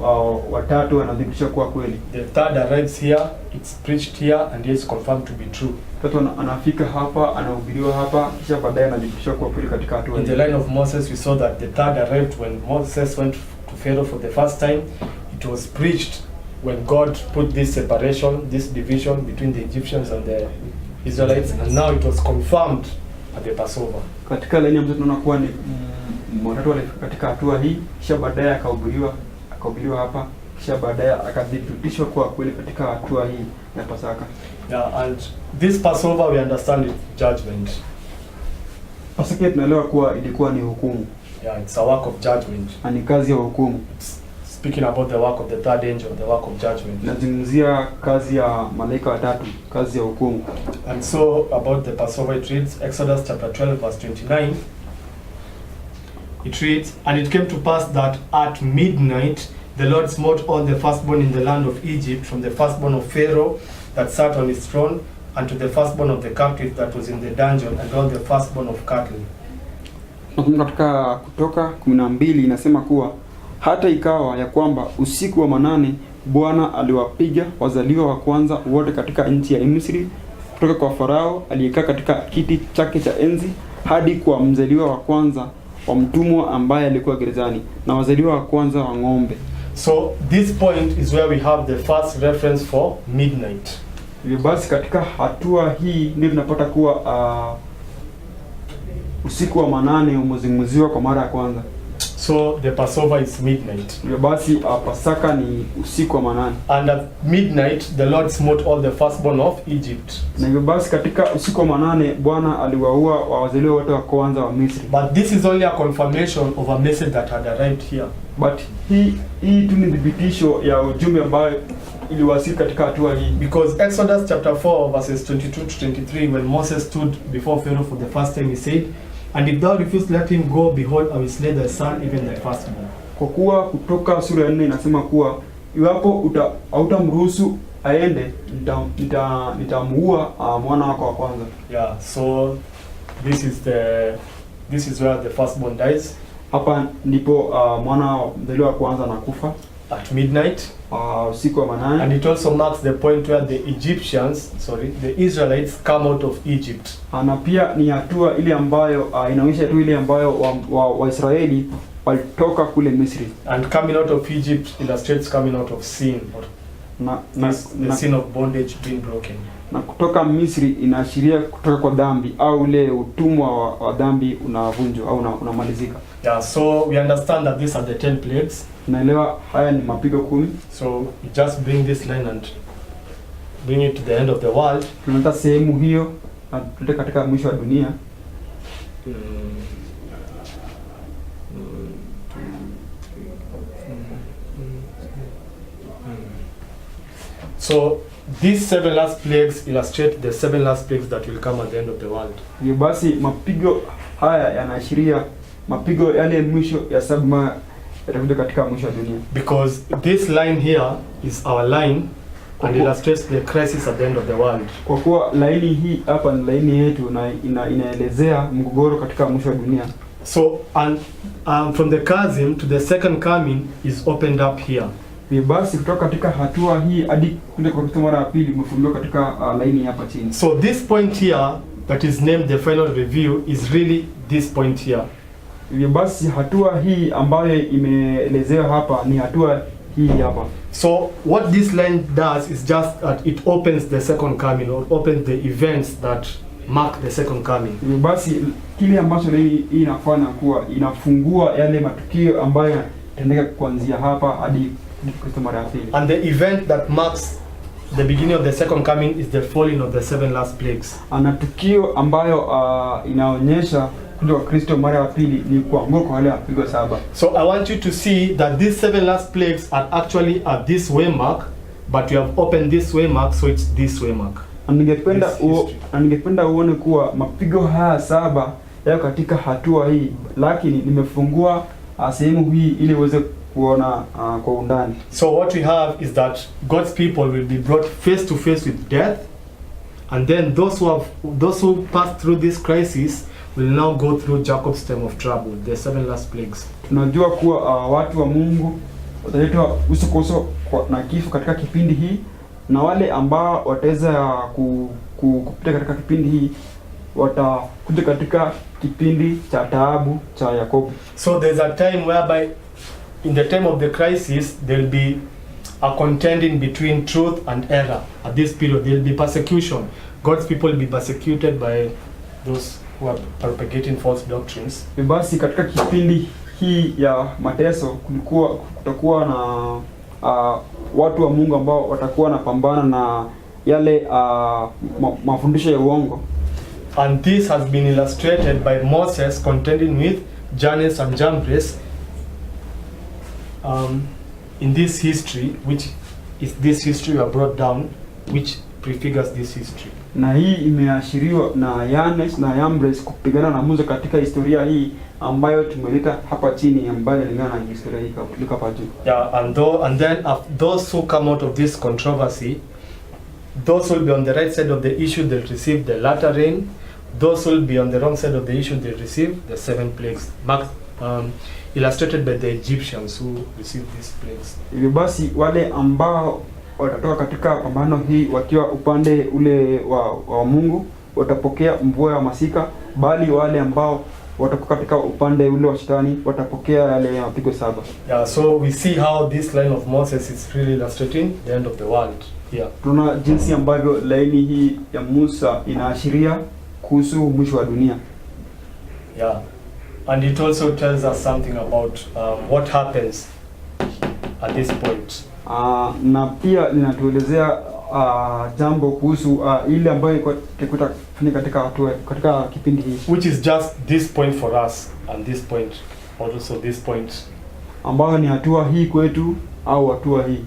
watatu wanadhibitisha kuwa kweli. The third arrives here, it's preached here, and is confirmed to be true. Tatu anafika hapa, anahubiriwa hapa, kisha baadaye anadhibitisha kuwa kweli katika hatua In the line of Moses, we saw that the third arrived when Moses went to Pharaoh for the first time. It was preached when God put this separation, this division between the Egyptians and the Israelites, and now it was confirmed at the Passover. Katika laini ya mtu tunaona kuwa ni watatu walifika katika hatua hii, kisha baadaye akahubiriwa hapa, kisha baadaye akadhibitishwa kuwa kweli katika hatua hii ya Pasaka. Yeah, and this Passover we understand it's judgment. Pasaka tunaelewa kuwa ilikuwa ni hukumu. Yeah, it's a work of judgment. Ni kazi ya hukumu. It's speaking about the work of the third angel, the work of judgment. Nazungumzia kazi ya malaika watatu, kazi ya hukumu. And so about the Passover it reads, Exodus chapter 12 verse 29. It reads, and it came to pass that at midnight the Lord smote all the firstborn in the land of Egypt, from the firstborn of Pharaoh that sat on his throne, and to the firstborn of the captive that was in the dungeon, and all the firstborn of cattle. Katika Kutoka 12 inasema kuwa hata ikawa ya kwamba usiku wa manane Bwana aliwapiga wazaliwa wa kwanza wote katika nchi ya Misri, kutoka kwa Farao aliyekaa katika kiti chake cha enzi hadi kwa mzaliwa wa kwanza wa mtumwa ambaye alikuwa gerezani, na wazaliwa wa kwanza wa ng'ombe. So this point is where we have the first reference for midnight. Hivyo basi katika hatua hii ndio tunapata kuwa usiku wa manane umezungumziwa kwa mara ya kwanza. So the Passover is midnight. Hivyo basi Pasaka ni usiku wa manane. And at midnight the Lord smote all the firstborn of Egypt. Na hivyo basi katika usiku wa manane Bwana aliwaua wazaliwa wote wa kwanza wa Misri. But this is only a confirmation of a message that had arrived here. But hii tu ni dhibitisho ya ujumbe ambayo iliwasili katika hatua hii. Because Exodus chapter 4 verses 22 to 23, when Moses stood before Pharaoh for the first time, he said, and if thou refuse let him go, behold, I will slay thy son, even thy firstborn. Kwa kuwa Kutoka sura ya 4 inasema kuwa iwapo hautamruhusu aende, nitamuua mwana wako wa kwanza. Yeah, so this is where the firstborn dies. Hapa ndipo mwana mzaliwa wa kwanza anakufa at midnight. Usiku wa manane. And it also marks the point where the Israelites come out of Egypt. Na pia ni hatua ile ambayo inaonyesha tu ile ambayo Waisraeli walitoka kule Misri. And coming out of Egypt illustrates coming out of sin, the sin of bondage being broken. Na kutoka Misri inaashiria kutoka kwa dhambi au ule utumwa wa dhambi unavunjwa au unamalizika. Yeah, so we understand that these are the 10 plagues. Naelewa haya ni mapigo 10. So we just bring this line and bring it to the end of the world. Tunataka sehemu hiyo na tulete katika mwisho wa dunia. So these 7 last plagues illustrate the 7 last plagues that will come at the end of the world. Hivyo basi mapigo haya yanaashiria mapigo yale mwisho ya 7 yatakuja katika mwisho wa dunia. Because this line here is our line and illustrates the crisis at the end of the world. Kwa kuwa laini hii hapa ni laini yetu na inaelezea mgogoro katika mwisho wa dunia. So and from the chasm to the second coming is opened up here. Basi kutoka katika hatua hii hadi kuja kwa mara ya pili umefunguliwa katika laini hapa chini. So this point here that is named the final review is really this point here. Basi hatua hii ambayo imeelezewa hapa ni hatua hii hapa. So what this line does is just that it opens the second coming, or opens the events that mark the second coming. Basi kile ambacho hii inafanya kuwa inafungua yale matukio ambayo yataendelea kuanzia hapa hadi Kristo mara ya pili. And the event that marks the beginning of the second coming is the falling of the 7 last plagues. Ana tukio ambayo inaonyesha kuja kwa Kristo mara ya pili ni kuanguka kwa wale mapigo 7. So I want you to see that these 7 last plagues are actually at this way mark, but we have opened this way mark, so it's this way mark. Ningependa uone kuwa mapigo haya 7 yako katika hatua hii, lakini nimefungua sehemu hii ili uweze kuona kwa undani. So what we have is that God's people will be brought face to face with death, and then those who pass through this crisis will now go through Jacob's time of trouble, the 7 last plagues. Tunajua kuwa watu wa Mungu wataletwa uso kwa uso na kifo katika kipindi hii, na wale ambao wataweza kupita katika kipindi hii watakuja katika kipindi cha taabu cha Yakobo. So there's a time whereby in the time of the crisis there will be a contending between truth and error. At this period there will be persecution. God's people will be persecuted by those who are propagating false doctrines. Basi katika kipindi hii ya mateso kutakuwa na watu wa Mungu ambao watakuwa na pambana na yale mafundisho ya uongo. And this has been illustrated by Moses contending with Jannes and Jambres in this history, which is this history we have brought down, which prefigures this history. Na hii imeashiriwa na Jannes na Jambres kupigana na Musa katika historia hii ambayo tumeleta hapa chini, ambayo inalingana na historia hii kutoka hapa juu. Yeah, and then those who come out of this controversy, those who will be on the right side of the issue, they'll receive the latter rain. Those who will be on the wrong side of the issue, they'll receive the 7 plagues, illustrated by the Egyptians who received these plagues. Hivyo basi wale ambao watatoka katika pambano hii wakiwa upande ule wa Mungu watapokea mvua ya masika, bali wale ambao watakuwa katika upande ule wa shetani watapokea yale mapigo 7. Yeah, so we see how this line of Moses is really illustrating the end of the world here. Tuna jinsi ambavyo laini hii ya Musa inaashiria kuhusu mwisho wa dunia. Yeah, and it also tells us something about what happens at this point. Na pia linatuelezea jambo kuhusu ile ambayo itakuwa katika kipindi hiki, which is just this point for us and this point also this point, ambayo ni hatua hii kwetu au hatua hii.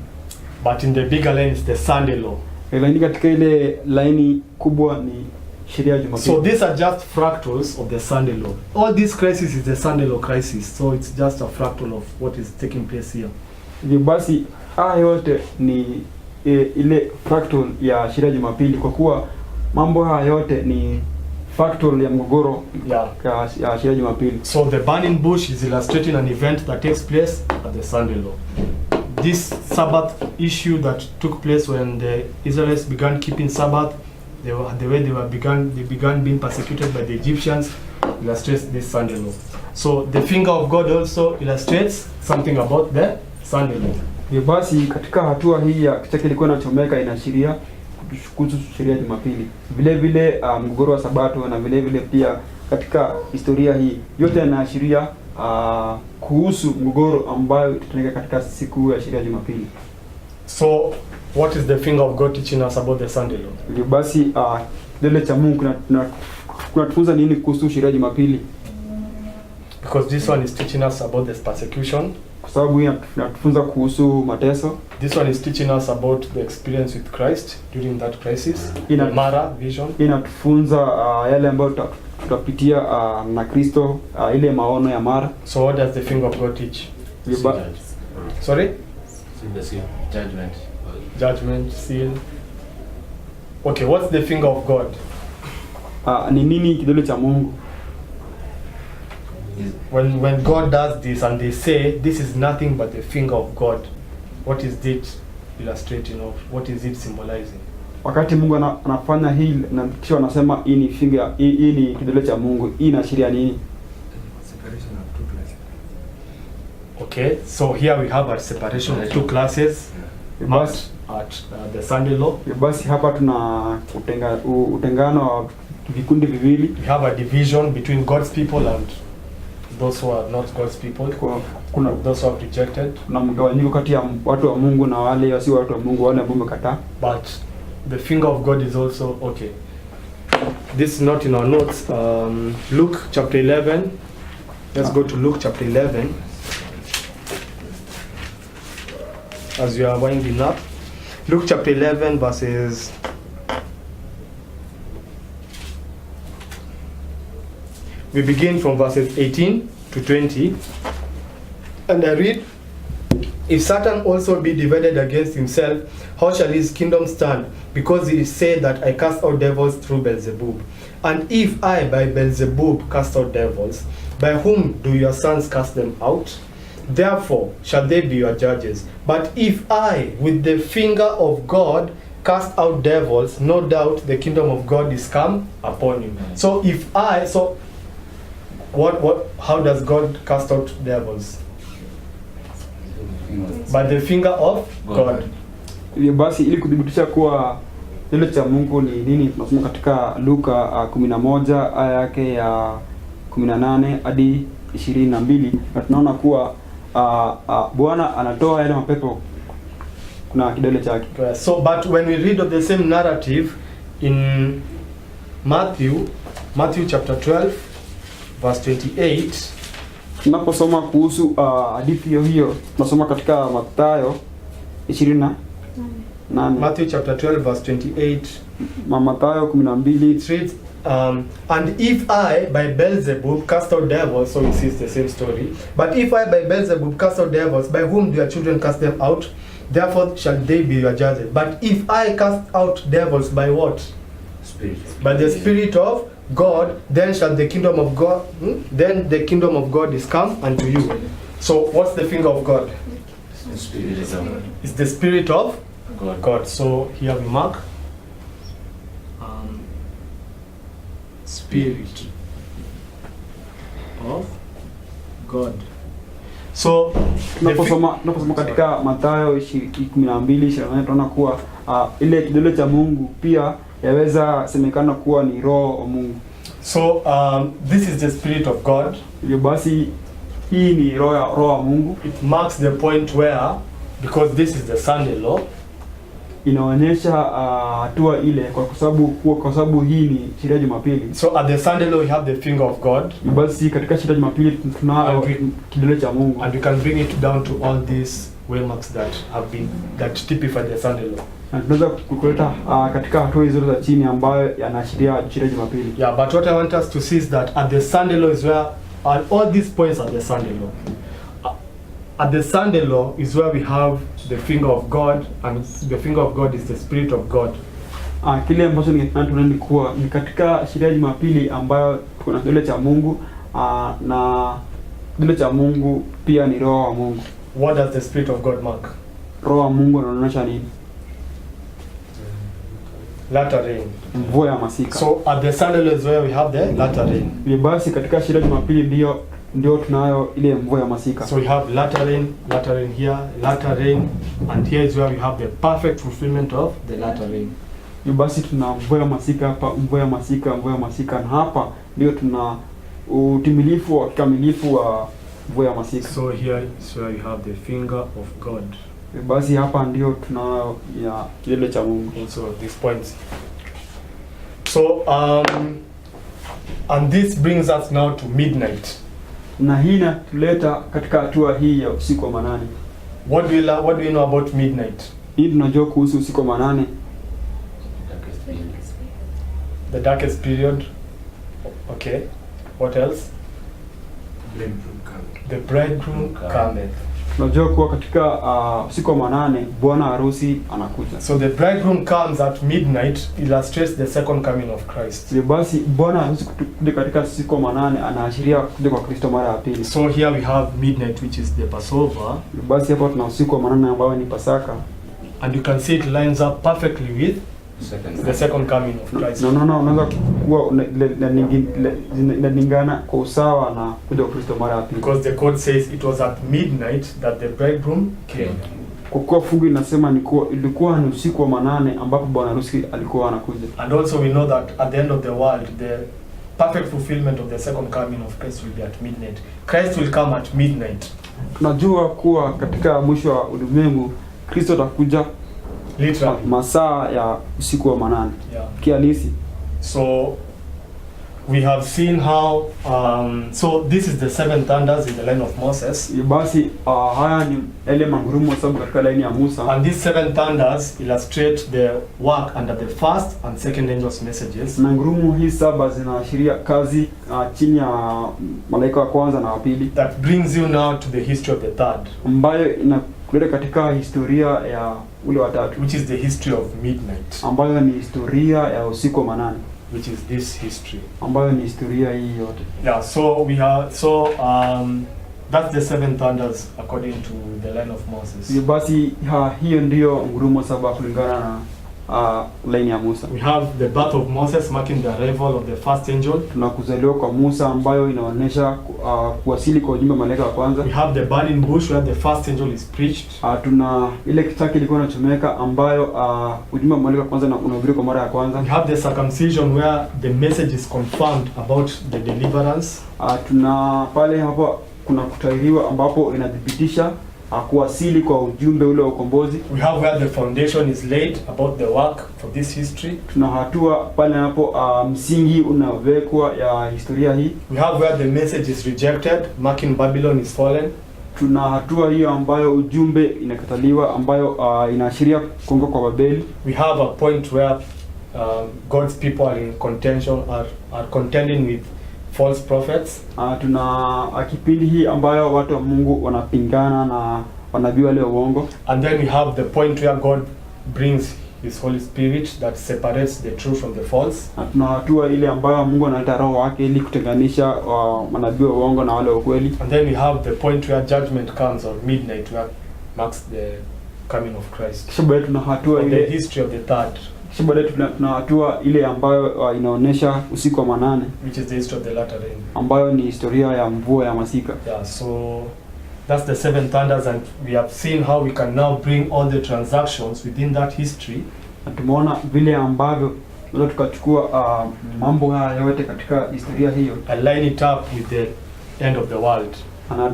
But in the bigger line is the Sunday law. Laini katika ile laini kubwa ni sheria ya Jumapili. So these are just fractals of the Sunday law. All this crisis is the Sunday law crisis. So it's just a fractal of what is taking place here. Hivyo basi haya yote ni ile fractal ya sheria ya Jumapili, kwa kuwa mambo haya yote ni fractal ya mgogoro ya sheria ya Jumapili. So the burning bush is illustrating an event that takes place at the Sunday law. This Sabbath issue that took place when the Israelites began keeping Sabbath, the way they began being persecuted by the Egyptians, illustrates this Sunday law. So the finger of God also illustrates something about the Sunday law. Basi katika hatua hii ya kichake ilikuwa inachomeka inaashiria kuhusu sheria ya Jumapili. Vile vile mgogoro wa Sabato, na vile vile pia katika historia hii yote yanaashiria kuhusu mgogoro ambayo tutatendeka katika siku ya sheria ya Jumapili. So what is the finger of God teaching us about the Sunday law? Basi kidole cha Mungu kunatufunza nini kuhusu sheria ya Jumapili? Because this one is teaching us about this persecution. Kwa sababu hii inatufunza kuhusu mateso. This one is teaching us about the experience with Christ during that crisis. The Mara vision. Inatufunza yale ambayo tutapitia na Kristo, ile maono ya Mara. So what does the finger of God teach? Sorry? The seal, judgment. Judgment, seal. Okay, what's the finger of God? Ni nini kidole cha Mungu? When God does this and they say this is nothing but the finger of God, what is it illustrating of? What is it symbolizing? Wakati Mungu anafanya hili na kisha anasema hii ni finger, hii ni kidole cha Mungu, hii inaashiria nini? Separation of 2 classes. Okay, so here we have a separation of 2 classes marked at the Sunday law. Basi hapa tuna utengano wa vikundi viwili. We have a division between God's people and those who are not God's people. Kuna those who have rejected. Kuna mgawanyiko kati ya watu wa Mungu na wale wasio watu wa Mungu, wale ambao wamekataa. But the finger of God is also okay. this is not in our notes. Luke chapter 11. Let's go to Luke chapter 11. As we are winding up. Luke chapter 11 verses... We begin from verses 18 to 20. And I read, "If Satan also be divided against himself, how shall his kingdom stand? Because it is said that I cast out devils through Beelzebub. And if I by Beelzebub cast out devils, by whom do your sons cast them out? Therefore shall they be your judges. But if I with the finger of God cast out devils, no doubt the kingdom of God is come upon you." So if I, how does God cast out devils? By the finger of God. Hivyo basi ili kudhibitisha kuwa neno cha Mungu ni nini, tunasoma katika Luka 11 aya yake ya 18 hadi 22, na tunaona kuwa Bwana anatoa yale mapepo kuna kidole chake. So but when we read of the same narrative in Matthew chapter 12 verse 28, tunaposoma kuhusu hadithi hiyo tunasoma katika Mathayo 28. Matthew chapter 12 verse 28. Mathayo 12 it reads, and if I by Beelzebub cast out devils, so it says the same story. But if I by Beelzebub cast out devils, by whom do your children cast them out? Therefore shall they be your judges. But if I cast out devils by what? Spirit. By the Spirit of God, then shall the kingdom of God, then the kingdom of God is come unto you. So what's the finger of God? The Spirit is God. It's the Spirit of God. God. So here we mark Spirit of God. So tunaposoma katika Mathayo 12:28 tunaona kuwa ile kidole cha Mungu pia yaweza semekana kuwa ni roho wa Mungu. So this is the Spirit of God. Hivyo basi hii ni roho wa Mungu. It marks the point where, because this is the Sunday law, inaonyesha hatua ile kwa sababu hii ni sheria ya Jumapili. So at the Sunday law we have the finger of God. Basi katika sheria ya Jumapili tunayo kidole cha Mungu. And we can bring it down to all these waymarks that typify the Sunday law. Na tunaweza kuleta katika hatua hizo za chini ambayo yanaashiria sheria ya Jumapili. Yeah, but what I want us to see is that at the Sunday law is where all these points are the Sunday law. At the Sunday law is where we have the finger of God, and the finger of God is the Spirit of God. Kile ambacho tunaona kuwa ni katika sheria ya Jumapili ambayo kuna kidole cha Mungu, na kidole cha Mungu pia ni roho wa Mungu. What does the Spirit of God mark? Roho wa Mungu anaonyesha nini? Latter rain. Mvua ya masika. So at the Sunday law is where we have the latter rain. Ni basi katika sheria ya Jumapili ndio tunayo ile mvua ya masika. So we have latter rain here, latter rain, and here is where we have the perfect fulfillment of the latter rain. Ni basi tuna mvua ya masika hapa, mvua ya masika, na hapa ndio tuna utimilifu wa kikamilifu wa mvua ya masika. So here is where we have the finger of God. Basi hapa ndio tunayo ya kidole cha Mungu. Also these points. So and this brings us now to midnight. Na hii inatuleta katika hatua hii ya usiku wa manane. What do we know about midnight? Hii tunajua kuhusu usiku wa manane. The darkest period. Okay. What else? The bridegroom cometh. Tunajua kuwa katika usiku wa manane bwana harusi anakuja. So the bridegroom comes at midnight, illustrates the second coming of Christ. Basi bwana harusi kuja katika usiku wa manane anaashiria kuja kwa Kristo mara ya pili. So here we have midnight, which is the Passover. Basi hapa tuna usiku wa manane ambao ni Pasaka. And you can see it lines up perfectly with the second coming of Christ. Unaweza kuwa inalingana kwa usawa na kuja kwa Kristo mara ya pili. Because the code says it was at midnight that the bridegroom came. Kwa kuwa fungu inasema ilikuwa ni usiku wa manane ambapo bwana harusi alikuwa anakuja. And also we know that at the end of the world, the perfect fulfillment of the second coming of Christ will be at midnight. Christ will come at midnight. Tunajua kuwa katika mwisho wa ulimwengu Kristo atakuja literally masaa ya usiku wa manane. Yeah. Kihalisi. So we have seen how, so this is the 7 thunders in the line of Moses. Basi haya ni yale mangurumo saba katika laini ya Musa. And these 7 thunders illustrate the work under the first and second angels' messages. Na ngurumo hii saba zinaashiria kazi chini ya malaika wa kwanza na wa pili. That brings you now to the history of the third. Ambayo inakuleta katika historia ya ule wa tatu. Which is the history of midnight. Ambayo ni historia ya usiku wa manane. Which is this history. Ambayo ni historia hii yote. Yeah, so we have, that's the 7 thunders according to the line of Moses. Basi hiyo ndio ngurumo saba kulingana na laini ya Musa. We have the birth of Moses marking the arrival of the first angel. Tuna kuzaliwa kwa Musa ambayo inaonyesha kuwasili kwa ujumbe malaika wa kwanza. We have the burning bush where the first angel is preached. Tuna ile kitaki ilikuwa inachomeka ambayo ujumbe malaika wa kwanza unahubiriwa kwa mara ya kwanza. We have the circumcision where the message is confirmed about the deliverance. Tuna pale hapo kuna kutahiriwa ambapo inadhibitisha kuwasili kwa ujumbe ule wa ukombozi. We have where the foundation is laid about the work for this history. Tuna hatua pale hapo msingi unawekwa ya historia hii. We have where the message is rejected, marking Babylon is fallen. Tuna hatua hiyo ambayo ujumbe inakataliwa ambayo inaashiria kuanguka kwa Babeli. We have a point where God's people are in contention, are contending with false prophets. Tuna kipindi hii ambayo watu wa Mungu wanapingana na wanabii wale wa uongo. And then we have the point where God brings His Holy Spirit that separates the true from the false. Tuna hatua ile ambayo Mungu analeta roho wake ili kutenganisha manabii wa uongo na wale wa kweli. And then we have the point where judgment comes, or midnight, where marks the coming of Christ. Kisha baadaye tuna hatua ile the history of the third. Kisha baadaye tuna hatua ile ambayo inaonyesha usiku wa manane, which is the history of the latter rain, ambayo ni historia ya mvua ya masika. Yeah, so that's the 7 thunders, and we have seen how we can now bring all the transactions within that history. Na tumeona vile ambavyo tunaweza tukachukua mambo haya yote katika historia hiyo, align it up with the end of the world. Na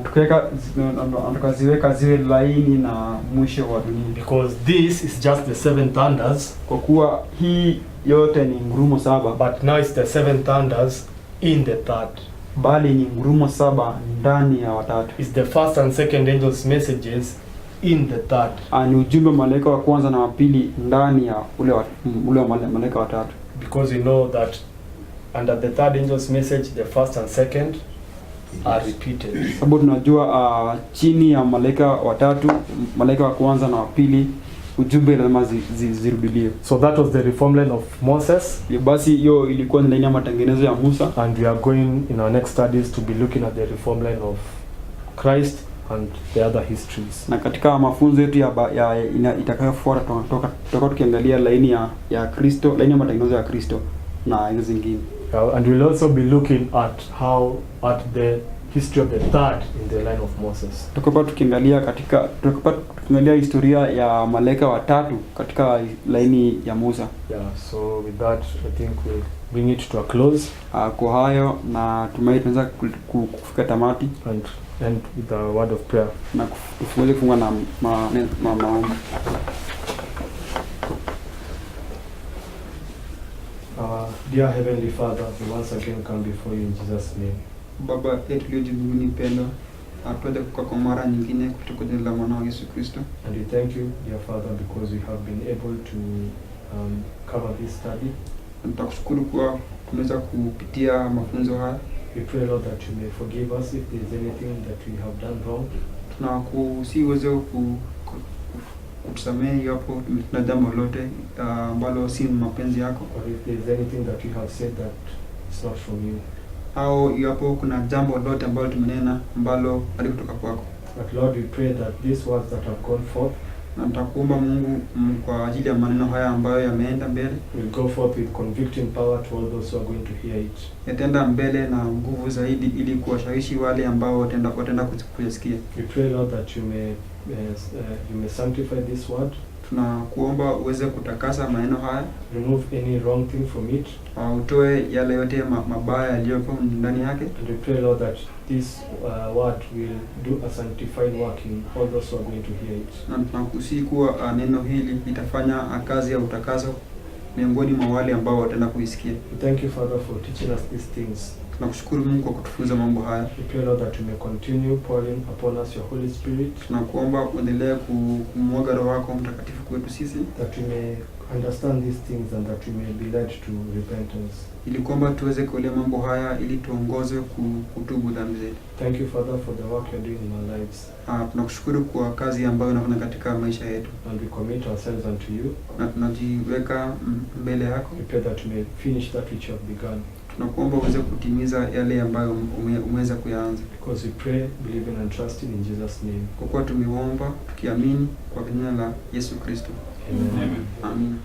tukaziweka ziwe laini na mwisho wa dunia. Because this is just the 7 thunders. Kwa kuwa hii yote ni ngurumo saba. But now it's the 7 thunders in the third. Bali ni ngurumo saba ndani ya watatu. It's the first and second angels' messages in the third. Ni ujumbe malaika wa kwanza na wa pili ndani ya ule malaika wa tatu. Because we know that under the third angel's message, the first and second are repeated. Sababu tunajua chini ya malaika wa tatu, malaika wa kwanza na wa pili, ujumbe lazima zirudilie. So that was the Reformline of Moses. Basi hiyo ilikuwa ni laini ya matengenezo ya Musa. And we are going in our next studies to be looking at the Reformline of Christ and the other histories. Na katika mafunzo yetu itakayofuata tutakuwa tukiangalia laini ya Kristo, laini ya matengenezo ya Kristo na hizo zingine. And we'll also be looking at the history of the third in the line of Moses. Tutakuwa tukiangalia historia ya malaika watatu katika laini ya Musa. Yeah, so with that I think we'll bring it to a close. Kwa hayo na tunaweza kufika tamati and with a word of prayer. Na tuweze kufunga na maombi. Dear Heavenly Father, we once again come before you in Jesus' name. Baba yetu uliye mbinguni, pendo, atuende kwa mara nyingine kutoka jina la mwanao Yesu Kristo. And we thank you, dear Father, because we have been able to cover this study. Tutakushukuru kwa tunaweza kupitia mafunzo haya. We pray, Lord, that you may forgive us if there is anything that we have done wrong. Tunakusihi uweze kutusamehe hapo tuna jambo lolote ambalo si mapenzi yako. Or if there is anything that we have said that is not from you. Au yapo kuna jambo lolote ambalo tumenena ambalo halikutoka kwako. But Lord, we pray that these words that have gone forth, na nitakuomba Mungu kwa ajili ya maneno haya ambayo yameenda mbele, will go forth with convicting power to all those who are going to hear it. Yataenda mbele na nguvu zaidi ili kuwashawishi wale ambao wataenda kusikia. We pray, Lord, that you may sanctify this word. Tunakuomba uweze kutakasa maneno haya. Remove any wrong thing from it. Utoe yale yote mabaya yaliyopo ndani yake. And we pray, Lord, that this word will do a sanctifying work in all those who are going to hear it. Na tunakusihi kuwa neno hili litafanya kazi ya utakaso miongoni mwa wale ambao wataenda kuisikia. We thank you, Father, for teaching us these things. Tunakushukuru Mungu kwa kutufunza mambo haya. We pray, Lord, that you may continue pouring upon us your Holy Spirit. Tunakuomba uendelee kumwaga Roho wako Mtakatifu kwetu sisi, that we may understand these things and that we may be led to repentance. ili kwamba tuweze kuelewa mambo haya ili tuongozwe kutubu dhambi zetu. Thank you, Father, for the work you're doing in our lives. Tunakushukuru kwa kazi ambayo unafanya katika maisha yetu. And we commit ourselves unto you. Na tunajiweka mbele yako. We pray that we may finish that which you have begun. Tunakuomba uweze kutimiza yale ambayo umeweza kuyaanza. Because we pray, believing and trusting in Jesus' name. Kwa kuwa tumeomba tukiamini kwa jina la Yesu Kristo. Amen. Amen.